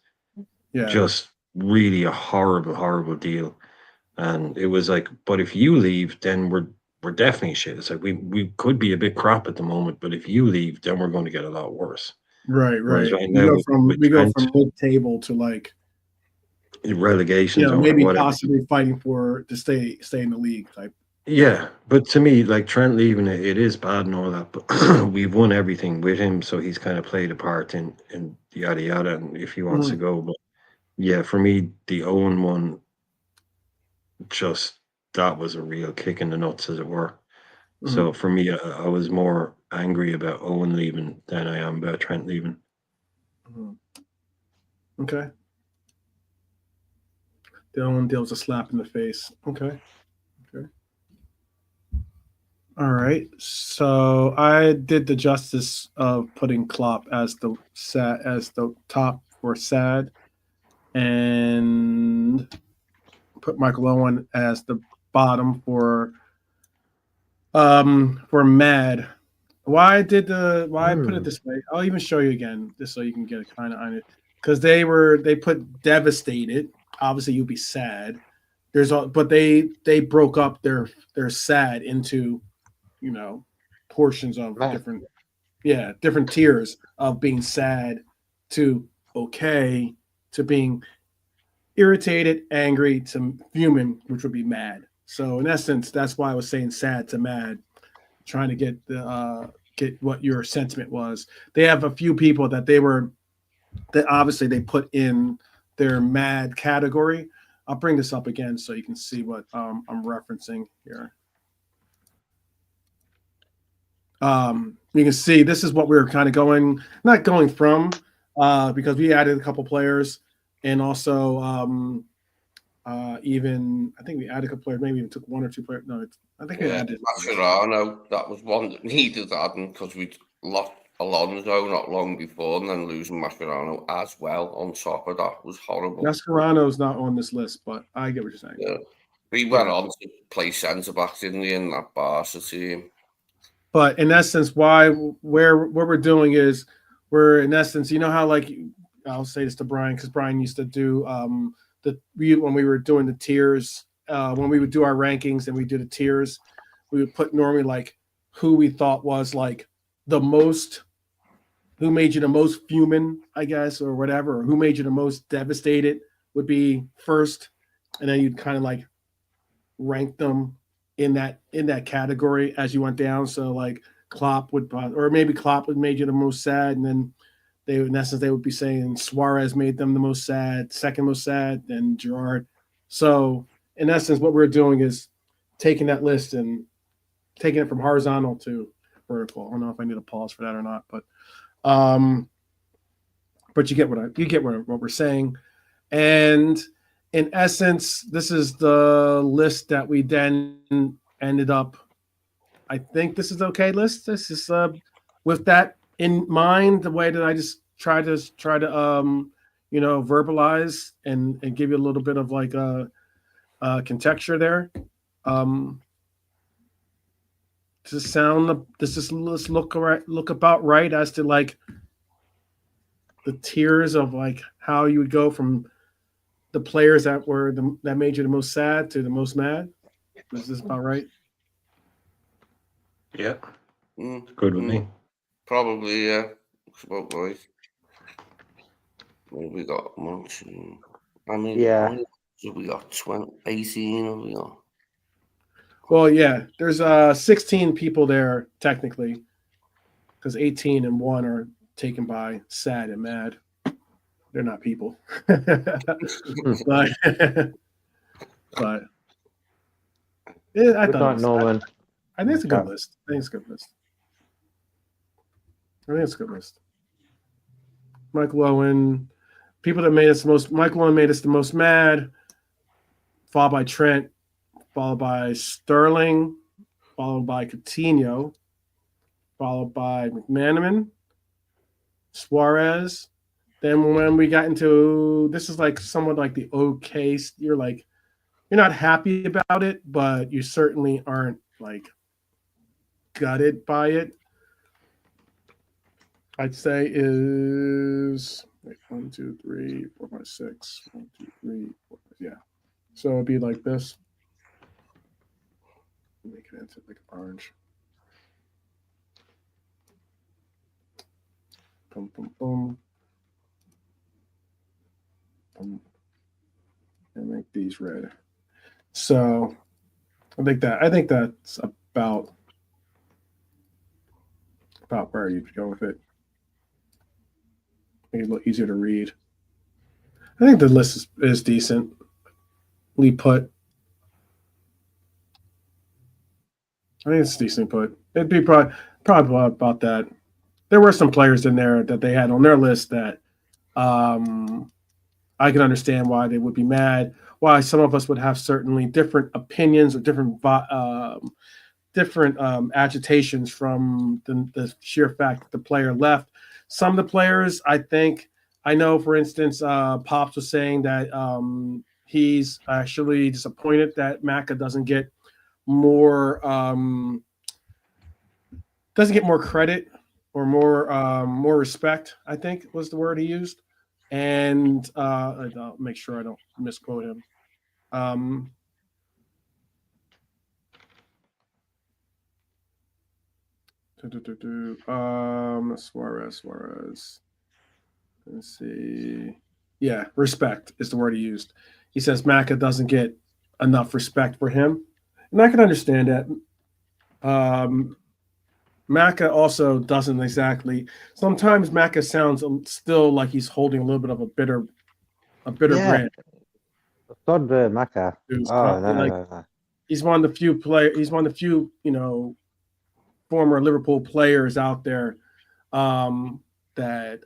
S4: Yeah.
S1: Just really a horrible deal. And it was like, but if you leave, then we're definitely shit. It's like we could be a bit crap at the moment, but if you leave, then we're going to get a lot worse.
S4: Right.
S1: Whereas
S4: We
S1: now
S4: go from mid-table to like
S1: relegation zone,
S4: maybe
S1: or whatever.
S4: possibly fighting to stay in the league type.
S1: Yeah, but to me, like Trent leaving, it is bad and all that, but we've won everything with him, so he's kind of played a part in yada yada. And if he wants to go, but yeah, for me, the Owen one, just that was a real kick in the nuts, as it were. So for me, I was more angry about Owen leaving than I am about Trent leaving.
S4: Okay. The Owen deal was a slap in the face. Okay. All right. So I did the justice of putting Klopp as the top for sad, and put Michael Owen as the bottom for mad. Why I put it this way? I'll even show you again, just so you can get a kind of on it. Because they put devastated. Obviously, you'd be sad. But they broke up their sad into, portions of different tiers of being sad to okay to being irritated, angry to fuming, which would be mad. So in essence, that's why I was saying sad to mad, trying to get what your sentiment was. They have a few people that obviously they put in their mad category. I'll bring this up again so you can see what I'm referencing here. You can see this is what we were kind of not going from, because we added a couple players, and also even I think we added a couple players, maybe even took one or two players. No, I think we added
S2: Mascherano. That was one that needed adding because we lost Alonso not long before, and then losing Mascherano as well on top of that was horrible.
S4: Mascherano's not on this list, but I get what you're saying.
S2: Yeah. We went on to play centre back, didn't we, in that Barca team?
S4: But in essence, what we're doing is we're in essence, you know how, like, I'll say this to Brian because Brian used to do when we were doing the tiers, when we would do our rankings and we do the tiers, we would put normally like who we thought was like the most, who made you the most fuming, I guess, or whatever, or who made you the most devastated would be first, and then you'd kind of like rank them in that category as you went down. So like Klopp would made you the most sad, and then they would be saying Suarez made them the most sad, second most sad, then Gerrard. So in essence, what we're doing is taking that list and taking it from horizontal to vertical. I don't know if I need a pause for that or not, but you get what we're saying. And in essence, this is the list that we then ended up. I think this is the okay list. This is with that in mind, the way that I just try to verbalize and give you a little bit of like a contexture there. Let's look about right as to like the tiers of like how you would go from the players that made you the most sad to the most mad. Is this about right?
S1: Yeah,
S2: Mm,
S1: good with me.
S2: Probably, yeah. It's about right. What have we got? I mean,
S5: Yeah.
S2: how many have we got? 18 have we got?
S4: Well, yeah. There's 16 people there technically, because 18 and 1 are taken by sad and mad. They're not people. but yeah, I
S5: Good
S4: thought
S5: night,
S4: it was,
S5: Norman.
S4: I think it's a good
S5: Okay.
S4: list. I think it's a good list. I think it's a good list. Michael Owen, people that made us the most. Michael Owen made us the most mad. Followed by Trent, followed by Sterling, followed by Coutinho, followed by McManaman, Suarez. Then when we got into this is like somewhat like the okay, you're not happy about it, but you certainly aren't like gutted by it. I'd say is 1, 2, 3, 4, 5, 6. 1, 2, 3, 4, 5, yeah. So it'd be like this. Make it into like orange. Boom, boom, boom. Boom. And make these red. So I think that's about where you'd go with it. Make it a little easier to read. I think the list is decently put. I think it's decently put. It'd be probably about that. There were some players in there that they had on their list that I can understand why they would be mad. Why some of us would have certainly different opinions or different agitations from the sheer fact that the player left. Some of the players, I know, for instance, Pops was saying that he's actually disappointed that Maka doesn't get more credit or more respect, I think was the word he used. And I'll make sure I don't misquote him. Suarez. Let's see. Yeah, respect is the word he used. He says Maka doesn't get enough respect for him. And I can understand that. Maka also doesn't exactly. Sometimes Maka sounds still like he's holding a little bit of a bitter brand.
S5: Todd Maka. Oh, no.
S4: He's one of the few He's one of the few, former Liverpool players out there that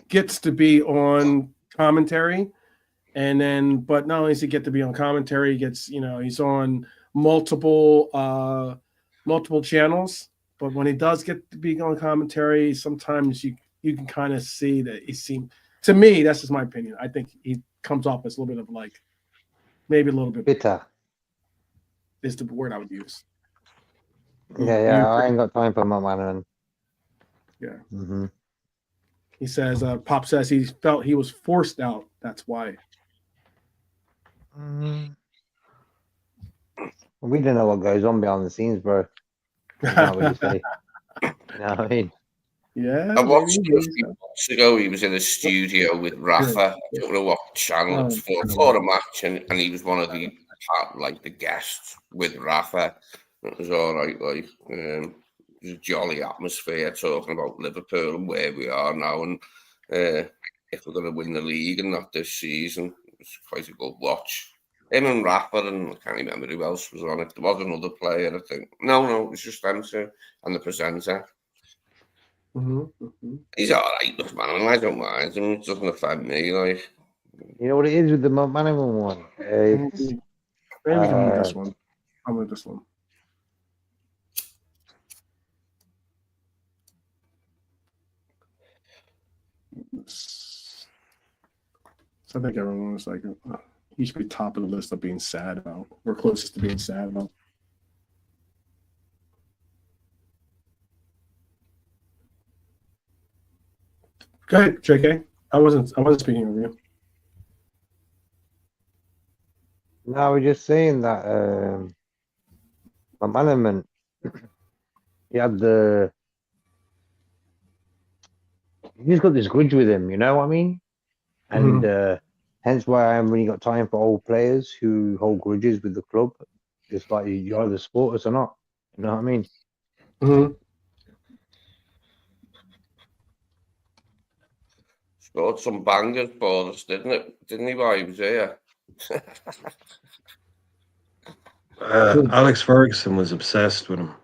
S4: gets to be on commentary, and then, but not only does he get to be on commentary, he gets, he's on multiple channels. But when he does get to be on commentary, sometimes you can kind of see that he seems. To me, that's just my opinion. I think he comes off as a little bit of like, maybe a little bit
S5: bitter.
S4: Is the word I would use.
S5: Yeah. I ain't got time for my man.
S4: Yeah.
S5: Mm-hmm.
S4: He says, Pop says he felt he was forced out. That's why.
S5: We don't know what goes on behind the scenes, bro. You can't really say. You know what I mean?
S4: Yeah.
S2: I watched a few months ago. He was in a studio with Rafa. I don't know what channel it's for a match, and he was one of the guests with Rafa. It was all right. It was a jolly atmosphere talking about Liverpool and where we are now, and if we're going to win the league and not this season. It's quite a good watch. Him and Rafa, and I can't remember who else was on it. There was another player, I think. No, it was just them two and the presenter.
S4: Mm-hmm.
S2: He's all right, look, man. I don't mind him. It doesn't affect me. Like,
S5: you know what it is with the management one?
S4: Maybe we can move this one. I'll move this one. So I think everyone was like, he should be top of the list of being sad about. We're closest to being sad about. Go ahead, JK. I wasn't speaking of you.
S5: No, we're just saying that McManaman, he just got this grudge with him, you know what I mean? And hence why I haven't really got time for old players who hold grudges with the club. Just like you either support us or not. You know what I mean?
S4: Mhm.
S2: Scored some bangers for us, didn't it? Didn't he, while he was here?
S1: Alex Ferguson was obsessed with him.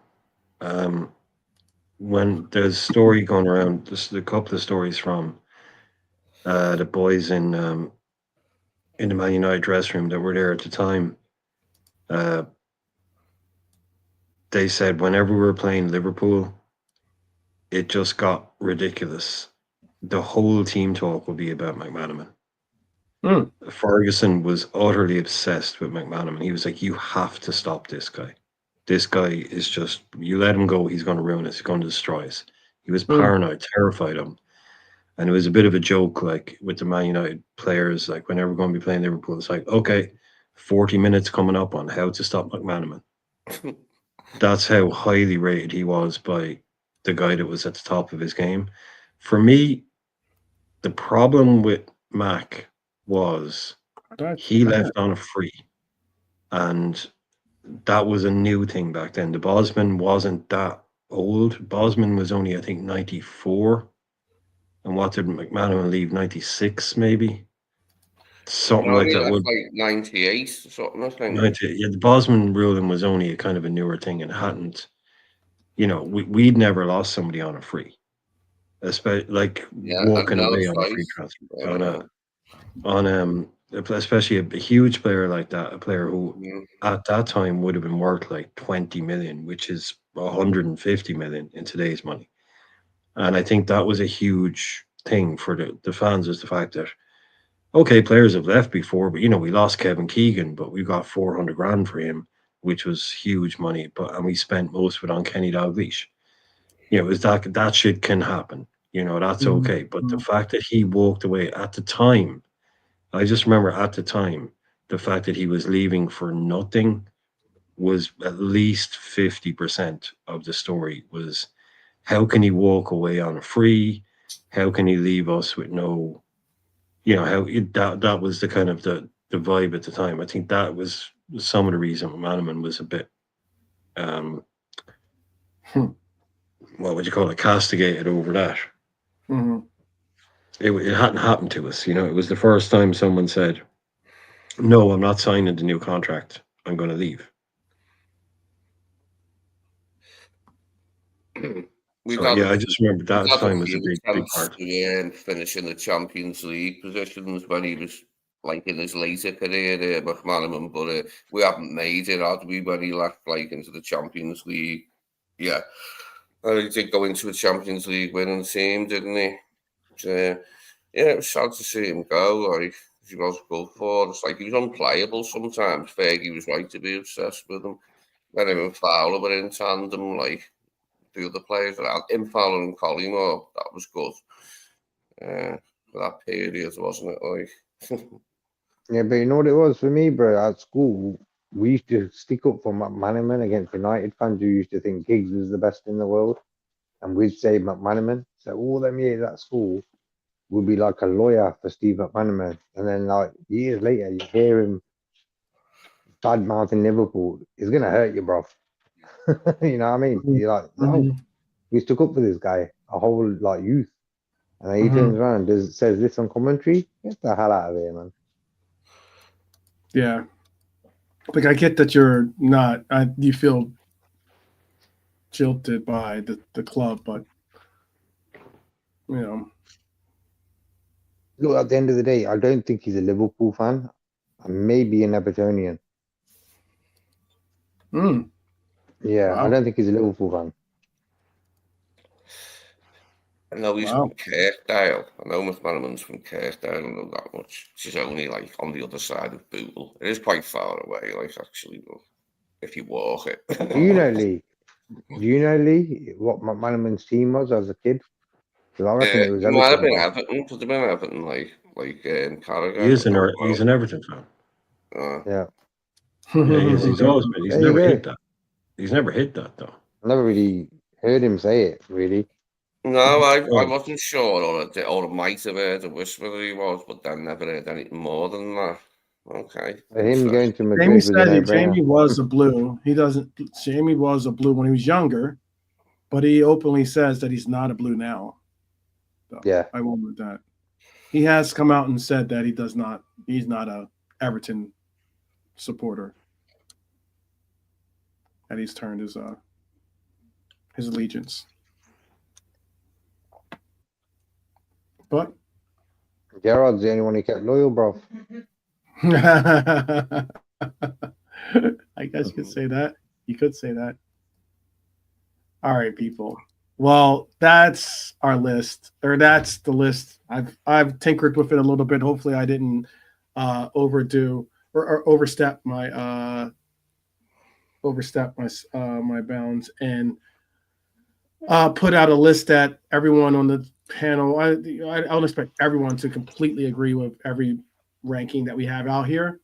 S1: When there's a story going around, just a couple of stories from the boys in the Man United dressing room that were there at the time. They said whenever we were playing Liverpool, it just got ridiculous. The whole team talk would be about McManaman.
S4: Mm.
S1: Ferguson was utterly obsessed with McManaman. He was like, "You have to stop this guy. This guy is just, you let him go, he's going to ruin us. He's going to destroy us." He was paranoid, terrified of him. And it was a bit of a joke, like with the Man United players, like whenever we're going to be playing Liverpool, it's like, okay, 40 minutes coming up on how to stop McManaman. That's how highly rated he was by the guy that was at the top of his game. For me, the problem with Mac was he left on a free. And that was a new thing back then. The Bosman wasn't that old. Bosman was only, I think, 94. And what did McManaman leave? 96, maybe? Something
S2: No,
S1: like
S2: he
S1: that.
S2: left
S1: Would
S2: like 98 or something, I think.
S1: 90, yeah, the Bosman ruling was only a kind of a newer thing and hadn't, we'd never lost somebody on a free. Especially like walking
S2: no,
S1: away on a
S2: right.
S1: free transfer. Especially a huge player like that, a player who at that time would have been worth like 20 million, which is 150 million in today's money. And I think that was a huge thing for the fans, is the fact that, okay, players have left before, but we lost Kevin Keegan, but we got 400 grand for him, which was huge money. And we spent most of it on Kenny Dalglish. It was that shit can happen. That's okay. But the fact that he walked away at the time, I just remember at the time, the fact that he was leaving for nothing was at least 50% of the story. Was how can he walk away on a free? How can he leave us with no, that was the kind of the vibe at the time. I think that was some of the reason McManaman was a bit, what would you call it, castigated over that. It hadn't happened to us. It was the first time someone said, "No, I'm not signing the new contract. I'm going to leave." I just remember that time was a big part.
S2: Finishing the Champions League positions when he was like in his later career, McManaman, but we haven't made it, had we, when he left like into the Champions League? Yeah, he did go into a Champions League winning team, didn't he? It was sad to see him go. Like, he was good for us. Like, he was unplayable sometimes. Fergie was right to be obsessed with him. When him and Fowler were in tandem, like the other players around him, Fowler and Collymore, that was good for that period, wasn't it? Like,
S5: Yeah, but you know what it was for me, bro? At school, we used to stick up for McManaman against United fans who used to think Giggs was the best in the world. And we'd say McManaman. So all them years at school would be like a lawyer for Steve McManaman. And then like years later, you hear him bad mouthing Liverpool. It's going to hurt you, bro. You know what I mean? You're like, no, we stuck up for this guy, a whole like youth. And then he turns around and says this on commentary. Get the hell out of here, man.
S4: Yeah. Like, I get that you're not, you feel jilted by the club, but,
S5: Look, at the end of the day, I don't think he's a Liverpool fan. Maybe an Evertonian. Yeah,
S4: Wow.
S5: I don't think he's a Liverpool fan.
S2: I know he's from Kirkdale. I know McManaman's from Kirkdale. I don't know that much. She's only like on the other side of Bootle. It is quite far away, like actually, if you walk it.
S5: Do you know, Lee? Do you know, Lee, what McManaman's team was as a kid? Because I reckon it was
S2: Might have
S5: Everton.
S2: been Everton. Could have been Everton, like Carragher.
S1: He's an Everton fan.
S5: Yeah.
S1: Yeah, he's always been. He's
S5: There you
S1: never
S5: go.
S1: hit that. He's never hit that though.
S5: I never really heard him say it, really.
S2: No, I
S1: Oh.
S2: wasn't sure, or I might have heard a whisper that he was, but then never heard anything more than that. Okay.
S5: For him going to
S4: Jamie
S5: Madrid was a
S4: said that
S5: no-brainer.
S4: Jamie was a blue. Jamie was a blue when he was younger, but he openly says that he's not a blue now. So
S5: Yeah.
S4: I won't with that. He has come out and said that he's not a Everton supporter. And he's turned his allegiance. But
S5: Gerard's the only one who kept loyal, bro.
S4: I guess you could say that. You could say that. All right, people. Well, that's our list, or that's the list. I've tinkered with it a little bit. Hopefully, I didn't overdo or overstep my my bounds, and put out a list that everyone on the panel. I don't expect everyone to completely agree with every ranking that we have out here.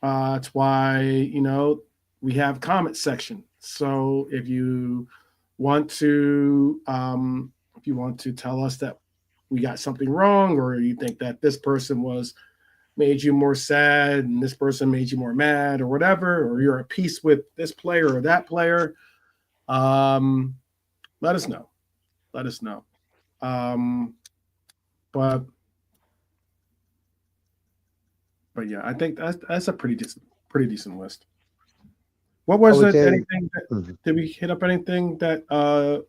S4: That's why we have comment section. So if you want to tell us that we got something wrong, or you think that this person made you more sad and this person made you more mad, or whatever, or you're at peace with this player or that player, let us know. But yeah, I think that's a pretty decent list. What was it? Anything? Did we hit up anything that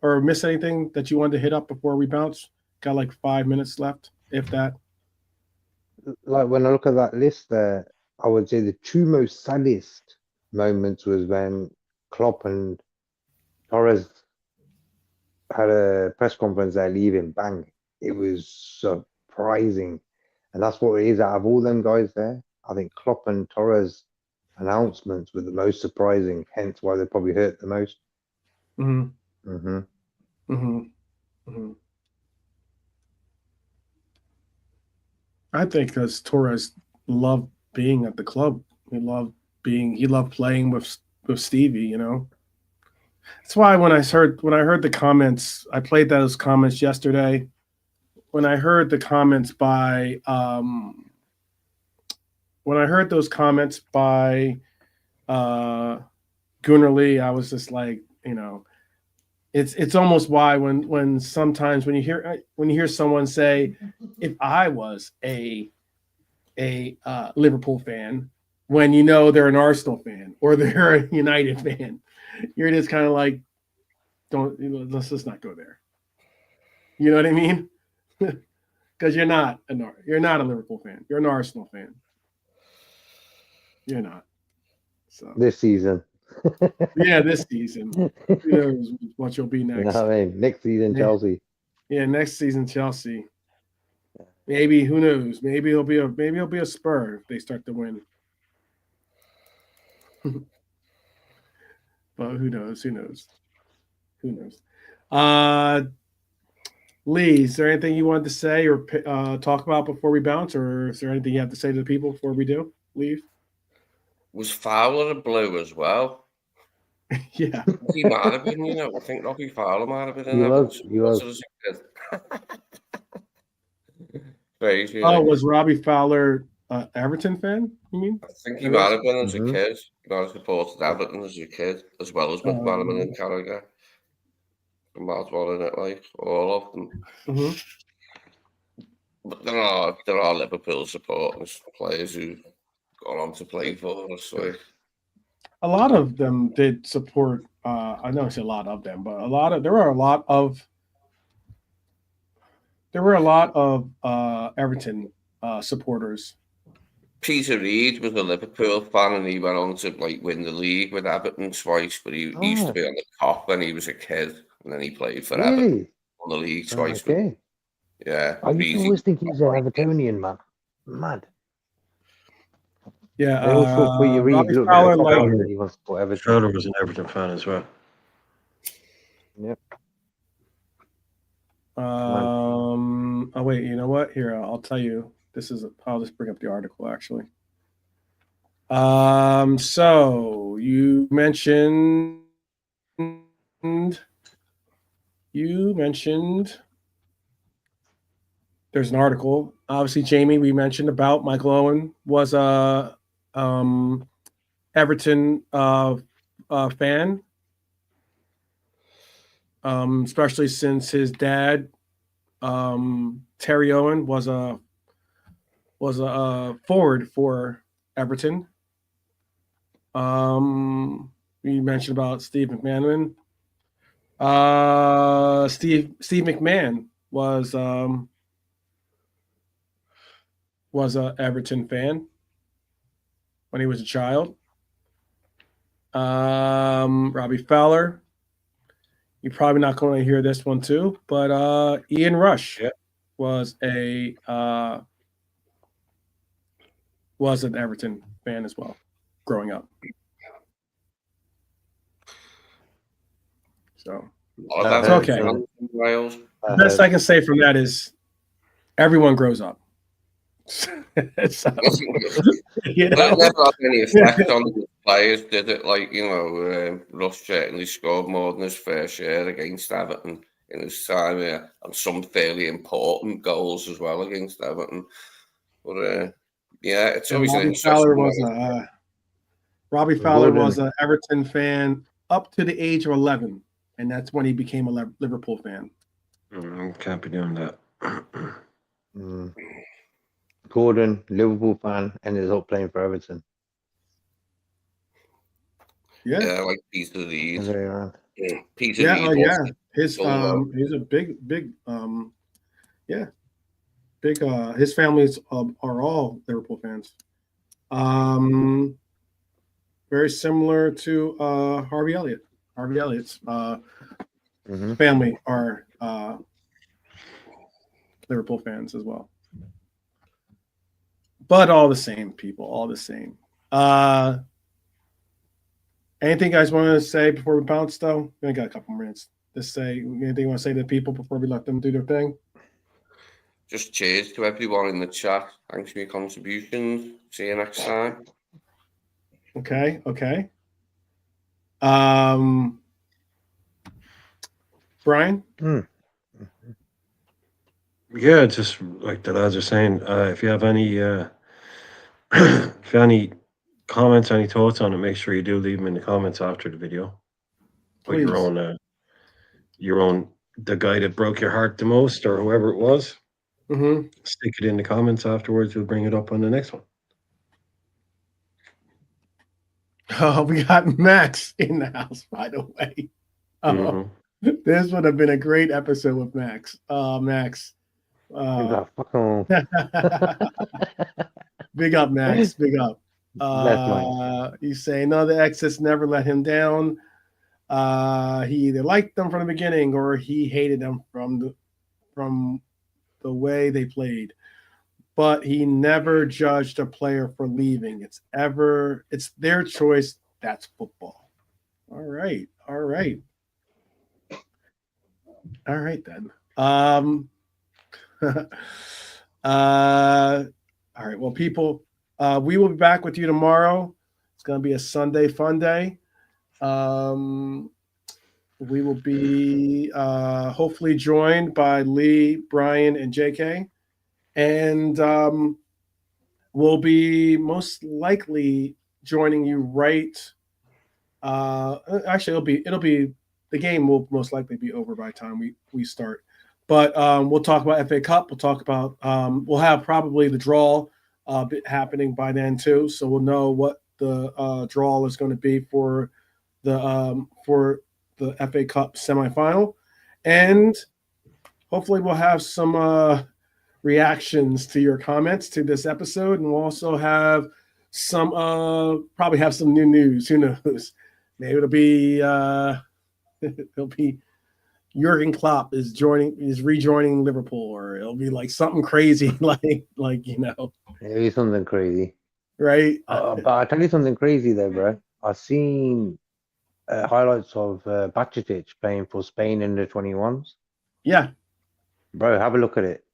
S4: or miss anything that you wanted to hit up before we bounce? Got like 5 minutes left, if that.
S5: Like when I look at that list there, I would say the two most saddest moments was when Klopp and Torres had a press conference there leaving. Bang! It was surprising, and that's what it is. Out of all them guys there, I think Klopp and Torres announcements were the most surprising. Hence why they probably hurt the most.
S4: I think because Torres loved being at the club. He loved playing with Stevie. That's why when I heard the comments, I played those comments yesterday. When I heard the comments by Gunnar Lee, I was just like, it's almost why when sometimes when you hear someone say, if I was a Liverpool fan, when they're an Arsenal fan or they're a United fan, you're just kind of like, let's just not go there. You know what I mean? Because you're not a Liverpool fan. You're an Arsenal fan. You're not. So
S5: this season.
S4: Yeah, this season. Who knows what you'll be next?
S5: You know what I mean? Next season, Chelsea.
S4: Yeah, next season, Chelsea. Maybe, who knows? Maybe he'll be a Spur if they start to win. But who knows? Lee, is there anything you wanted to say or talk about before we bounce, or is there anything you have to say to the people before we do leave?
S2: Was Fowler a blue as well?
S4: Yeah.
S2: He might have been, I think Robbie Fowler might have been in
S5: He was.
S2: Crazy.
S4: Oh, was Robbie Fowler Everton fan, you mean?
S2: I think he might have been as a kid. He might have supported Everton as a kid, as well as McManaman and Carragher. Mad one in it, like all of them. But there are Liverpool supporters, players who got on to play for us. Like
S4: a lot of them did support. I know it's a lot of them, but there were a lot of Everton supporters.
S2: Peter Reid was a Liverpool fan, and he went on to win the league with Everton twice. But he used to be on the top when he was a kid, and then he played for Everton, won the league twice.
S5: Okay.
S2: Yeah,
S5: I used to always think he was an Evertonian, man. Mad.
S4: Yeah,
S5: I always thought Peter Reid looked
S1: Fowler was an Everton fan as well.
S5: Yep.
S4: Oh wait, you know what? Here, I'll tell you. I'll just bring up the article actually. So you mentioned there's an article. Obviously, Jamie, we mentioned about Michael Owen was a Everton fan, especially since his dad, Terry Owen, was a forward for Everton. We mentioned about Steve McManaman. Steve McMahon was a Everton fan when he was a child. Robbie Fowler. You're probably not going to hear this one too, but Ian Rush was an Everton fan as well, growing up. So
S2: That's
S4: okay.
S2: Wales.
S4: The best I can say from that is everyone grows up. So, you know?
S2: That never had any effect on the players, did it? Like, Rush certainly scored more than his fair share against Everton in his time here, and some fairly important goals as well against Everton. But it's always
S4: Robbie Fowler was an Everton fan up to the age of 11, and that's when he became a Liverpool fan.
S1: Can't be doing that.
S5: Gordon, Liverpool fan, ended up playing for Everton.
S2: Yeah, like Peter Leeds. Peter
S4: Yeah,
S2: Leeds.
S4: yeah. He's a big. His families are all Liverpool fans. Very similar to Harvey Elliott. Harvey Elliott's family are Liverpool fans as well. But all the same, people, all the same. Anything you guys want to say before we bounce, though? We got a couple minutes. Just say anything you want to say to the people before we let them do their thing?
S2: Just cheers to everyone in the chat. Thanks for your contributions. See you next time.
S4: Okay. Brian?
S1: Yeah, just like the lads are saying, if you have any comments, any thoughts on it, make sure you do leave them in the comments after the video. Put
S4: Please.
S1: your own, the guy that broke your heart the most, or whoever it was. Stick it in the comments afterwards. We'll bring it up on the next one.
S4: Oh, we got Max in the house, by the way. This would have been a great episode with Max. Max. Big up, Max. Big up. He's saying, no, the exes never let him down. He either liked them from the beginning or he hated them from the way they played. But he never judged a player for leaving. It's their choice. That's football. All right then. All right. Well, people, we will be back with you tomorrow. It's going to be a Sunday fun day. We will be hopefully joined by Lee, Brian, and JK. And we'll be most likely joining you right. Actually, it'll be the game will most likely be over by the time we start. But we'll talk about FA Cup. We'll talk about we'll have probably the draw happening by then too. So we'll know what the draw is going to be for the FA Cup semifinal, and hopefully we'll have some reactions to your comments to this episode, and we'll also have some probably have some new news. Who knows? Maybe it'll be Jürgen Klopp is rejoining Liverpool, or it'll be like something crazy, like
S5: it'll be something crazy,
S4: right?
S5: But I'll tell you something crazy though, bro. I've seen highlights of Bajcetic playing for Spain in the 21s.
S4: Yeah,
S5: bro, have a look at it.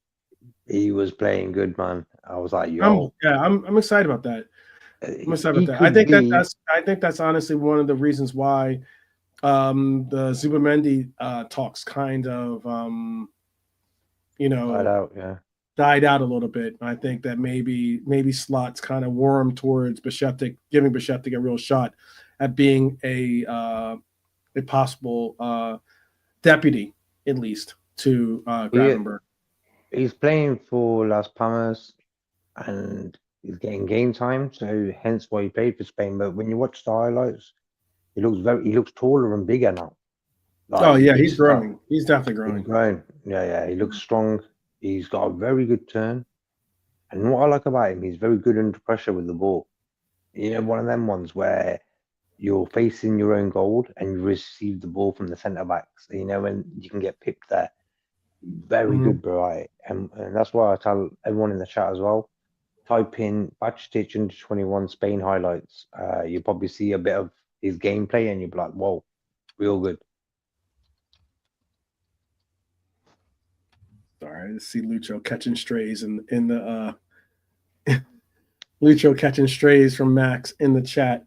S5: He was playing good, man. I was like, yo.
S4: I'm excited about that. I'm gonna stop
S5: He
S4: at that. I
S5: could
S4: think that's honestly one of the reasons why the Zubamendi talks kind of
S5: died out, yeah.
S4: died out a little bit. I think that maybe Slot's kind of warmed towards Besiktas, giving Besiktas a real shot at being a possible deputy, at least, to Gravenberg.
S5: He's playing for Las Palmas and he's getting game time, so hence why he played for Spain. But when you watch the highlights, he looks taller and bigger now.
S4: Oh yeah, he's growing. He's definitely growing.
S5: He's growing. Yeah. He looks strong. He's got a very good turn. And what I like about him, he's very good under pressure with the ball. You know, one of them ones where you're facing your own goal and you receive the ball from the centre backs. You know, and you can get pipped there. Very good variety. And that's why I tell everyone in the chat as well, type in Bajcetic under 21 Spain highlights. You'll probably see a bit of his gameplay and you'll be like, whoa, real good.
S4: Sorry, I see Lucho catching strays in the Lucho catching strays from Max in the chat.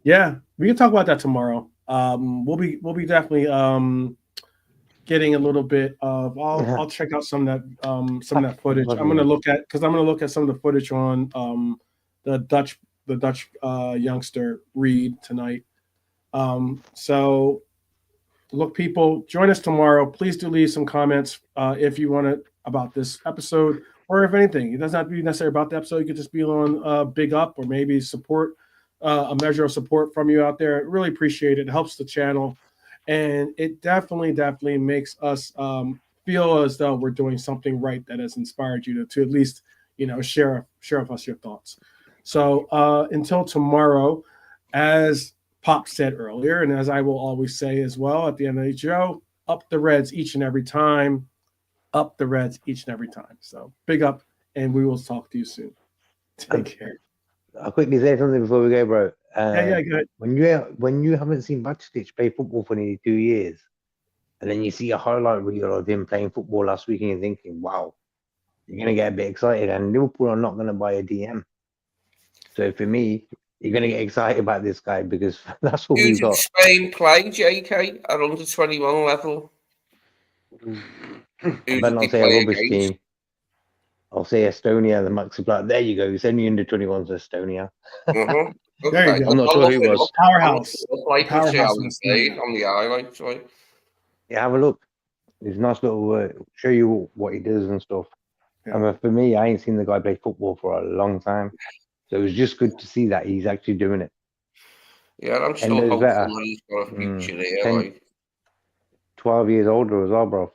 S4: Yeah, we can talk about that tomorrow. We'll be definitely getting a little bit of. I'll check out some of that footage. I'm gonna look at some of the footage on the Dutch youngster Reed tonight. So look, people, join us tomorrow. Please do leave some comments if you want to about this episode, or if anything. It doesn't have to be necessarily about the episode. You could just be on big up, or maybe support a measure of support from you out there. Really appreciate it. It helps the channel, and it definitely makes us feel as though we're doing something right that has inspired you to at least share with us your thoughts. So until tomorrow, as Pop said earlier, and as I will always say as well at the end of the show, up the Reds each and every time. Up the Reds each and every time. So big up, and we will talk to you soon. Take care.
S5: I'll quickly say something before we go, bro.
S4: Yeah, go ahead.
S5: When you haven't seen Bajcetic play football for nearly 2 years, and then you see a highlight reel of him playing football last week, and you're thinking, wow, you're going to get a bit excited, and Liverpool are not going to buy a DM. So for me, you're going to get excited about this guy because that's what we've got.
S2: Spain play, JK, at under 21 level?
S5: I better not say a rubbish team. I'll say Estonia, the Maxi Black. There you go. It's only under 21's Estonia.
S2: Okay.
S4: There you go.
S5: I'm not sure who was.
S4: Powerhouse.
S2: Powerhouse on the highlights, right?
S5: Yeah, have a look. It's a nice little show you what he does and stuff.
S4: Yeah.
S5: For me, I ain't seen the guy play football for a long time. So it was just good to see that he's actually doing it.
S2: Yeah, I'm still hopeful that he's got a future there.
S5: 10, 12 years older as well, bro.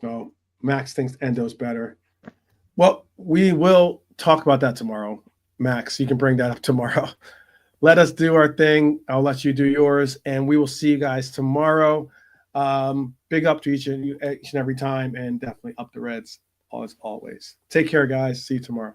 S4: No, Max thinks Endo's better. Well, we will talk about that tomorrow. Max, you can bring that up tomorrow. Let us do our thing. I'll let you do yours, and we will see you guys tomorrow. Big up to each and every time, and definitely up the Reds as always. Take care, guys. See you tomorrow.